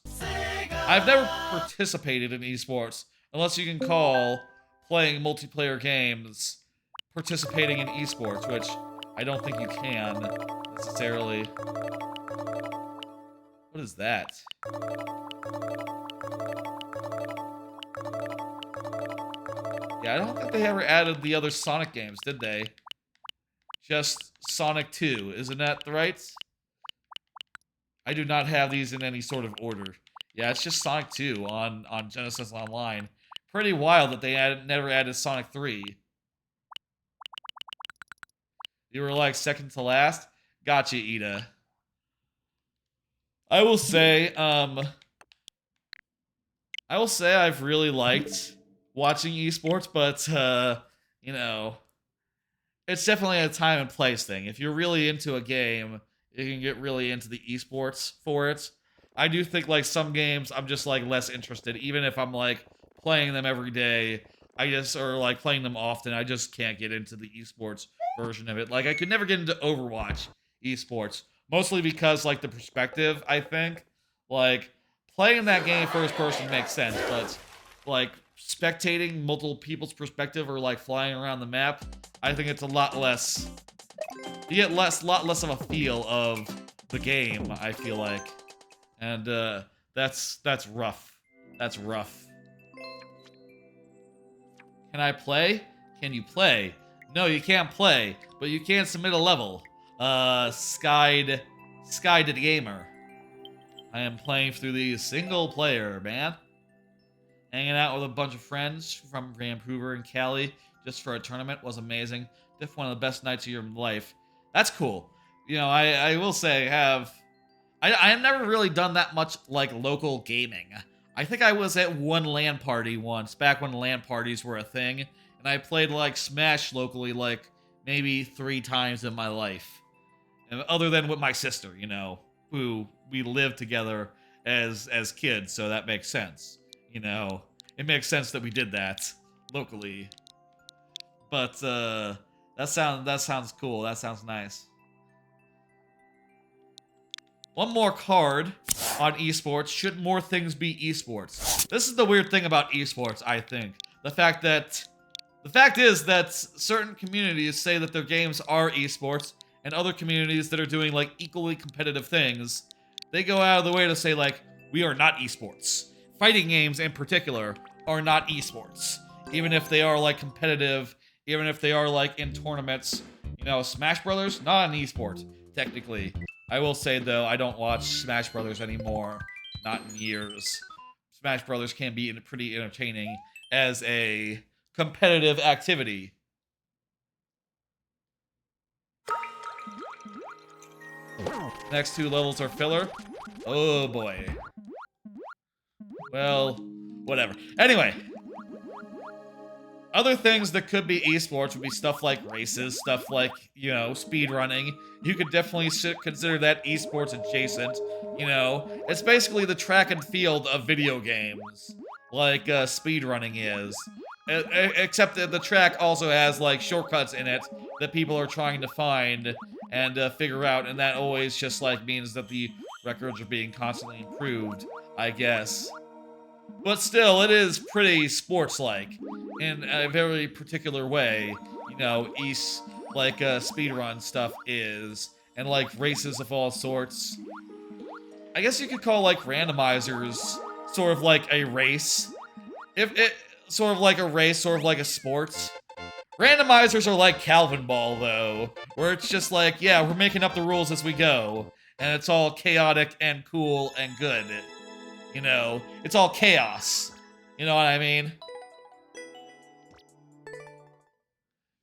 I've never participated in esports, unless you can call playing multiplayer games participating in esports, which I don't think you can necessarily. What is that? Yeah, I don't think they ever added the other Sonic games, did they? Just Sonic 2, isn't that right? I do not have these in any sort of order. Yeah, it's just Sonic 2 on Genesis Online. Pretty wild that they never added Sonic 3. You were like second to last? Gotcha, Ida. I will say I've really liked watching esports, but it's definitely a time and place thing. If you're really into a game, you can get really into the esports for it. I do think like some games I'm just like less interested, even if I'm like playing them every day. Or like playing them often, I just can't get into the esports version of it. Like I could never get into Overwatch esports, mostly because like the perspective, I think. Like playing that game first person makes sense, but like spectating multiple people's perspective or like flying around the map, I think it's a lot less. You get lot less of a feel of the game, I feel like, and that's rough. That's rough. Can I play? Can you play? No, you can't play, but you can submit a level. Skied the Gamer. I am playing through the single player, man. Hanging out with a bunch of friends from Vancouver and Cali just for a tournament was amazing. Definitely one of the best nights of your life. That's cool. I will say I have never really done that much like local gaming. I think I was at one LAN party once, back when LAN parties were a thing, and I played like Smash locally like maybe 3 times in my life. And other than with my sister, who we lived together as kids, so that makes sense. It makes sense that we did that locally. But that sounds cool. That sounds nice. One more card on esports. Should more things be esports? This is the weird thing about esports, I think. The fact is that certain communities say that their games are esports, and other communities that are doing like equally competitive things, they go out of the way to say like, we are not esports. Fighting games in particular are not esports. Even if they are like competitive, even if they are like in tournaments. Smash Brothers, not an esport, technically. I will say though, I don't watch Smash Brothers anymore. Not in years. Smash Brothers can be pretty entertaining as a competitive activity. Next 2 levels are filler. Oh boy. Well, whatever. Anyway. Other things that could be esports would be stuff like races, stuff like, speed running. You could definitely consider that esports adjacent. It's basically the track and field of video games, like speed running is. Except that the track also has like shortcuts in it that people are trying to find and figure out, and that always just like means that the records are being constantly improved, I guess. But still, it is pretty sports-like in a very particular way. Like speedrun stuff is, and like races of all sorts. I guess you could call like randomizers sort of like a race. If it sort of like a race, sort of like a sport. Randomizers are like Calvin Ball, though, where it's just like, yeah, we're making up the rules as we go, and it's all chaotic and cool and good. You know, it's all chaos. You know what I mean?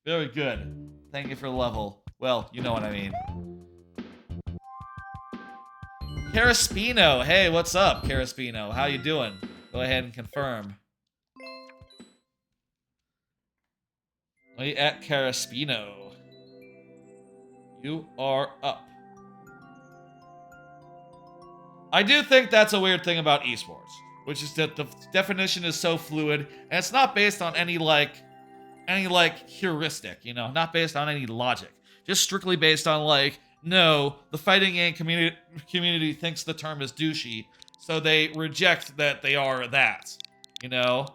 Very good. Thank you for the level. Well, you know what I mean. Caraspino. Hey, what's up, Caraspino? How you doing? Go ahead and confirm. Wait at Caraspino. You are up. I do think that's a weird thing about esports, which is that the definition is so fluid, and it's not based on any heuristic, you know, not based on any logic. Just strictly based on no, the fighting game community thinks the term is douchey, so they reject that they are that, you know?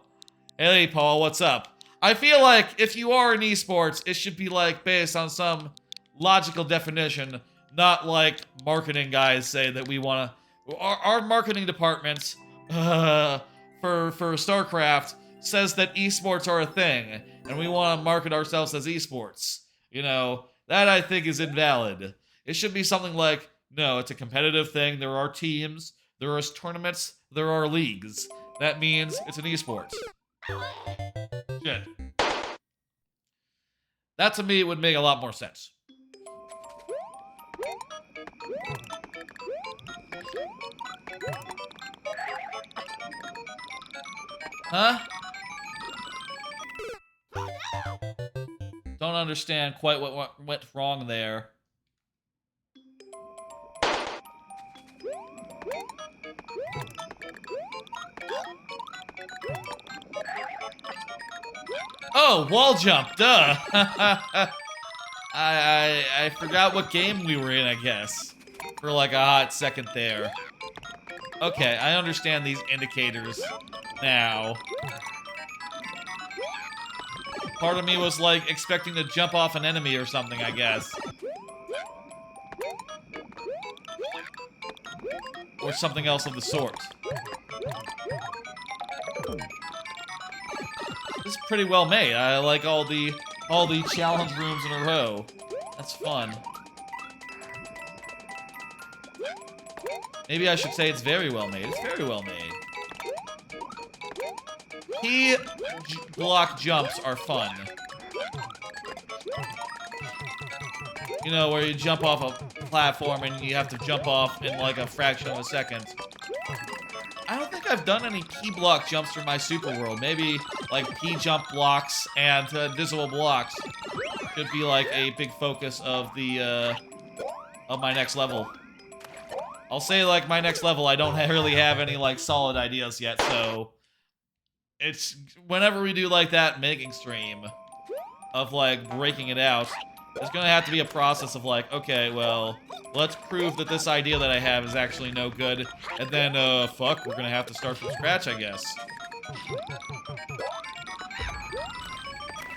Hey, Paul, what's up? I feel like if you are in esports, it should be based on some logical definition, not like marketing guys say that we want to. Our marketing department for StarCraft says that esports are a thing, and we want to market ourselves as esports. You know, that I think is invalid. It should be something like, no, it's a competitive thing. There are teams, there are tournaments, there are leagues. That means it's an esports. Shit. That to me would make a lot more sense. Huh? Don't understand quite what went wrong there. Oh, wall jump, duh. I forgot what game we were in, I guess. For a hot second there. Okay, I understand these indicators now. Part of me was expecting to jump off an enemy or something, I guess. Or something else of the sort. This is pretty well made. I like all the challenge rooms in a row. That's fun. Maybe I should say it's very well made. It's very well made. Block jumps are fun. You know, where you jump off a platform and you have to jump off in a fraction of a second. I don't think I've done any P block jumps for my super world. Maybe P jump blocks and invisible blocks should be a big focus of the of my next level. I'll say my next level, I don't really have any solid ideas yet, so it's whenever we do that making stream of breaking it out, there's gonna have to be a process of okay, well, let's prove that this idea that I have is actually no good, and then fuck, we're gonna have to start from scratch, I guess.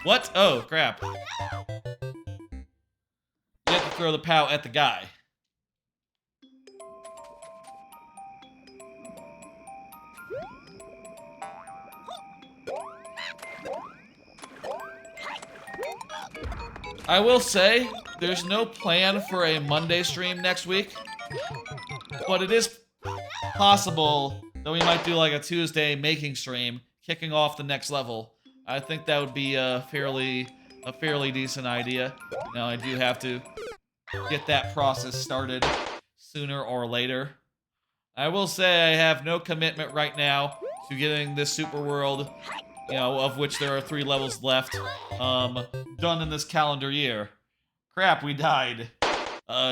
What? Oh, crap. You have to throw the POW at the guy. I will say, there's no plan for a Monday stream next week, but it is possible that we might do a Tuesday making stream, kicking off the next level. I think that would be a fairly decent idea. Now I do have to get that process started sooner or later. I will say I have no commitment right now to getting this super world, you know, of which there are 3 levels left, done in this calendar year. Crap, we died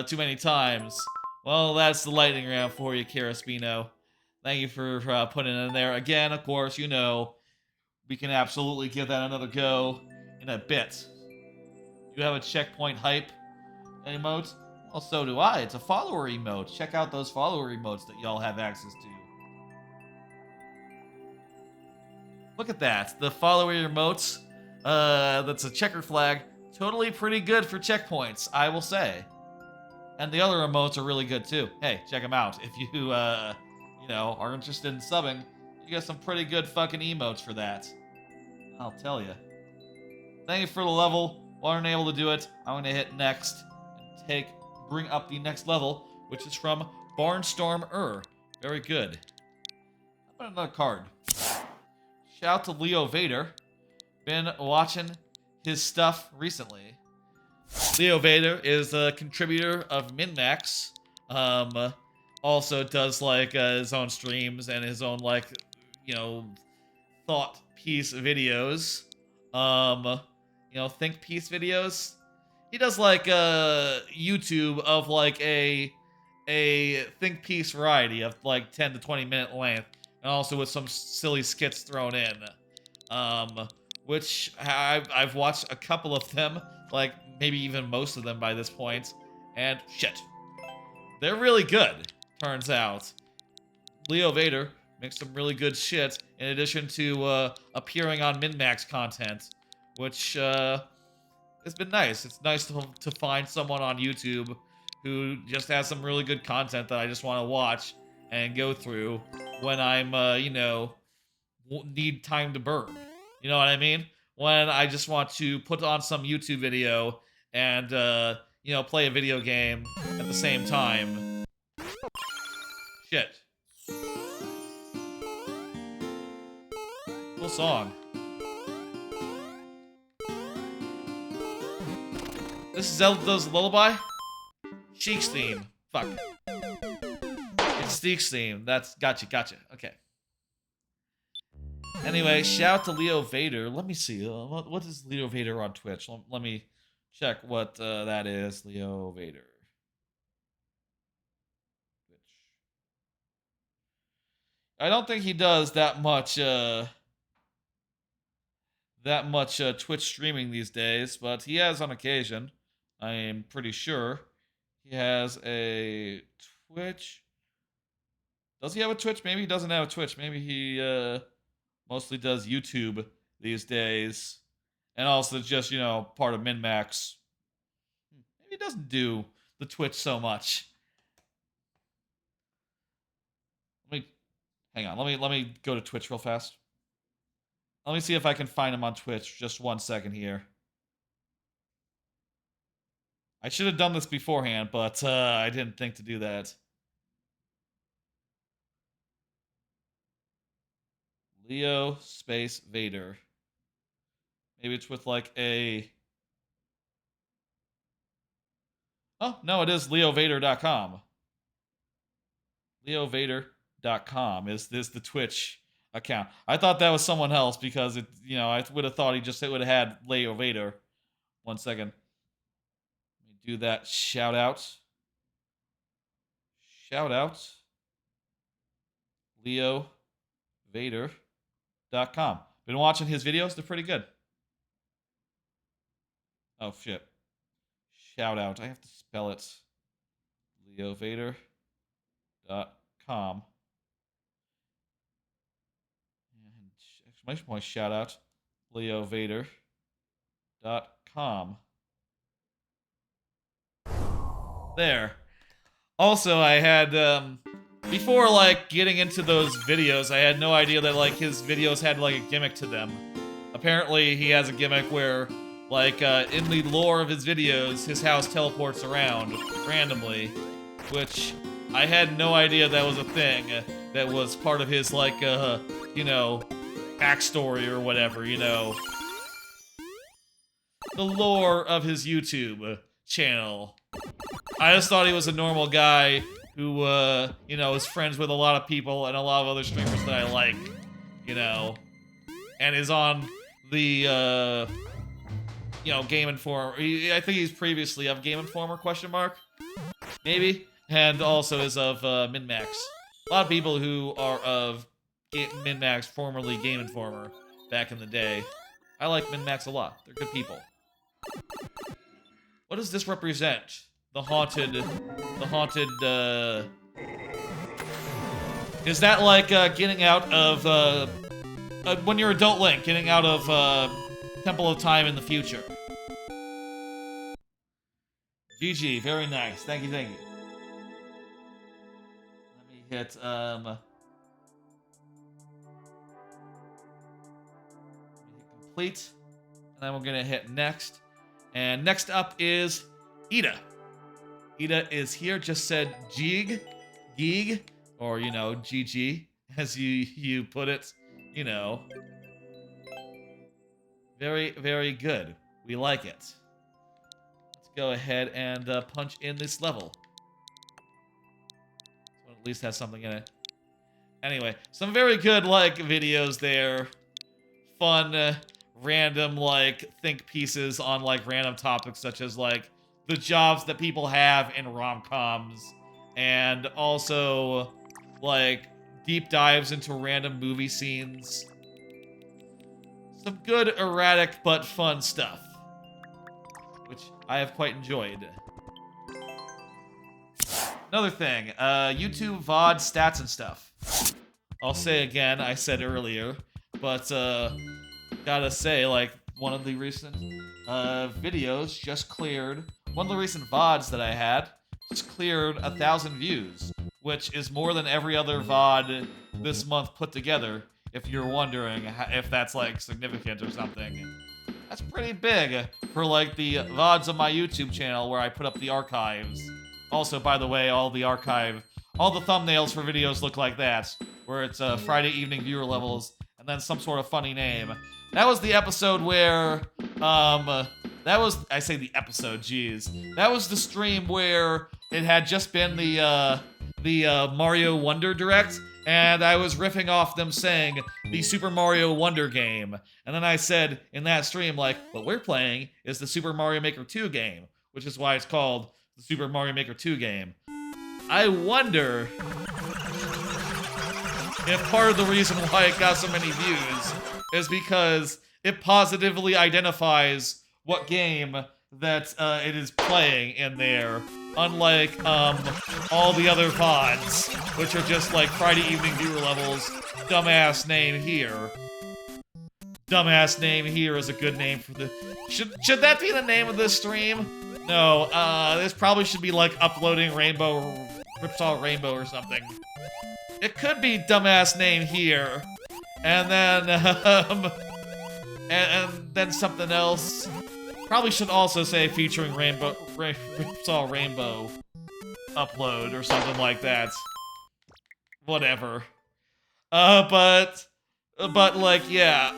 too many times. Well, that's the lightning round for you, Caraspino. Thank you for putting it in there. Again, of course, you know, we can absolutely give that another go in a bit. You have a checkpoint hype emote? Well, so do I. It's a follower emote. Check out those follower emotes that y'all have access to. Look at that. The follower emotes, that's a checker flag. Totally pretty good for checkpoints, I will say. And the other emotes are really good too. Hey, check them out. If you, you know, are interested in subbing, you got some pretty good fucking emotes for that. I'll tell you. Thank you for the level. Wasn't able to do it. I'm gonna hit next and bring up the next level, which is from Barnstorm. Very good. How about another card? Shout out to Leo Vader. Been watching his stuff recently. Leo Vader is a contributor of MinMax. Also does like his own streams and his own like, thought piece videos. Think piece videos. He does like YouTube of like a think piece variety of like 10 to 20 minute length, and also with some silly skits thrown in. Which I've watched a couple of them, like maybe even most of them by this point, and shit, they're really good. Turns out, Leo Vader makes some really good shit in addition to appearing on MinMax content, which it's been nice. It's nice to find someone on YouTube who just has some really good content that I just want to watch and go through when I'm, need time to burn. You know what I mean? When I just want to put on some YouTube video and, play a video game at the same time. Shit. Cool song. This is Zelda's Lullaby? Sheik's theme. Fuck. It's Sheik's theme. That's gotcha. Okay. Anyway, shout out to Leo Vader. Let me see. What is Leo Vader on Twitch? Let me check what that is. Leo Vader. Twitch. I don't think he does that much Twitch streaming these days, but he has on occasion. I am pretty sure he has a Twitch. Does he have a Twitch? Maybe he doesn't have a Twitch. Maybe he mostly does YouTube these days, and also just part of MinMax. Maybe he doesn't do the Twitch so much. Hang on. Let me go to Twitch real fast. Let me see if I can find him on Twitch. Just 1 second here. I should have done this beforehand, but I didn't think to do that. Leo space Vader. Maybe it's with like a... Oh, no, it is leovader.com. Leovader.com is the Twitch account. I thought that was someone else because I would have thought it would have had Leo Vader. 1 second. Let me do that shout out. Shout out. LeoVader.com. Been watching his videos, they're pretty good. Oh shit. Shout out. I have to spell it. LeoVader.com. And exclamation point shout out. LeoVader.com. There. Also, I had before like getting into those videos, I had no idea that like his videos had like a gimmick to them. Apparently, he has a gimmick where like in the lore of his videos, his house teleports around randomly, which I had no idea that was a thing that was part of his like backstory or whatever, the lore of his YouTube channel. I just thought he was a normal guy who, is friends with a lot of people and a lot of other streamers that I like, and is on the, Game Informer. I think he's previously of Game Informer, ? Maybe? And also is of, MinMax. A lot of people who are of MinMax, formerly Game Informer, back in the day. I like MinMax a lot. They're good people. What does this represent? The haunted, is that like, getting out of, when you're adult Link, getting out of, Temple of Time in the future? GG, very nice. Thank you. Let me hit, complete, then we're gonna hit next. And next up is Ida. Ida is here, just said Geeg, or, you know, GG, as you put it, you know. Very, very good. We like it. Let's go ahead and punch in this level. So it at least has something in it. Anyway, some very good, like, videos there. Fun, random, like, think pieces on, like, random topics such as, like, the jobs that people have in rom-coms. And also, like, deep dives into random movie scenes. Some good, erratic, but fun stuff. Which I have quite enjoyed. Another thing, YouTube VOD stats and stuff. I'll say again, I said earlier, but gotta say, like, one of the recent videos just cleared, one of the recent VODs that I had just cleared 1,000 views, which is more than every other VOD this month put together, if you're wondering if that's, like, significant or something. That's pretty big for, like, the VODs of my YouTube channel where I put up the archives. Also, by the way, all the thumbnails for videos look like that, where it's Friday evening viewer levels, and then some sort of funny name. That was the episode where, I say the episode, jeez. That was the stream where it had just been the Mario Wonder Direct, and I was riffing off them saying the Super Mario Wonder game. And then I said in that stream, like, what we're playing is the Super Mario Maker 2 game, which is why it's called the Super Mario Maker 2 game. I wonder if part of the reason why it got so many views is because it positively identifies what game that it is playing in there, unlike all the other VODs, which are just like Friday evening viewer levels, dumbass name here. Dumbass name here is a good name for the... Should that be the name of this stream? No, this probably should be like uploading Ripsaw Rainbow or something. It could be dumbass name here, and then and then something else. Probably should also say featuring Ripsaw Rainbow upload or something like that. Whatever. But like, yeah,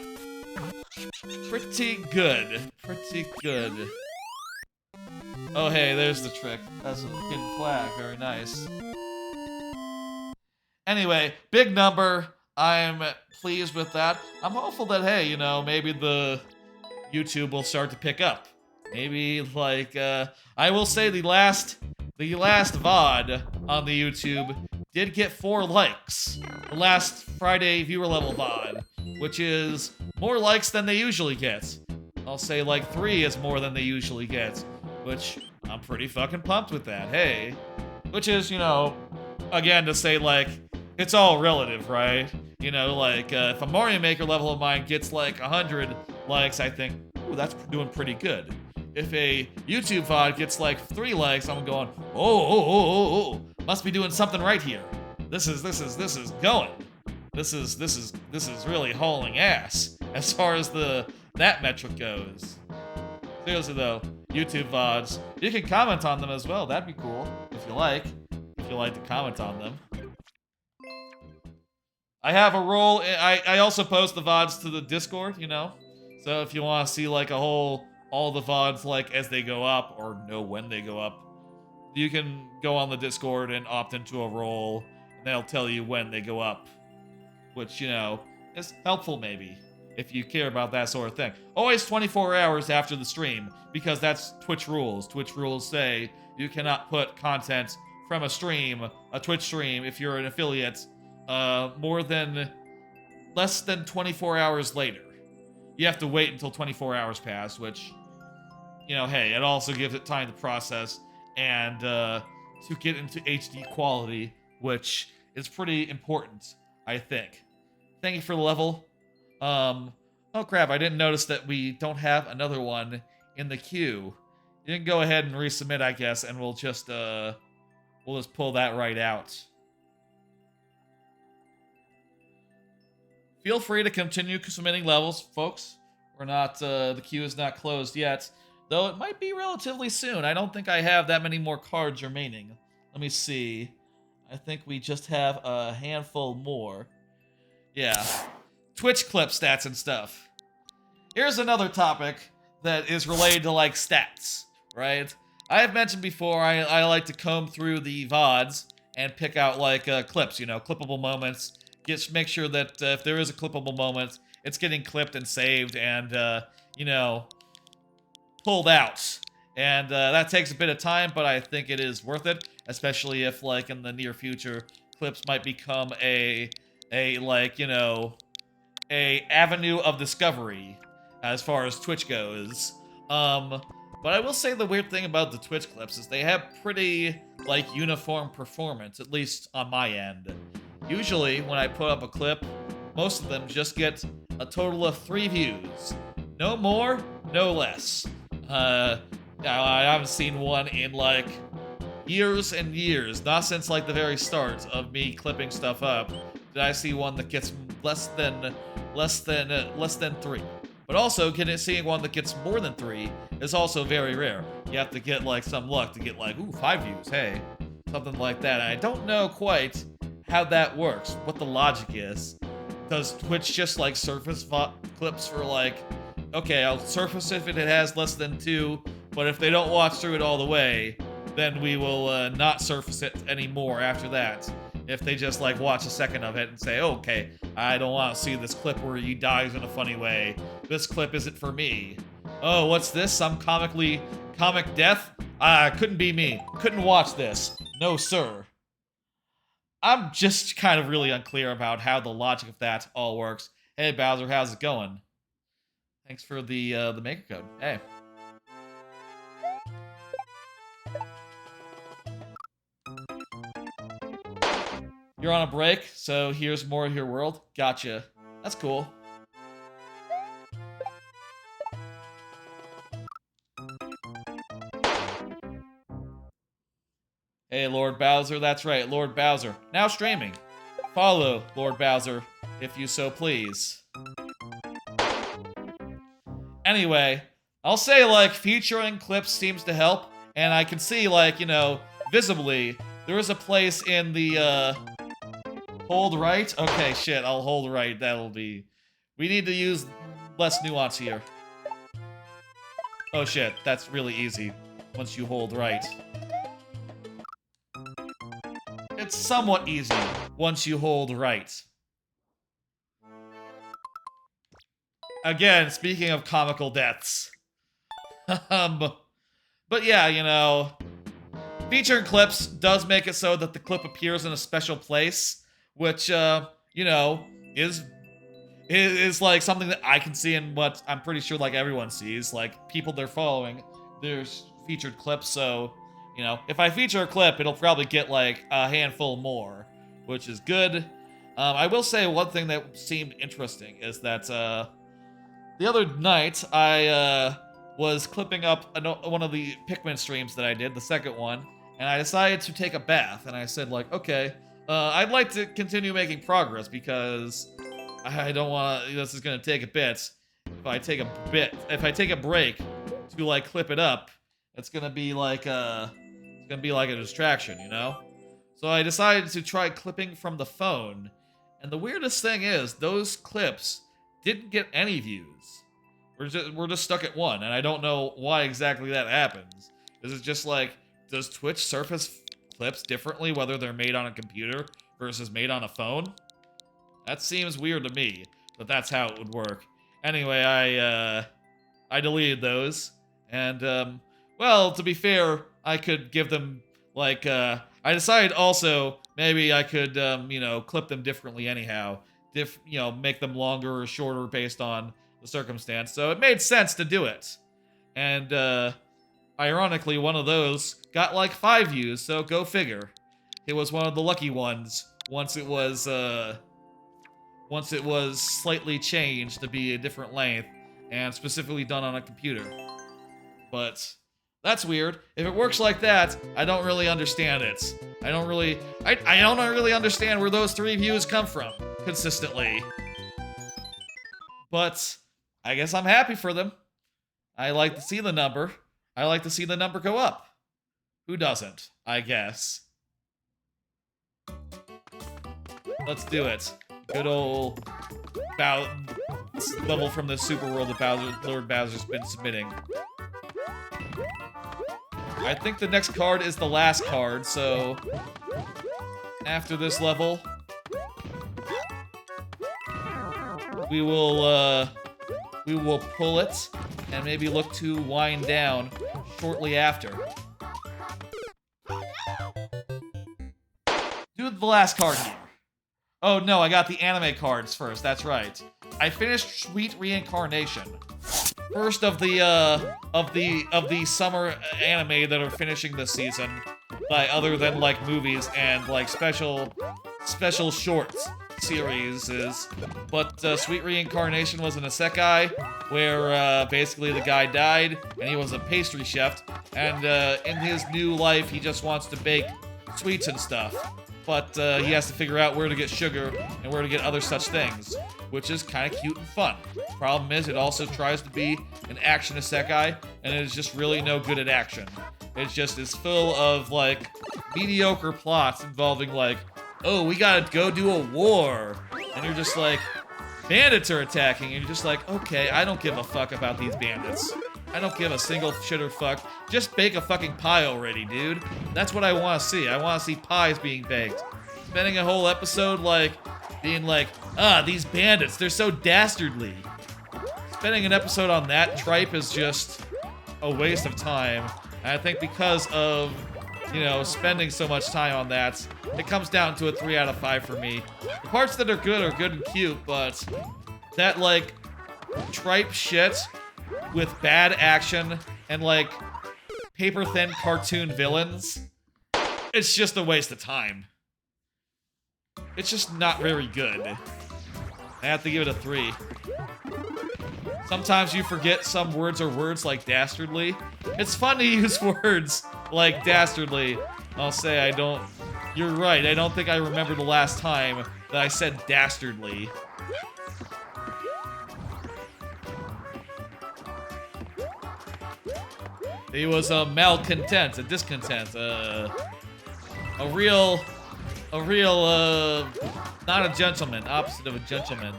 pretty good. Pretty good. Oh, hey, there's the trick. That's a hidden flag. Very nice. Anyway, big number. I'm pleased with that. I'm hopeful that, hey, you know, maybe the YouTube will start to pick up. Maybe, like, I will say the last VOD on the YouTube did get 4 likes. The last Friday viewer level VOD, which is more likes than they usually get. I'll say, like, 3 is more than they usually get, which I'm pretty fucking pumped with that, hey. Which is, you know, again, to say, like, it's all relative, right? You know, like, if a Mario Maker level of mine gets, like, 100 likes, I think, ooh, that's doing pretty good. If a YouTube VOD gets, like, 3 likes, I'm going, oh, must be doing something right here. This is going. This is really hauling ass, as far as that metric goes. Seriously, though, YouTube VODs, you can comment on them as well. That'd be cool, if you like to comment on them. I have a role. I also post the VODs to the Discord, you know? So if you want to see, like, all the VODs, like, as they go up, or know when they go up, you can go on the Discord and opt into a role, and they'll tell you when they go up. Which, you know, is helpful, maybe, if you care about that sort of thing. Always 24 hours after the stream, because that's Twitch rules. Twitch rules say you cannot put content from a Twitch stream, if you're an affiliate, less than 24 hours later. You have to wait until 24 hours pass, which, you know, hey, it also gives it time to process and to get into HD quality, which is pretty important, I think. Thank you for the level. Oh crap, I didn't notice that we don't have another one in the queue. You can go ahead and resubmit, I guess, and we'll just pull that right out. Feel free to continue submitting levels, folks. We're not, the queue is not closed yet, though it might be relatively soon. I don't think I have that many more cards remaining. Let me see. I think we just have a handful more. Yeah. Twitch clip stats and stuff. Here's another topic that is related to, like, stats, right? I have mentioned before I like to comb through the VODs and pick out, like, clips, you know, clippable moments. Make sure that if there is a clippable moment, it's getting clipped and saved and, you know, pulled out. And that takes a bit of time, but I think it is worth it, especially if, like, in the near future, clips might become like, you know, a avenue of discovery as far as Twitch goes. But I will say the weird thing about the Twitch clips is they have pretty, like, uniform performance, at least on my end. Usually, when I put up a clip, most of them just get a total of 3 views. No more, no less. I haven't seen one in, like, years and years, not since, like, the very start of me clipping stuff up, did I see one that gets less than 3. But also, seeing one that gets more than 3 is also very rare. You have to get, like, some luck to get, like, ooh, 5 views, hey. Something like that. And I don't know quite how that works, what the logic is. Does Twitch just, like, surface clips for, like, okay, I'll surface if it has less than 2, but if they don't watch through it all the way, then we will not surface it anymore after that. If they just, like, watch a second of it and say, okay, I don't want to see this clip where he dies in a funny way. This clip isn't for me. Oh, what's this? Some comic death? Couldn't be me. Couldn't watch this. No, sir. I'm just kind of really unclear about how the logic of that all works. Hey, Bowser, how's it going? Thanks for the maker code. Hey. You're on a break, so here's more of your world? Gotcha. That's cool. Hey, Lord Bowser, that's right, Lord Bowser. Now streaming. Follow Lord Bowser, if you so please. Anyway, I'll say, like, featuring clips seems to help, and I can see, like, you know, visibly, there is a place in the, hold right? Okay, shit, I'll hold right, that'll be... We need to use less nuance here. Oh shit, that's really easy once you hold right. It's somewhat easy once you hold right. Again, speaking of comical deaths. But yeah, you know, featuring clips does make it so that the clip appears in a special place, which, you know, is like something that I can see and what I'm pretty sure, like, everyone sees. Like, people they're following, there's featured clips, so, you know, if I feature a clip, it'll probably get, like, a handful more, which is good. I will say one thing that seemed interesting is that, the other night, I, was clipping up one of the Pikmin streams that I did, the second one, and I decided to take a bath, and I said, like, okay, I'd like to continue making progress because I don't want to, this is going to take a bit. If I take a break to, like, clip it up, it's going to be like a distraction, you know? So I decided to try clipping from the phone, and the weirdest thing is, those clips didn't get any views. We're just stuck at 1, and I don't know why exactly that happens. Is it just like, does Twitch surface clips differently whether they're made on a computer versus made on a phone? That seems weird to me, but that's how it would work. Anyway, I deleted those, and, well, to be fair, I could give them, like, I decided also, maybe I could, you know, clip them differently anyhow. You know, make them longer or shorter based on the circumstance, so it made sense to do it. And, ironically, one of those got, like, 5 views, so go figure. It was one of the lucky ones, once it was slightly changed to be a different length, and specifically done on a computer. But that's weird. If it works like that, I don't really understand it. I don't really understand where those 3 views come from, consistently. But I guess I'm happy for them. I like to see the number. I like to see the number go up. Who doesn't, I guess. Let's do it. Good old level from the super world that Lord Bowser's been submitting. I think the next card is the last card, so after this level, we will pull it and maybe look to wind down shortly after. Do the last card here. Oh no, I got the anime cards first. That's right. I finished Sweet Reincarnation. First of the summer anime that are finishing this season, other than like movies and like special shorts series is. But Sweet Reincarnation was an isekai where basically the guy died and he was a pastry chef, and in his new life he just wants to bake sweets and stuff. But he has to figure out where to get sugar and where to get other such things, which is kind of cute and fun. Problem is, it also tries to be an action isekai, and it is just really no good at action. It just is full of, like, mediocre plots involving, like, oh, we gotta go do a war. And you're just like, bandits are attacking, and you're just like, okay, I don't give a fuck about these bandits. I don't give a single shitter fuck. Just bake a fucking pie already, dude. That's what I want to see. I want to see pies being baked. Spending a whole episode, like, being like, these bandits, they're so dastardly. Spending an episode on that tripe is just a waste of time. And I think because of, you know, spending so much time on that, it comes down to a 3 out of 5 for me. The parts that are good and cute, but that, like, tripe shit with bad action and, like, paper-thin cartoon villains, it's just a waste of time. It's just not very good. I have to give it a 3. Sometimes you forget some words are words like dastardly. It's fun to use words like dastardly. I'll say I don't... You're right, I don't think I remember the last time that I said dastardly. He was a malcontent, a discontent, a real, not a gentleman, opposite of a gentleman.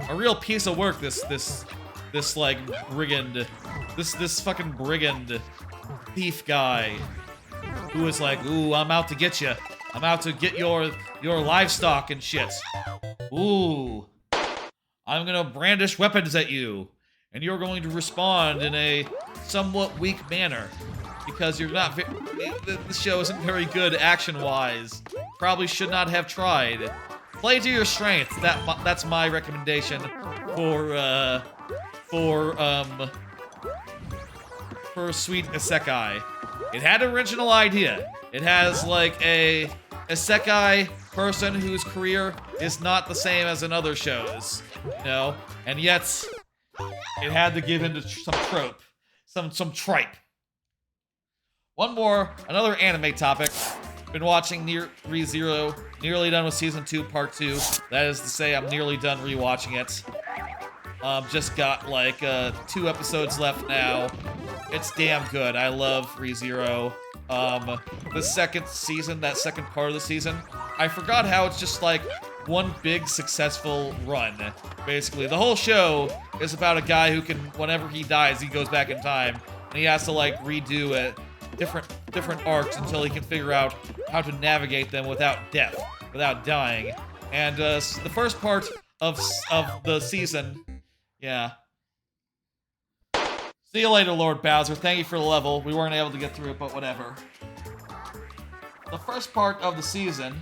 A real piece of work, this like brigand, this fucking brigand thief guy, who was like, ooh, I'm out to get you. I'm out to get your livestock and shit. Ooh, I'm gonna brandish weapons at you, and you're going to respond in a somewhat weak manner, because you're not the show isn't very good action-wise. Probably should not have tried. Play to your strengths. That's my recommendation for Sweet Isekai. It had an original idea. It has like a isekai person whose career is not the same as in other shows, you know, and yet it had to give into some trope. Some tripe. Another anime topic. Been watching ReZero, nearly done with season 2, part 2. That is to say, I'm nearly done rewatching it. Just got like 2 episodes left now. It's damn good. I love ReZero. The second season, that second part of the season, I forgot how it's just like one big successful run. Basically, the whole show is about a guy who can, whenever he dies, he goes back in time, and he has to like redo it, different arcs until he can figure out how to navigate them without death, without dying. And the first part of the season, yeah. See you later, Lord Bowser. Thank you for the level. We weren't able to get through it, but whatever. The first part of the season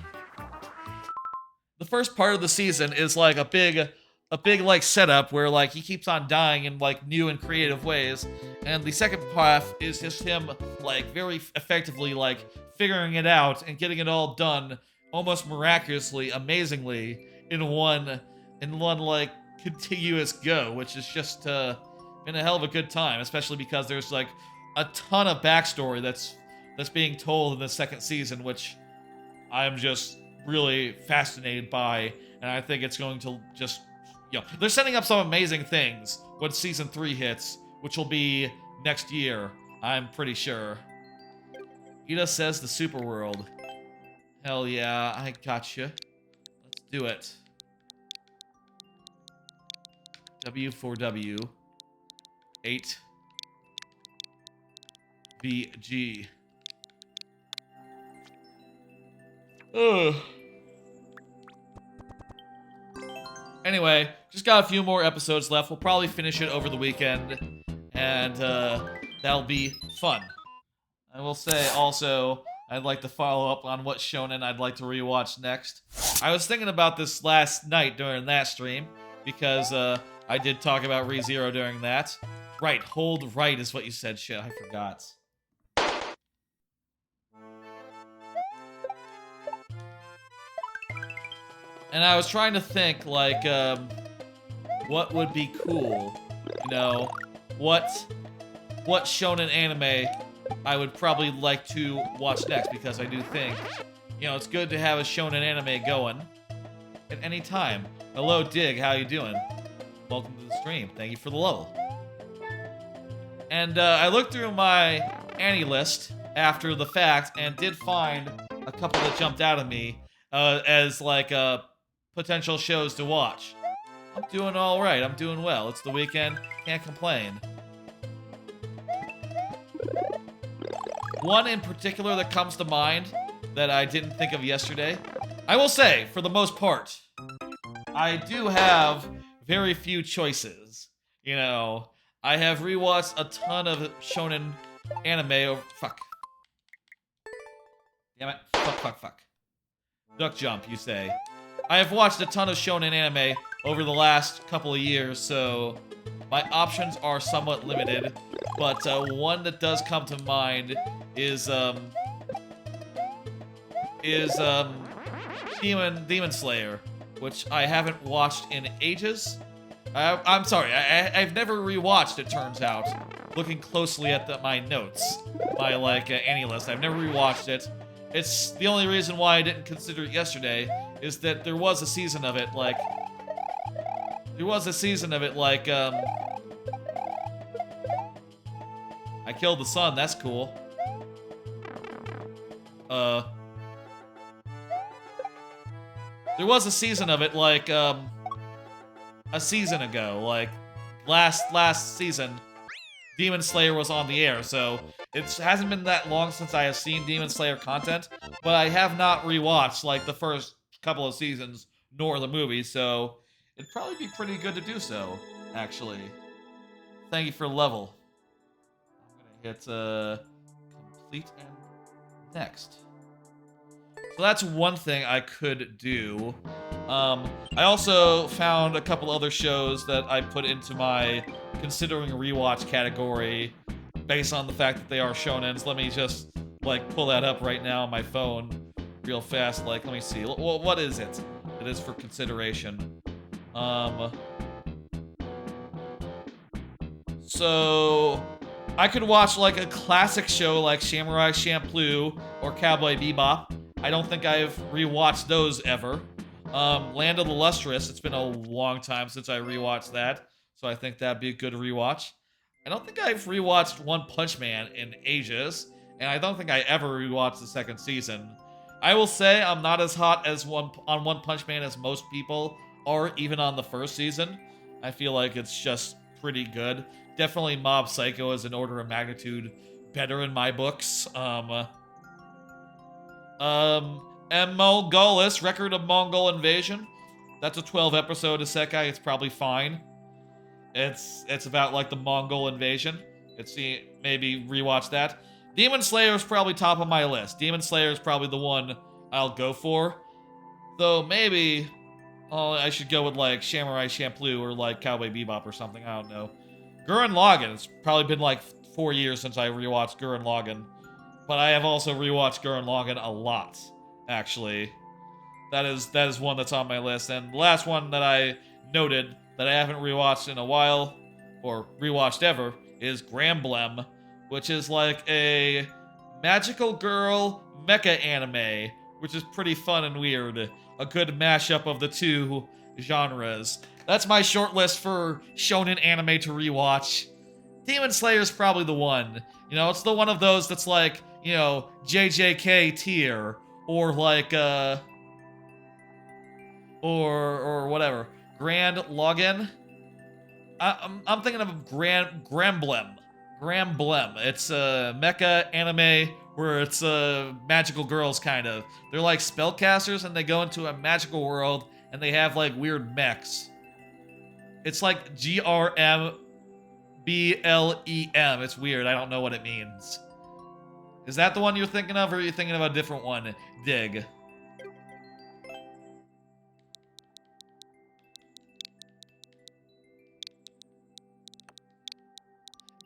is like a big like setup where like he keeps on dying in like new and creative ways, and the second half is just him like very effectively like figuring it out and getting it all done almost miraculously, amazingly in one like contiguous go, which is just been a hell of a good time, especially because there's like a ton of backstory that's being told in the second season, which I'm just really fascinated by, and I think it's going to just, they're setting up some amazing things when season 3 hits, which will be next year, I'm pretty sure. Ida says the super world. Hell yeah, I gotcha. Let's do it. W4W 8 VG. Ugh. Anyway, just got a few more episodes left. We'll probably finish it over the weekend, and that'll be fun. I will say also, I'd like to follow up on what shonen I'd like to rewatch next. I was thinking about this last night during that stream, because I did talk about ReZero during that. Right, hold right is what you said. Shit, I forgot. And I was trying to think, like, what would be cool? You know, what shonen anime I would probably like to watch next, because I do think, you know, it's good to have a shonen anime going at any time. Hello, Dig, how you doing? Welcome to the stream. Thank you for the level. And I looked through my Annie list after the fact and did find a couple that jumped out at me as, like, potential shows to watch. I'm doing all right. I'm doing well. It's the weekend. Can't complain. One in particular that comes to mind that I didn't think of yesterday. I will say, for the most part, I do have very few choices. You know, I have rewatched a ton of shonen anime. Fuck. Damn it. Fuck. Duck jump, you say. I have watched a ton of shonen anime over the last couple of years, so my options are somewhat limited. But one that does come to mind is Demon Slayer, which I haven't watched in ages. I'm sorry, I've never rewatched, it turns out. Looking closely at my notes, my, like, Annie list, I've never rewatched it. It's the only reason why I didn't consider it yesterday is that there was a season of it, like... I killed the sun, that's cool. There was a season of it, like, a season ago, like, last season, Demon Slayer was on the air, so it hasn't been that long since I have seen Demon Slayer content, but I have not rewatched, like, the first couple of seasons, nor the movie, so it'd probably be pretty good to do so, actually. Thank you for level. I'm gonna hit, complete and next. So that's one thing I could do. I also found a couple other shows that I put into my considering rewatch category based on the fact that they are shonens. Let me just, like, pull that up right now on my phone real fast. Like, let me see. Well, what is it? It is for consideration. So I could watch, like, a classic show like Samurai Champloo or Cowboy Bebop. I don't think I've rewatched those ever. Land of the Lustrous, it's been a long time since I rewatched that, so I think that'd be a good rewatch. I don't think I've rewatched One Punch Man in ages, and I don't think I ever rewatched the second season. I will say I'm not as hot as on One Punch Man as most people are, even on the first season. I feel like it's just pretty good. Definitely Mob Psycho is an order of magnitude better in my books. And Mongolis, Record of Mongol Invasion. That's a 12-episode isekai. It's probably fine. It's about, like, the Mongol invasion. Maybe rewatch that. Demon Slayer is probably top of my list. Demon Slayer is probably the one I'll go for. Though maybe I should go with, like, Samurai Champloo or, like, Cowboy Bebop or something. I don't know. Gurren Lagann. It's probably been, like, 4 years since I rewatched Gurren Lagann. But I have also rewatched Gurren Lagann a lot, actually. That is one that's on my list. And the last one that I noted that I haven't rewatched in a while, or rewatched ever, is Gramblem, which is like a magical girl mecha anime, which is pretty fun and weird. A good mashup of the two genres. That's my short list for shonen anime to rewatch. Demon Slayer's probably the one. You know, it's the one of those that's like, you know, JJK tier, or like, or whatever. Grand Login. I'm thinking of Gramblem. Gramblem. It's a mecha anime where it's magical girls, kind of. They're like spellcasters, and they go into a magical world, and they have like weird mechs. It's like GRMBLEM. It's weird. I don't know what it means. Is that the one you're thinking of, or are you thinking of a different one? Dig.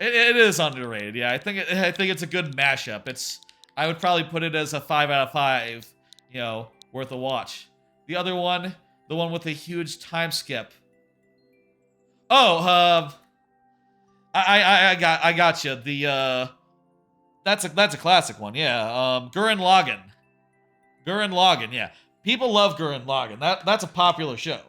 It is underrated, yeah. I think it's a good mashup. I would probably put it as a 5 out of 5, you know, worth a watch. The other one, the one with a huge time skip. Oh, I got you. That's a classic one, yeah. Gurren Lagann. Gurren Lagann, yeah. People love Gurren Lagann. That's a popular show.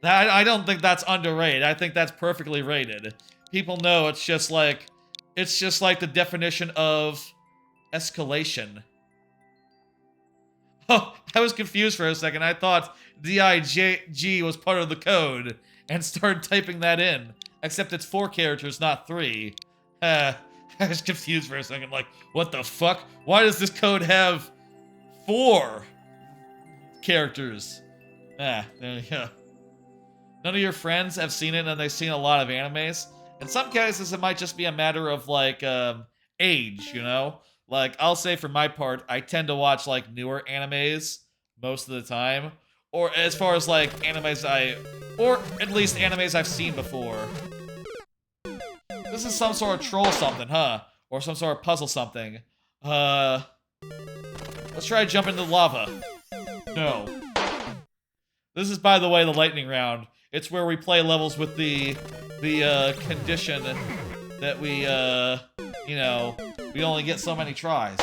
I don't think that's underrated. I think that's perfectly rated. People know it's just like the definition of escalation. Oh, I was confused for a second. I thought DIG was part of the code and started typing that in. Except it's 4 characters, not 3. I was confused for a second, like, what the fuck? Why does this code have 4 characters? There you go. None of your friends have seen it, and they've seen a lot of animes. In some cases, it might just be a matter of, like, age, you know? Like, I'll say for my part, I tend to watch, like, newer animes most of the time. Or as far as, like, or at least animes I've seen before. This is some sort of troll something, huh? Or some sort of puzzle something. Let's try to jump into lava. No. This is, by the way, the lightning round. It's where we play levels with the condition that we, you know, we only get so many tries,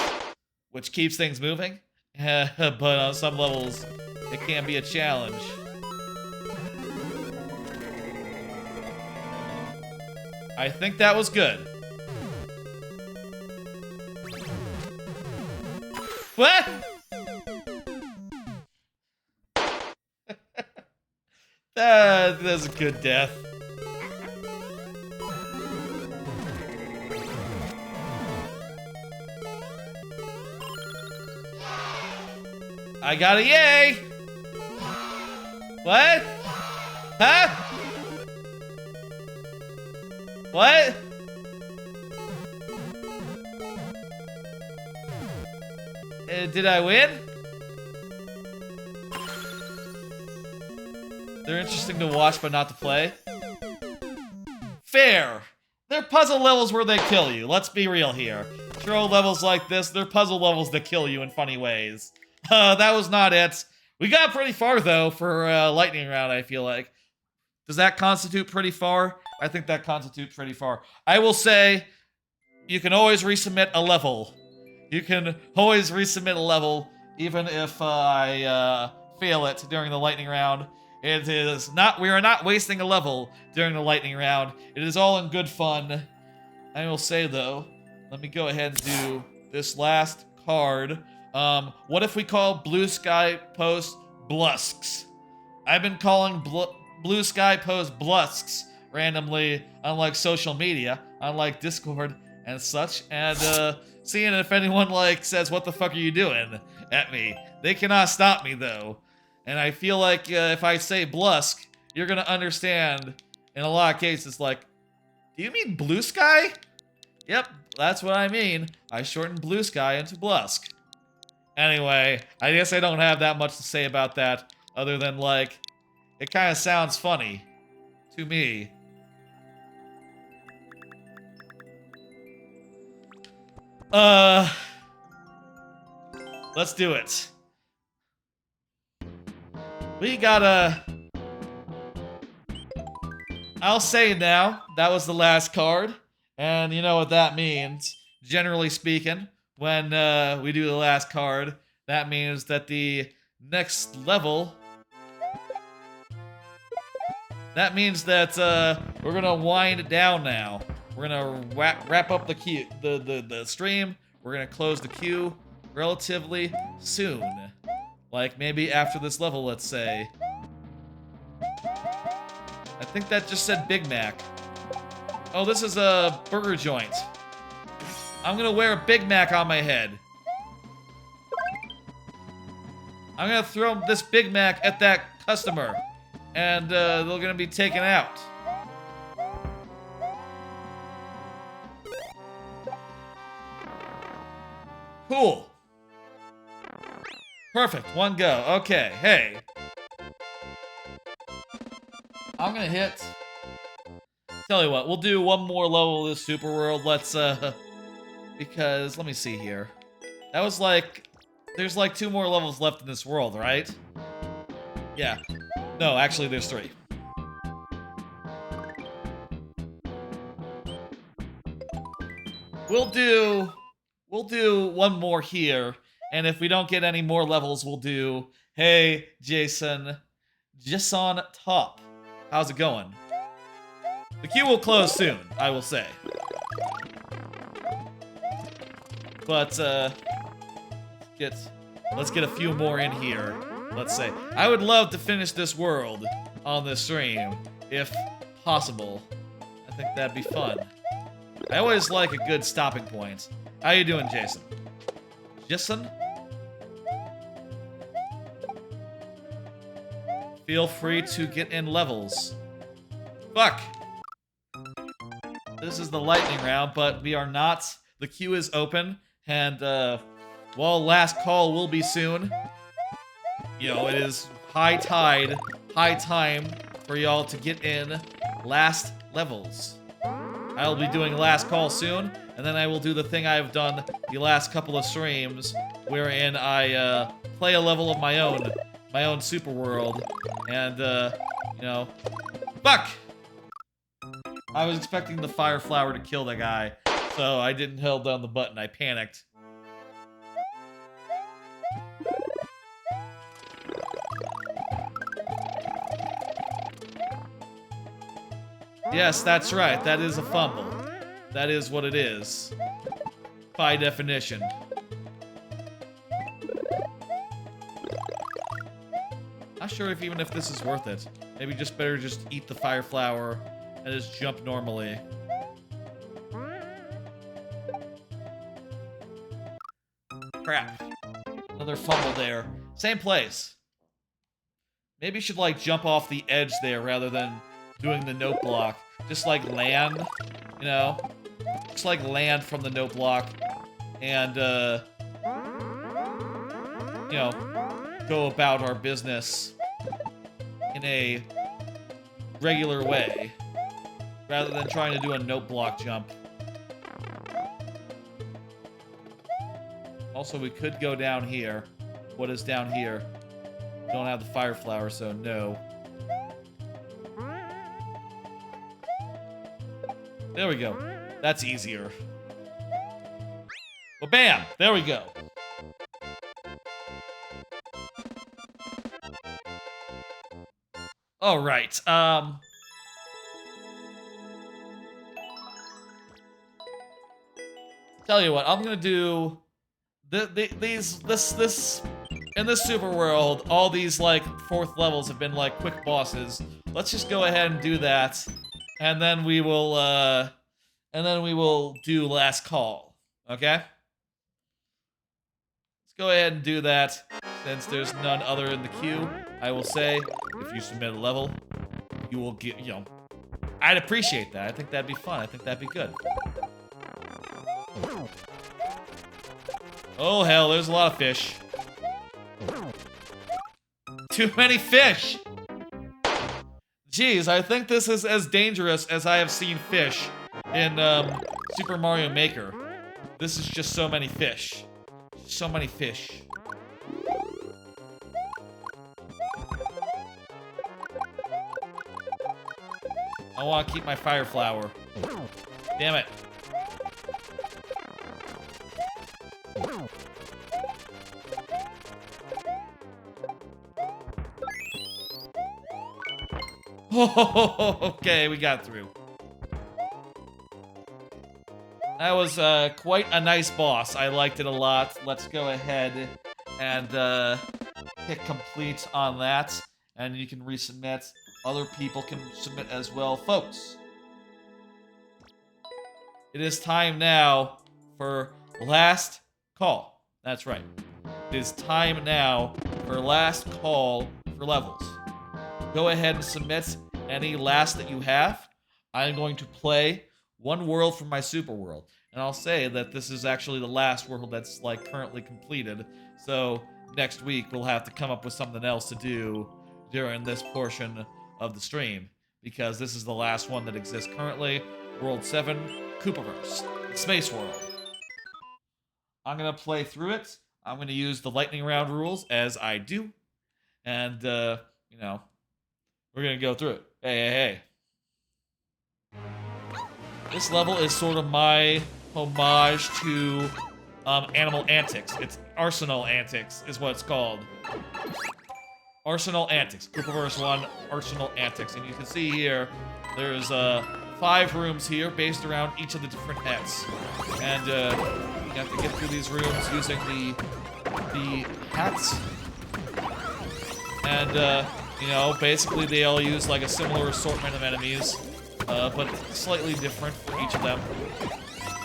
which keeps things moving. But on some levels, it can be a challenge. I think that was good. What? That's a good death. I got a yay! What? Huh? What? Did I win? They're interesting to watch, but not to play. Fair. They're puzzle levels where they kill you. Let's be real here. Troll levels like this, they're puzzle levels that kill you in funny ways. That was not it. We got pretty far, though, for lightning round, I feel like. Does that constitute pretty far? I think that constitutes pretty far. I will say, you can always resubmit a level. You can always resubmit a level, even if I fail it during the lightning round. It is not, we are not wasting a level during the lightning round. It is all in good fun. I will say, though, let me go ahead and do this last card. What if we call Blue Sky Post Blusks? I've been calling Blue Sky Post Blusks randomly on, like, social media, on, like, Discord and such, and seeing if anyone, like, says, what the fuck are you doing at me? They cannot stop me, though. And I feel like if I say Blusk, you're gonna understand in a lot of cases, like, do you mean Blue Sky? Yep, that's what I mean. I shortened Blue Sky into Blusk. Anyway, I guess I don't have that much to say about that, other than, like, it kind of sounds funny to me. Let's do it. We gotta... I'll say now, that was the last card, and you know what that means. Generally speaking, when we do the last card, that means that the next level That means that we're gonna wind it down now. We're gonna wrap up the queue, the stream. We're gonna close the queue relatively soon, like maybe after this level, let's say. I think that just said Big Mac. Oh, this is a burger joint. I'm gonna wear a Big Mac on my head. I'm gonna throw this Big Mac at that customer, and they're gonna be taken out. Cool. Perfect, one go. Okay, hey. I'm gonna hit. Tell you what, we'll do one more level of this super world. Let's, because, let me see here. That was like, there's like 2 more levels left in this world, right? Yeah. No, actually there's 3. We'll do one more here, and if we don't get any more levels, we'll do, hey, Jason Top. How's it going? The queue will close soon, I will say. But, let's get a few more in here, let's say. I would love to finish this world on this stream, if possible. I think that'd be fun. I always like a good stopping point. How you doing, Jason? Jason? Feel free to get in levels. Fuck! This is the lightning round, but we are not. The queue is open, and, well, last call will be soon. You know, it is high tide, high time for y'all to get in last levels. I'll be doing last call soon, and then I will do the thing I've done the last couple of streams, wherein I, play a level of my own super world, and, you know, fuck! I was expecting the fire flower to kill the guy, so I didn't hold down the button. I panicked. Yes, that's right. That is a fumble. That is what it is. By definition. Not sure if even if this is worth it. Maybe just better just eat the fire flower and just jump normally. Crap. Another fumble there. Same place. Maybe you should, like, jump off the edge there rather than doing the note block. Just, like, land, you know? Just, like, land from the note block and, you know, go about our business in a regular way, rather than trying to do a note block jump. Also, we could go down here. What is down here? We don't have the fire flower, so no. There we go. That's easier. Well, bam! There we go. All right. Tell you what, I'm gonna do this in this super world. All these like 4th levels have been like quick bosses. Let's just go ahead and do that, and then we will do last call. Okay. Let's go ahead and do that. Since there's none other in the queue, I will say, if you submit a level, you will get, you know, I'd appreciate that. I think that'd be fun. I think that'd be good. Oh, hell, there's a lot of fish. Too many fish! Jeez, I think this is as dangerous as I have seen fish in, Super Mario Maker. This is just so many fish. So many fish. I want to keep my fire flower. Damn it. Okay, we got through. That was quite a nice boss. I liked it a lot. Let's go ahead and hit complete on that. And you can resubmit. Other people can submit as well. Folks, it is time now for last call. That's right. It is time now for last call for levels. Go ahead and submit any last that you have. I'm going to play one world from my super world. And I'll say that this is actually the last world that's like currently completed. So next week we'll have to come up with something else to do during this portion of the stream, because this is the last one that exists currently. World 7, Koopaverse, Space World. I'm going to play through it. I'm going to use the lightning round rules as I do. And, you know, we're going to go through it. Hey. This level is sort of my homage to Animal Antics. It's Arsenal Antics is what it's called. Arsenal Antics. Koopaverse 1, Arsenal Antics. And you can see here, there's 5 rooms here based around each of the different hats. And you have to get through these rooms using the hats. And, you know, basically they all use like a similar assortment of enemies, but slightly different for each of them.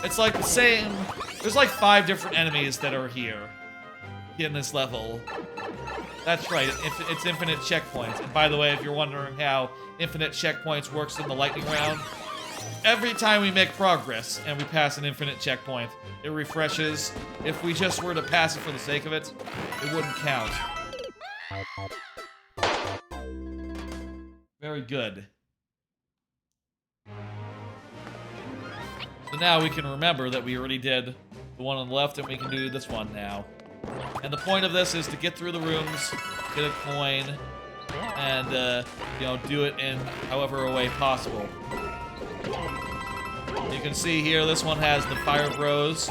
It's like the same... There's like 5 different enemies that are here in this level. That's right, it's infinite checkpoints. And by the way, if you're wondering how infinite checkpoints works in the lightning round, every time we make progress and we pass an infinite checkpoint, it refreshes. If we just were to pass it for the sake of it, it wouldn't count. Very good. So now we can remember that we already did the one on the left, and we can do this one now. And the point of this is to get through the rooms, get a coin, and, you know, do it in however a way possible. You can see here, this one has the Fire Bros,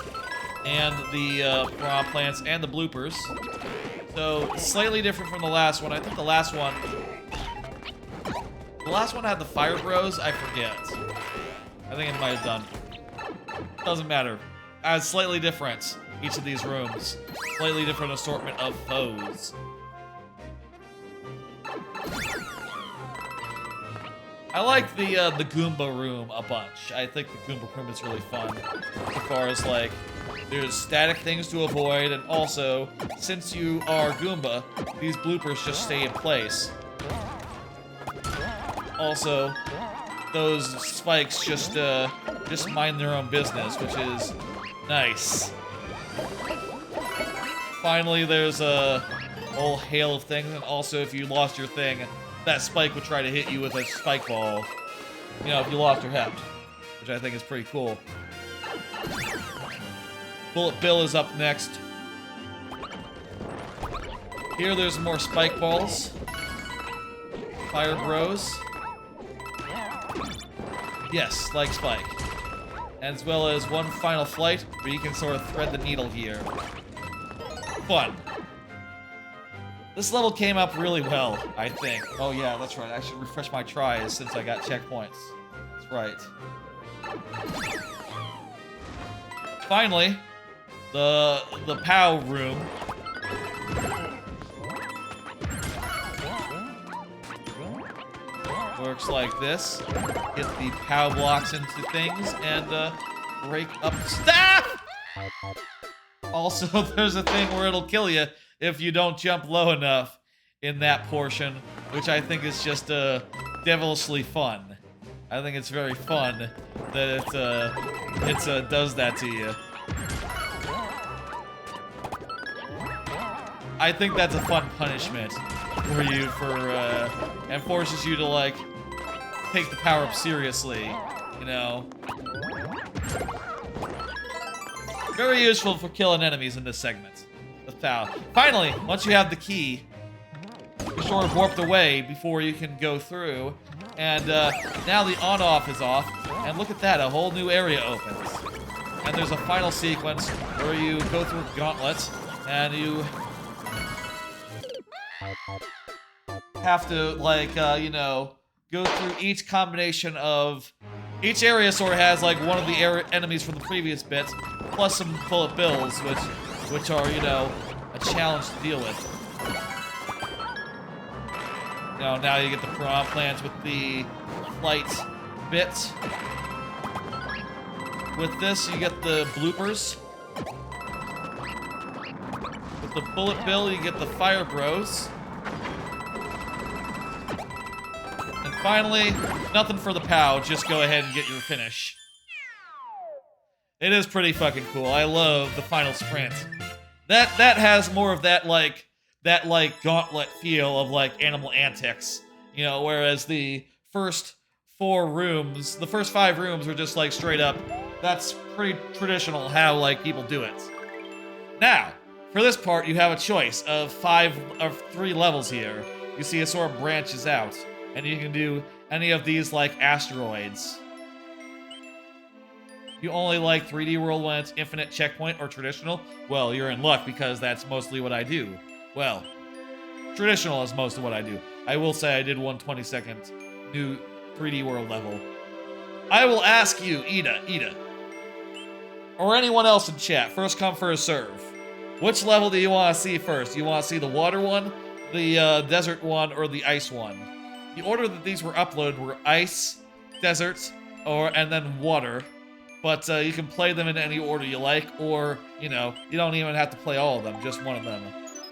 and the Piranha Plants, and the bloopers. So, slightly different from the last one. I think the last one had the Fire Bros, I forget. I think it might have done. Doesn't matter. Slightly different, each of these rooms. Slightly different assortment of foes. I like the Goomba room a bunch. I think the Goomba room is really fun. As far as, like, there's static things to avoid, and also, since you are Goomba, these bloopers just stay in place. Also, those spikes just mind their own business, which is nice. Finally, there's a whole hail of things, and also if you lost your thing, that spike would try to hit you with a spike ball. You know, if you lost your head, which I think is pretty cool. Bullet Bill is up next. Here, there's more spike balls. Fire Bros. Yes, like Spike. As well as one final flight, where you can sort of thread the needle here. Fun. This level came up really well, I think. Oh yeah, that's right. I should refresh my tries since I got checkpoints. That's right. Finally, the POW room. Works like this. Get the POW blocks into things and break up staff! Also, there's a thing where it'll kill you if you don't jump low enough in that portion, which I think is just devilishly fun. I think it's very fun that it does that to you. I think that's a fun punishment for you and forces you to, like, take the power-up seriously, you know? Very useful for killing enemies in this segment. With POW. Finally, once you have the key, you're sort of warped away before you can go through, and now the on-off is off, and look at that, a whole new area opens. And there's a final sequence where you go through a gauntlet, and you have to, like, you know, go through each combination of... Each area sort of has, like, one of the enemies from the previous bits, plus some bullet bills, which are, you know, a challenge to deal with. You know, now you get the plans with the flight bits. With this, you get the bloopers. With the bullet bill, you get the fire bros. And finally, nothing for the POW, just go ahead and get your finish. It is pretty fucking cool. I love the final sprint. That has more of that gauntlet feel of like Animal Antics, you know, whereas the first 5 rooms are just like straight up. That's pretty traditional how like people do it. Now, for this part, you have a choice of 3 levels here. You see it sort of branches out, and you can do any of these like asteroids. You only like 3D World when it's infinite checkpoint or traditional? Well, you're in luck because that's mostly what I do. Well, traditional is most of what I do. I will say I did one 20-second new 3D World level. I will ask you, Ida, or anyone else in chat, first come, first serve. Which level do you want to see first? You want to see the water one, the desert one, or the ice one? The order that these were uploaded were ice, desert, and then water. But you can play them in any order you like, or, you know, you don't even have to play all of them, just one of them.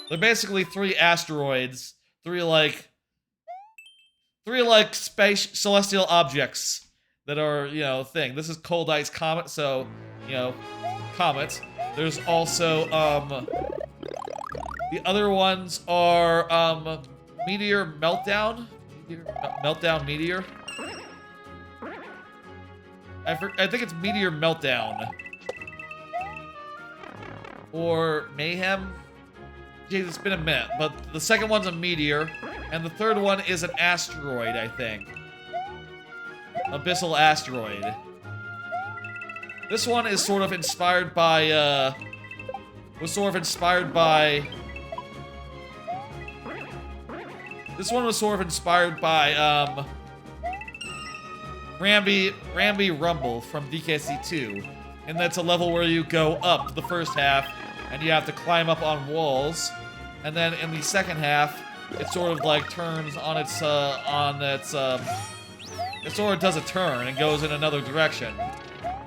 They're basically 3 asteroids, 3 space celestial objects that are, you know, thing. This is Cold Ice Comet, so, you know, comet. There's also, the other ones are, Meteor Meltdown? Meltdown Meteor? I think it's Meteor Meltdown. Or Mayhem? Jeez, it's been a minute. But the second one's a meteor, and the third one is an asteroid, I think. Abyssal asteroid. This one is sort of inspired by, This one was sort of inspired by, Ramby Rumble from DKC2, and that's a level where you go up the first half, and you have to climb up on walls, and then in the second half, it sort of like turns on its, it sort of does a turn and goes in another direction,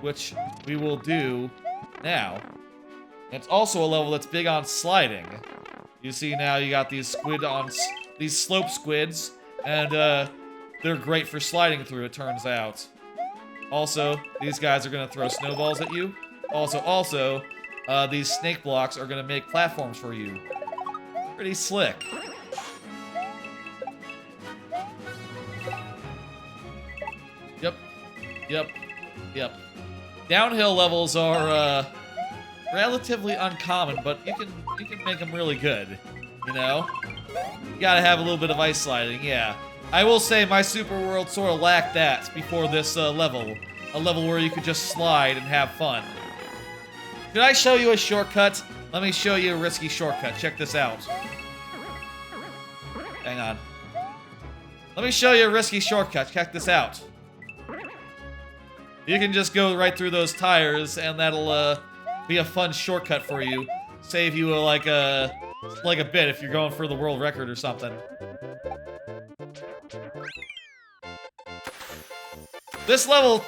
which we will do now. It's also a level that's big on sliding. You see now you got these these slope squids, and, they're great for sliding through, it turns out. Also, these guys are gonna throw snowballs at you. Also, these snake blocks are gonna make platforms for you. Pretty slick. Yep. Downhill levels are, relatively uncommon, but you can make them really good, you know? You gotta have a little bit of ice sliding, yeah. I will say my Super World sort of lacked that before this level. A level where you could just slide and have fun. Did I show you a shortcut? Let me show you a risky shortcut. Check this out. Hang on. Let me show you a risky shortcut. Check this out. You can just go right through those tires, and that'll be a fun shortcut for you. Save you like a bit if you're going for the world record or something. This level,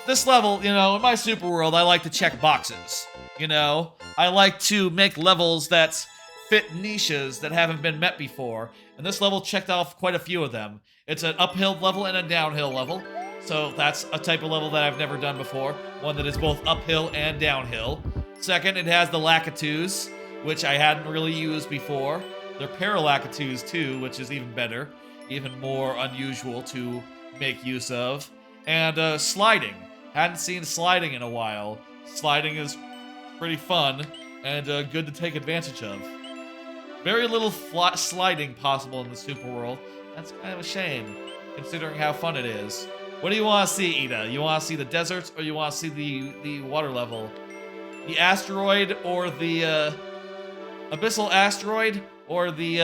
you know, in my Super World, I like to check boxes, you know? I like to make levels that fit niches that haven't been met before, and this level checked off quite a few of them. It's an uphill level and a downhill level, so that's a type of level that I've never done before, one that is both uphill and downhill. Second, it has the Lakitus, which I hadn't really used before. They're Paralakitus too, which is even better, even more unusual to make use of. And sliding. Hadn't seen sliding in a while. Sliding is pretty fun and good to take advantage of. Very little sliding possible in the Super World. That's kind of a shame, considering how fun it is. What do you want to see, Ida? You want to see the deserts, or you want to see the water level? The asteroid, or the abyssal asteroid, or the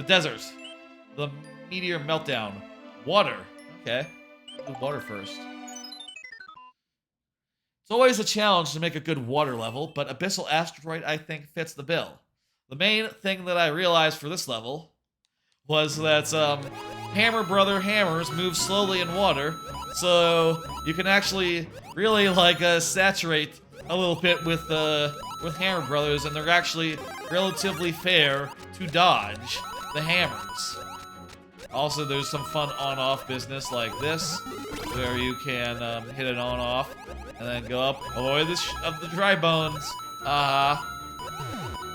desert? The meteor meltdown. Water. Okay. Do water first. It's always a challenge to make a good water level, but Abyssal Asteroid, I think, fits the bill. The main thing that I realized for this level was that Hammer Brother hammers move slowly in water, so you can actually really like saturate a little bit with Hammer Brothers, and they're actually relatively fair to dodge the hammers. Also, there's some fun on-off business like this, where you can hit it on-off and then go up, avoid of the dry bones. I've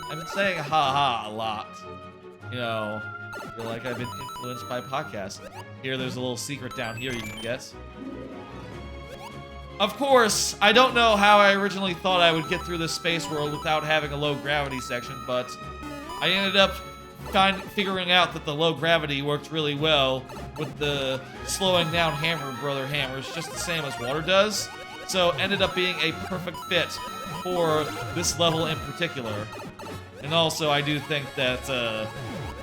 been saying ha-ha a lot. You know, I feel like I've been influenced by podcasts. Here, there's a little secret down here you can get. Of course, I don't know how I originally thought I would get through this space world without having a low gravity section, but I ended up figuring out that the low gravity worked really well with the slowing down Hammer Brother hammers, just the same as water does. So ended up being a perfect fit for this level in particular. And also, I do think that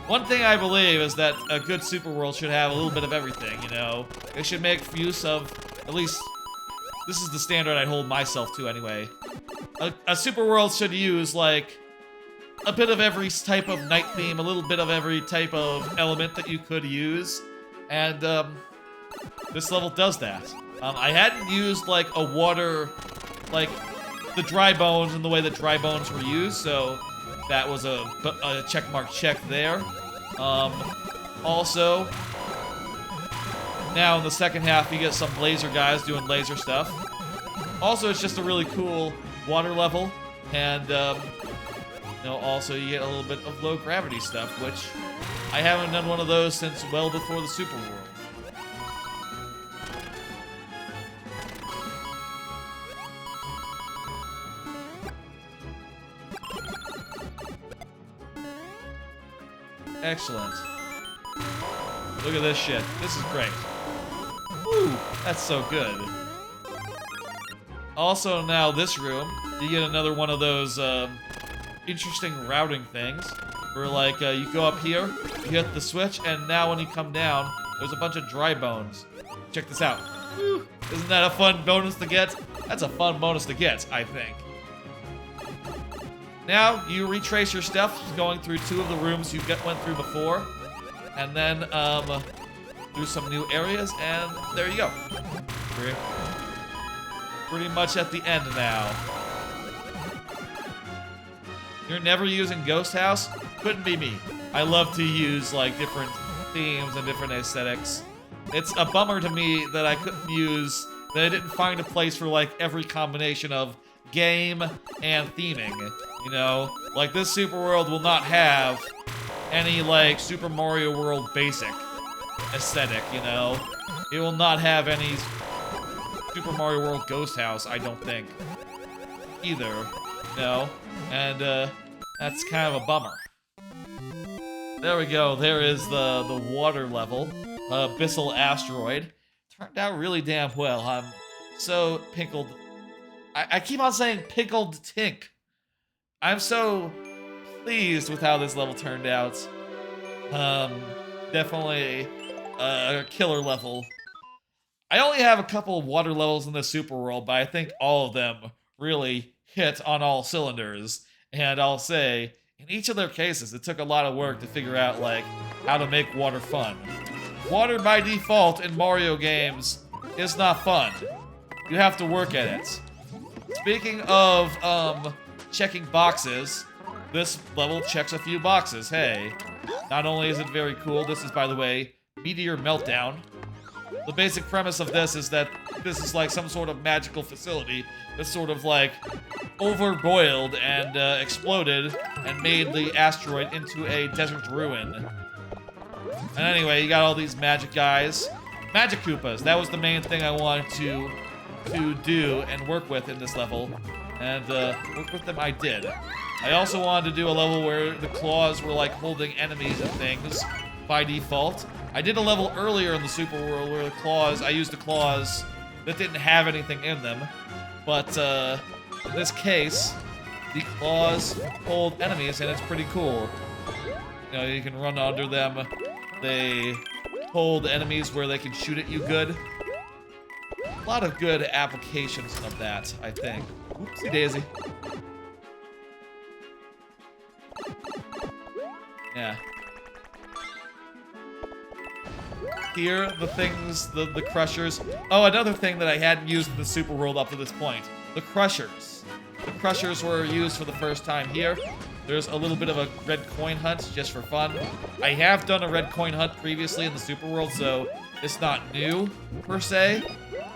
one thing I believe is that a good super world should have a little bit of everything. You know, it should make use of, at least this is the standard I hold myself to anyway. A super world should use like a bit of every type of night theme, a little bit of every type of element that you could use, and this level does that. I hadn't used like a water, like the dry bones and the way that dry bones were used, so that was a checkmark check there. Also, now in the second half you get some laser guys doing laser stuff. Also, it's just a really cool water level, and you know, also you get a little bit of low gravity stuff, which I haven't done one of those since well before the Super World. Excellent. Look at this shit. This is great. Woo! That's so good. Also, now this room, you get another one of those interesting routing things where, like, you go up here, you hit the switch, and now when you come down, there's a bunch of dry bones. Check this out. Woo! Isn't that a fun bonus to get? That's a fun bonus to get, I think. Now, you retrace your stuff, going through 2 of the rooms you went through before, and then, through some new areas, and there you go. Pretty much at the end now. You're never using Ghost House? Couldn't be me. I love to use, like, different themes and different aesthetics. It's a bummer to me that I couldn't use, that I didn't find a place for, like, every combination of game and theming. You know, like this Super World will not have any like Super Mario World basic aesthetic, you know? It will not have any Super Mario World Ghost House, I don't think. Either, you know? And that's kind of a bummer. There we go, there is the water level. Abyssal Asteroid. Turned out really damn well. I'm so pickled. I keep on saying pickled tink. I'm so pleased with how this level turned out. Definitely a killer level. I only have a couple of water levels in the Super World, but I think all of them really hit on all cylinders. And I'll say, in each of their cases, it took a lot of work to figure out, like, how to make water fun. Water by default in Mario games is not fun. You have to work at it. Speaking of, checking boxes, this level checks a few boxes. Hey, not only is it very cool, this is, by the way, Meteor Meltdown. The basic premise of this is that this is like some sort of magical facility that sort of like overboiled and exploded and made the asteroid into a desert ruin. And anyway, you got all these magic guys. Magic Koopas, that was the main thing I wanted to do and work with in this level. And work with them I did. I also wanted to do a level where the claws were like holding enemies and things by default. I did a level earlier in the Super World where the claws, I used the claws that didn't have anything in them. But in this case, the claws hold enemies and it's pretty cool. You know, you can run under them. They hold enemies where they can shoot at you good. A lot of good applications of that, I think. Oopsie daisy. Yeah. Here, the things, the crushers. Oh, another thing that I hadn't used in the Super World up to this point. The crushers. The crushers were used for the first time here. There's a little bit of a red coin hunt, just for fun. I have done a red coin hunt previously in the Super World, so it's not new, per se.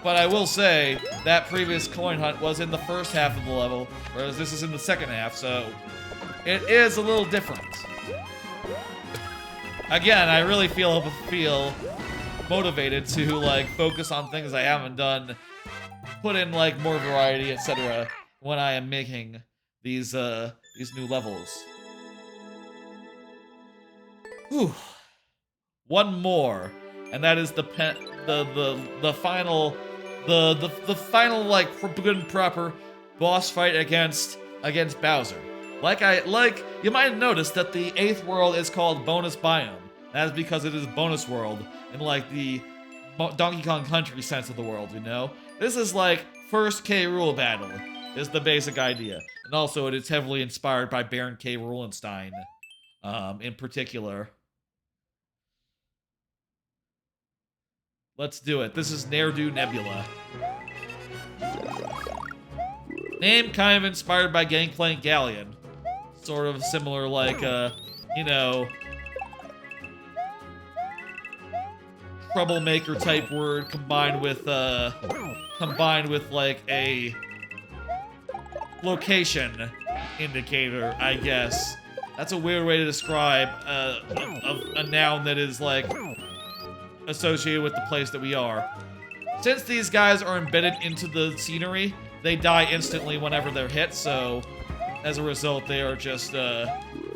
But I will say, that previous coin hunt was in the first half of the level, whereas this is in the second half, so it is a little different. Again, I really feel motivated to, like, focus on things I haven't done, put in, like, more variety, etc. when I am making these new levels. Whew. One more, and that is the final like good and proper boss fight against Bowser. Like you might have noticed that the 8th world is called Bonus Biome. That is because it is bonus world in like the Donkey Kong Country sense of the world, you know? This is like first K. Rool battle is the basic idea. And also it is heavily inspired by Baron K. Roolenstein, in particular. Let's do it. This is Nerdu Nebula. Name kind of inspired by Gangplank Galleon. Sort of similar, like, you know, troublemaker type word combined with like a location indicator, I guess. That's a weird way to describe a noun that is like associated with the place that we are. Since these guys are embedded into the scenery, they die instantly whenever they're hit, so as a result, they are just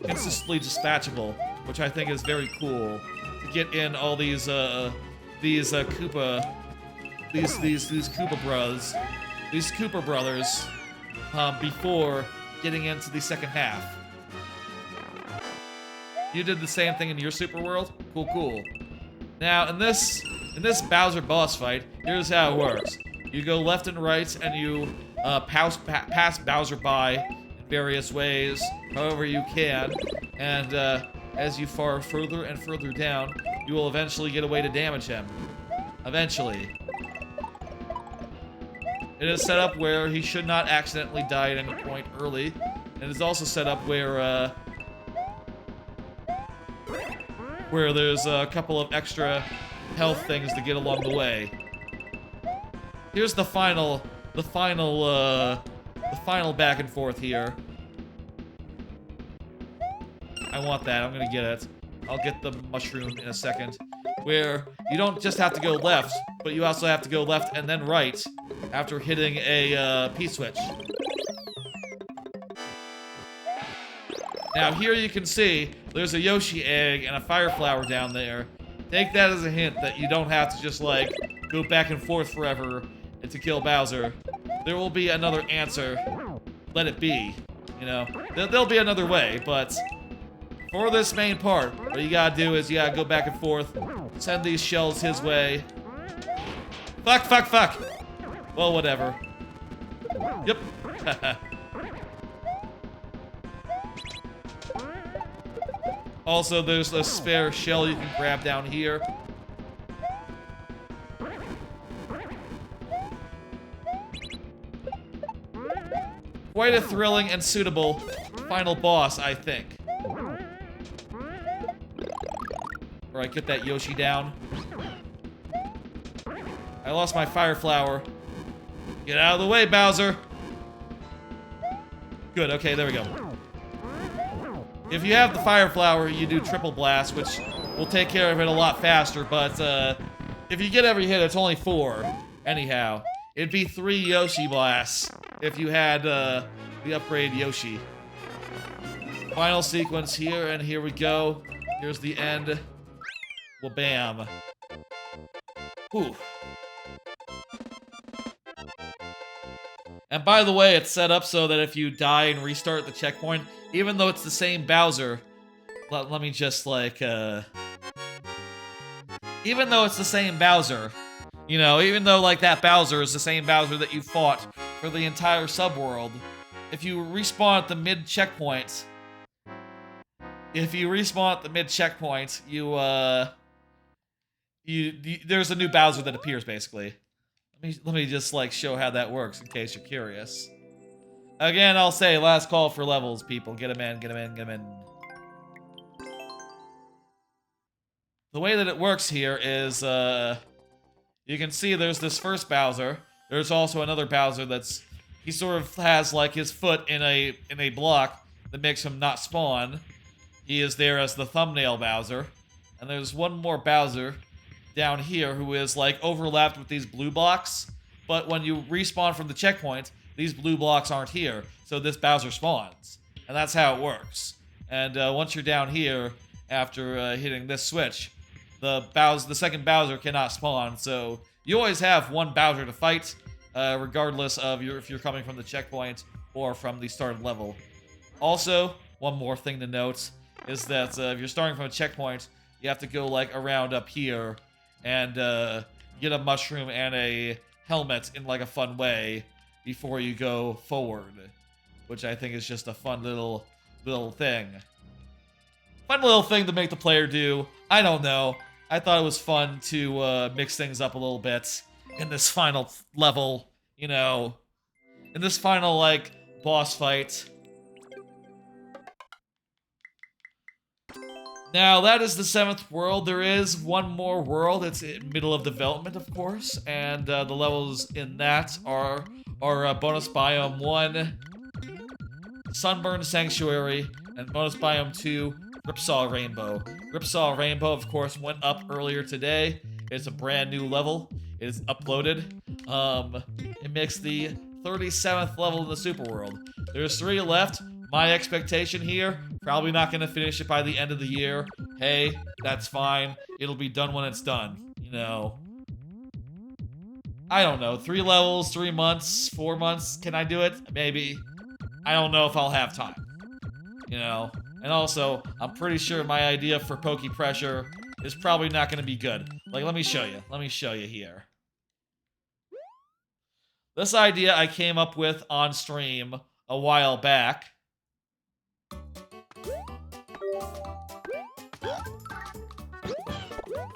instantly dispatchable, which I think is very cool to get in all these Koopa brothers before getting into the second half. You did the same thing in your Super World? Cool. Now, in this Bowser boss fight, here's how it works. You go left and right, and you pass Bowser by in various ways, however you can, and as you far further and further down, you will eventually get a way to damage him. Eventually. It is set up where he should not accidentally die at any point early. It is also set up where there's a couple of extra health things to get along the way. Here's the final back and forth here. I want that. I'm gonna get it. I'll get the mushroom in a second. Where you don't just have to go left, but you also have to go left and then right after hitting a P-switch. Now here you can see there's a Yoshi egg and a fire flower down there. Take that as a hint that you don't have to just like go back and forth forever and to kill Bowser. There will be another answer. Let it be. You know, there'll be another way, but for this main part, what you gotta do is you gotta go back and forth, send these shells his way. Fuck! Well, whatever. Yep. Also, there's a spare shell you can grab down here. Quite a thrilling and suitable final boss, I think. Alright, get that Yoshi down. I lost my fire flower. Get out of the way, Bowser! Good, okay, there we go. If you have the fire flower, you do triple blast, which will take care of it a lot faster, but if you get every hit, it's only 4. Anyhow, it'd be 3 Yoshi blasts if you had the upgrade Yoshi. Final sequence here, and here we go. Here's the end. Well, bam. Whew. And by the way, it's set up so that if you die and restart the checkpoint, even though it's the same Bowser, let me just, like, even even though it's the same Bowser, you know, even though like that Bowser is the same Bowser that you fought for the entire subworld, if you respawn at the mid checkpoint, there's a new Bowser that appears basically. Let me just like show how that works in case you're curious. Again, I'll say last call for levels, people. Get them in, get them in, get them in. The way that it works here is, you can see there's this first Bowser. There's also another Bowser that's, he sort of has like his foot in a block that makes him not spawn. He is there as the thumbnail Bowser. And there's one more Bowser down here who is like overlapped with these blue blocks. But when you respawn from the checkpoint, these blue blocks aren't here, so this Bowser spawns. And that's how it works. And once you're down here, after hitting this switch, the second Bowser cannot spawn, so you always have one Bowser to fight, regardless of if you're coming from the checkpoint or from the started level. Also, one more thing to note is that if you're starting from a checkpoint, you have to go like around up here and get a mushroom and a helmet in like a fun way before you go forward, which I think is just a fun little thing. Fun little thing to make the player do. I don't know. I thought it was fun to mix things up a little bit in this final level, you know, in this final, like, boss fight. Now, that is the 7th world. There is one more world. It's in middle of development, of course, and the levels in that are bonus biome 1, Sunburned Sanctuary, and bonus biome 2, Ripsaw Rainbow. Ripsaw Rainbow, of course, went up earlier today. It's a brand new level. It is uploaded. It makes the 37th level in the Super World. There's 3 left. My expectation here, probably not going to finish it by the end of the year. Hey, that's fine. It'll be done when it's done. You know. I don't know. 3 levels, 3 months, 4 months. Can I do it? Maybe. I don't know if I'll have time. You know. And also, I'm pretty sure my idea for Poke Pressure is probably not going to be good. Like, let me show you. Let me show you here. This idea I came up with on stream a while back.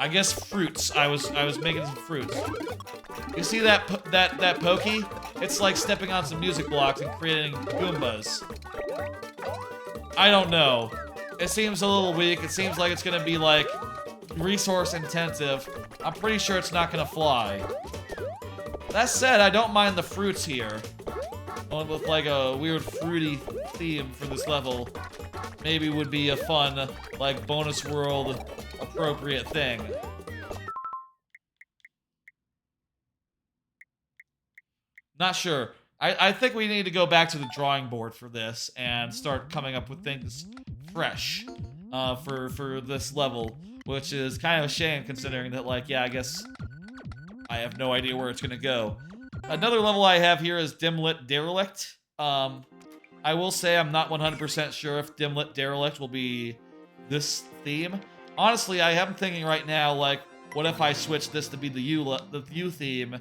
I guess fruits. I was making some fruits. You see that Pokey? It's like stepping on some music blocks and creating Goombas. I don't know. It seems a little weak. It seems like it's gonna be like resource intensive. I'm pretty sure it's not gonna fly. That said, I don't mind the fruits here. One with like a weird fruity theme for this level maybe would be a fun, like, bonus world appropriate thing. Not sure. I think we need to go back to the drawing board for this and start coming up with things fresh for this level, which is kind of a shame considering that, like, yeah, I guess I have no idea where it's gonna go. Another level I have here is Dimlit Derelict. I will say I'm not 100% sure if Dimlit Derelict will be this theme. Honestly, I am thinking right now, like, what if I switch this to be the U theme,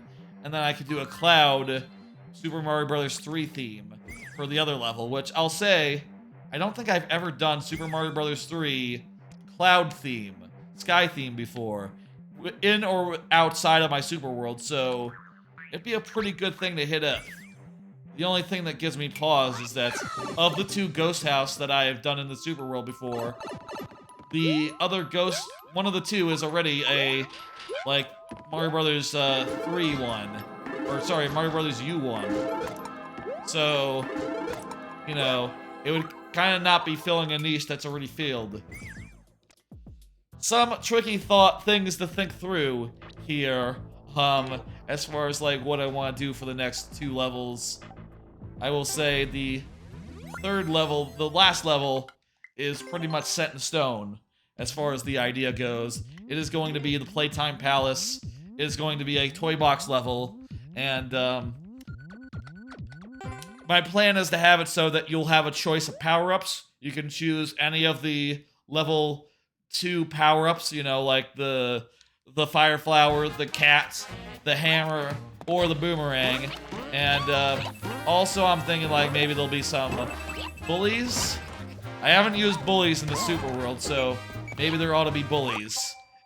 and then I could do a Cloud Super Mario Bros. 3 theme for the other level, which I'll say, I don't think I've ever done Super Mario Bros. 3 Cloud theme, Sky theme before, in or outside of my Super World, so it'd be a pretty good thing to hit up. The only thing that gives me pause is that of the 2 Ghost House that I have done in the Super World before, the other Ghost, one of the 2 is already a, like, Mario Brothers 3 one. Or, sorry, Mario Brothers U one. So, you know, it would kind of not be filling a niche that's already filled. Some tricky things to think through here, as far as, like, what I want to do for the next 2 levels. I will say the 3rd level, the last level, is pretty much set in stone as far as the idea goes. It is going to be the Playtime Palace. It is going to be a toy box level, and my plan is to have it so that you'll have a choice of power-ups. You can choose any of the level 2 power-ups, you know, like the the fire flower, the cat, the hammer, or the boomerang. And also I'm thinking like maybe there'll be some bullies. I haven't used bullies in the super world, so maybe there ought to be bullies.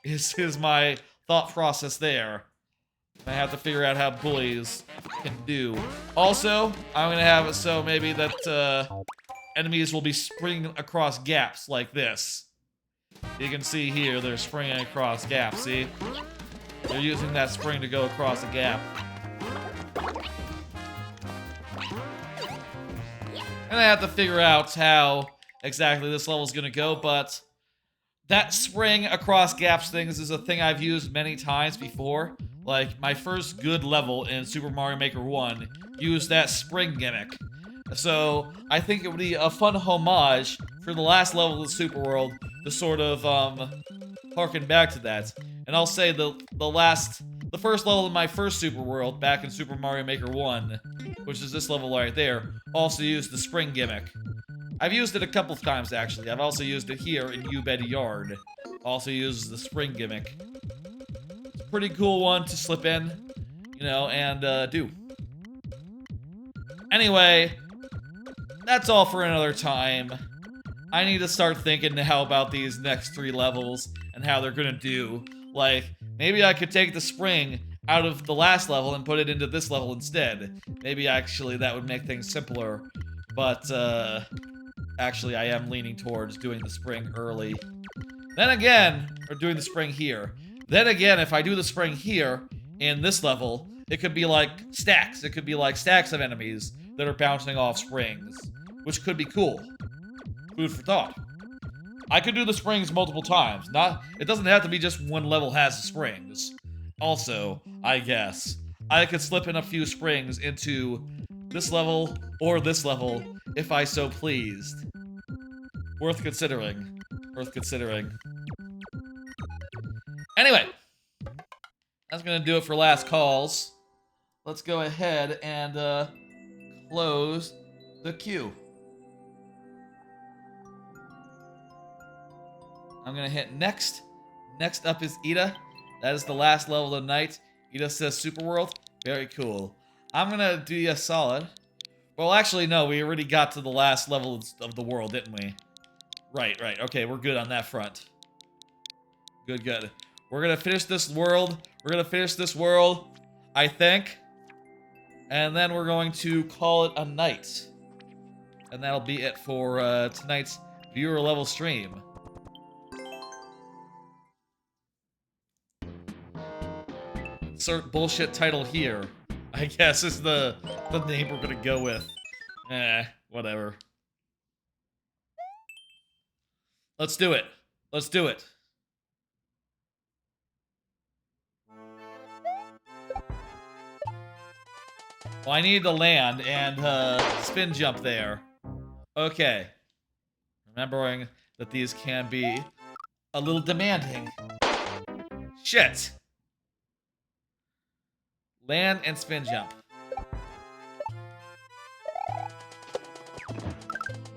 Is my thought process there. I have to figure out how bullies can do. Also, I'm gonna have it so maybe that enemies will be springing across gaps like this. You can see here they're springing across gaps, see? They're using that spring to go across a gap. And I have to figure out how exactly this level is gonna go, but that spring across gaps things is a thing I've used many times before. Like, my first good level in Super Mario Maker 1 used that spring gimmick. So, I think it would be a fun homage for the last level of the Super World to sort of, harken back to that. And I'll say the first level of my first Super World, back in Super Mario Maker 1, which is this level right there, also used the spring gimmick. I've used it a couple of times, actually. I've also used it here in You Bet Yard. Also uses the spring gimmick. It's a pretty cool one to slip in, you know, and do. Anyway, that's all for another time. I need to start thinking now about these next 3 levels and how they're gonna do. Like, maybe I could take the spring out of the last level and put it into this level instead. Maybe actually that would make things simpler. But, actually, I am leaning towards doing the spring early. Then again, or doing the spring here. Then again, if I do the spring here, in this level, it could be like stacks. It could be like stacks of enemies that are bouncing off springs. Which could be cool. Food for thought. I could do the springs multiple times. It doesn't have to be just one level has the springs. Also, I guess, I could slip in a few springs into this level or this level if I so pleased. Worth considering. Worth considering. Anyway, that's gonna do it for last calls. Let's go ahead and close the queue. I'm gonna hit next. Next up is Ida. That is the last level of the night. Ida says Super World. Very cool. I'm gonna do you a solid. Well, actually, no. We already got to the last level of the world, didn't we? Right, right. Okay, we're good on that front. Good, good. We're gonna finish this world. We're gonna finish this world, I think. And then we're going to call it a night. And that'll be it for tonight's viewer level stream. Insert bullshit title here, I guess is the name we're gonna go with. Whatever. Let's do it. Let's do it. Well, I need to land and spin jump there. Okay. Remembering that these can be a little demanding. Shit. Land and spin jump.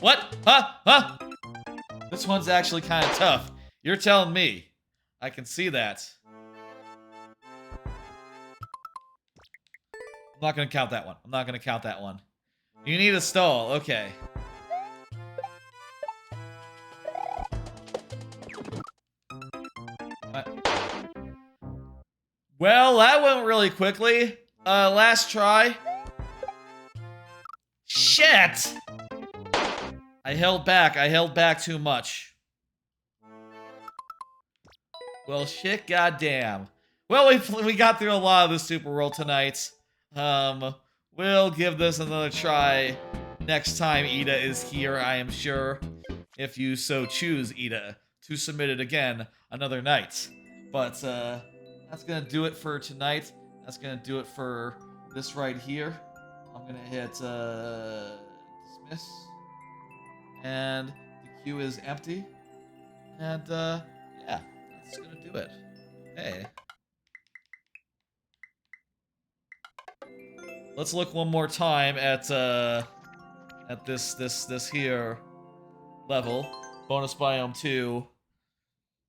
What? Huh? Huh? This one's actually kind of tough. You're telling me. I can see that. I'm not gonna count that one. I'm not gonna count that one. You need a stall. Okay. Well, that went really quickly. Last try. Shit! I held back too much. Well, shit, goddamn. Well, we got through a lot of the Super World tonight. We'll give this another try next time Ida is here, I am sure. If you so choose, Ida, to submit it again another night. But, that's gonna do it for tonight. That's gonna do it for this right here. I'm gonna hit, dismiss. And the queue is empty. And, yeah, that's gonna do it. Hey. Let's look one more time at this here level. Bonus biome 2.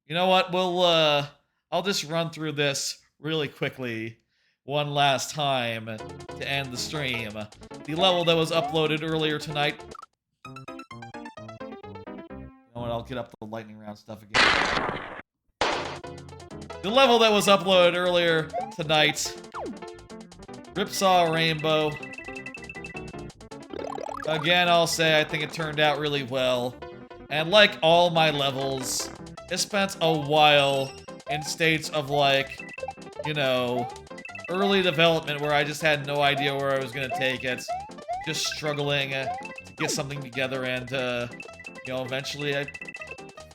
You know what? I'll just run through this really quickly one last time to end the stream. The level that was uploaded earlier tonight. You know what? I'll get up the lightning round stuff again. The level that was uploaded earlier tonight. Ripsaw Rainbow. Again, I'll say I think it turned out really well. And like all my levels, it spent a while in states of like, you know, early development where I just had no idea where I was going to take it. Just struggling to get something together and, you know, eventually I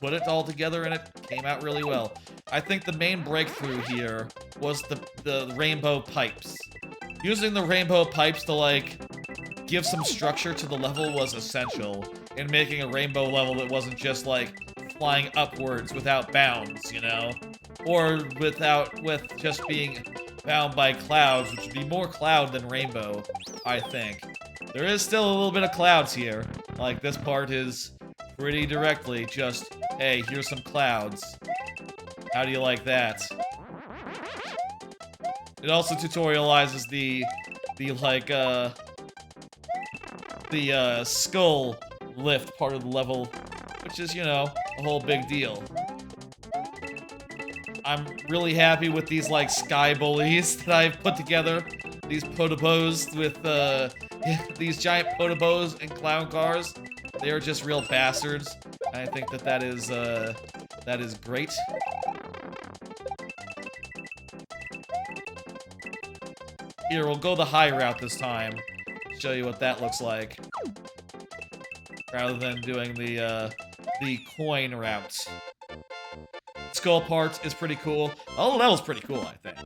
put it all together and it came out really well. I think the main breakthrough here was the rainbow pipes. Using the rainbow pipes to, like, give some structure to the level was essential in making a rainbow level that wasn't just, like, flying upwards without bounds, you know? Or with just being bound by clouds, which would be more cloud than rainbow, I think. There is still a little bit of clouds here. Like, this part is pretty directly just, hey, here's some clouds. How do you like that? It also tutorializes the skull lift part of the level, which is, you know, a whole big deal. I'm really happy with these, like, sky bullies that I've put together. These potobos with, these giant potobos and clown cars. They are just real bastards. And I think that is great. Here, we'll go the high route this time. Show you what that looks like. Rather than doing the coin route. Skull part is pretty cool. Oh, that was pretty cool, I think.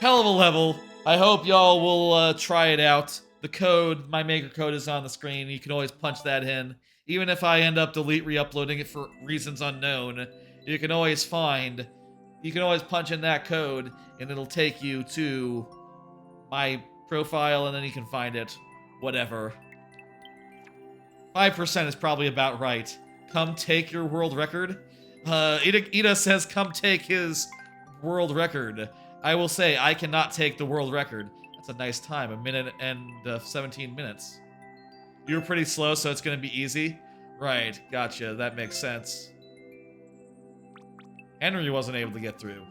Hell of a level. I hope y'all will try it out. The code, my maker code is on the screen. You can always punch that in. Even if I end up re-uploading it for reasons unknown, you can always punch in that code, and it'll take you to my profile, and then you can find it. Whatever. 5% is probably about right. Come take your world record. Ida says, come take his world record. I will say, I cannot take the world record. That's a nice time, 1 minute and 17 minutes. You were pretty slow, so it's gonna be easy? Right, gotcha, that makes sense. Henry wasn't able to get through.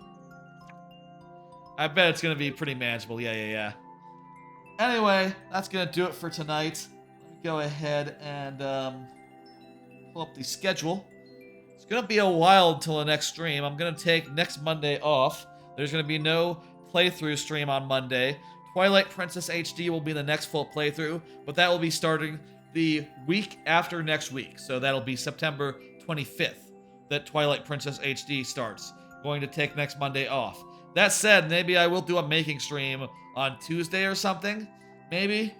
I bet it's gonna be pretty manageable, yeah. Anyway, that's gonna do it for tonight. Let me go ahead and pull up the schedule. It's gonna be a while until the next stream. I'm gonna take next Monday off. There's gonna be no playthrough stream on Monday. Twilight Princess HD will be the next full playthrough, but that will be starting the week after next week. So that'll be September 25th that Twilight Princess HD starts. Going to take next Monday off. That said, maybe I will do a making stream on Tuesday or something. Maybe.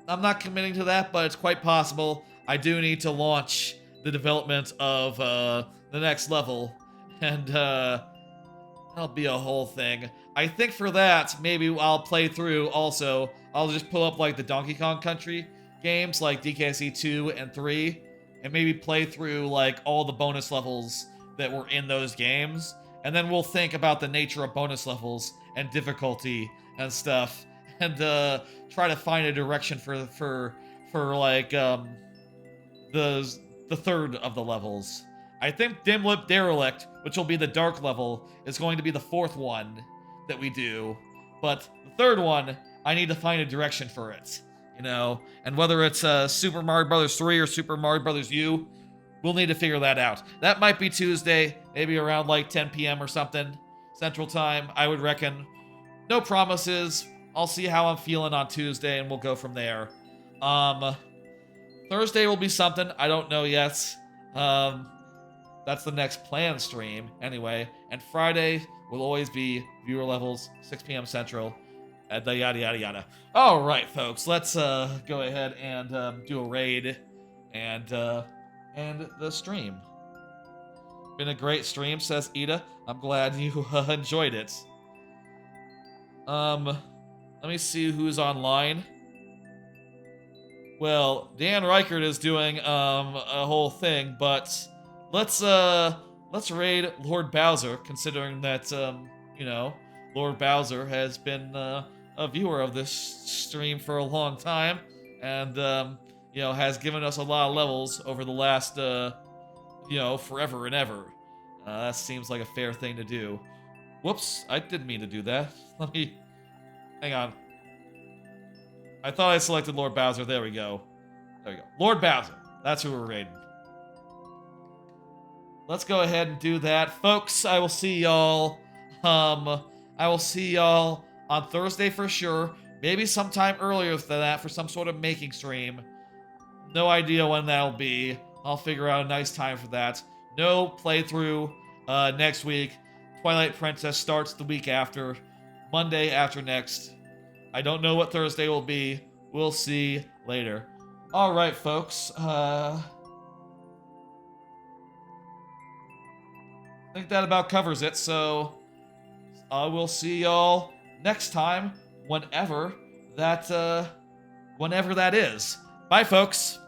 I'm not committing to that, but it's quite possible. I do need to launch the development of the next level. And that'll be a whole thing. I think for that, maybe I'll play through also. I'll just pull up like the Donkey Kong Country games like DKC 2 and 3 and maybe play through like all the bonus levels that were in those games. And then we'll think about the nature of bonus levels and difficulty and stuff and try to find a direction for like the third of the levels. I think Dim Lip Derelict, which will be the dark level, is going to be the fourth one that we do. But the third one, I need to find a direction for it, you know? And whether it's Super Mario Bros. 3 or Super Mario Bros. U, we'll need to figure that out. That might be Tuesday, maybe around like 10 p.m. or something, Central Time, I would reckon. No promises. I'll see how I'm feeling on Tuesday, and we'll go from there. Thursday will be something. I don't know yet. That's the next planned stream, anyway. And Friday will always be viewer levels, 6 p.m. Central, yada yada yada. All right, folks, let's go ahead and do a raid and the stream. Been a great stream, says Ida. I'm glad you enjoyed it. Let me see who's online. Well, Dan Reichert is doing a whole thing, but let's raid Lord Bowser, considering that Lord Bowser has been a viewer of this stream for a long time, and has given us a lot of levels over the last forever and ever. That seems like a fair thing to do. Whoops, I didn't mean to do that. Let me hang on. I thought I selected Lord Bowser. There we go. Lord Bowser. That's who we're raiding. Let's go ahead and do that. Folks, I will see y'all. I will see y'all on Thursday for sure. Maybe sometime earlier than that for some sort of making stream. No idea when that'll be. I'll figure out a nice time for that. No playthrough next week. Twilight Princess starts the week after. Monday after next. I don't know what Thursday will be. We'll see later. Alright, folks. I think that about covers it, so I will see y'all next time, whenever that is. Bye, folks.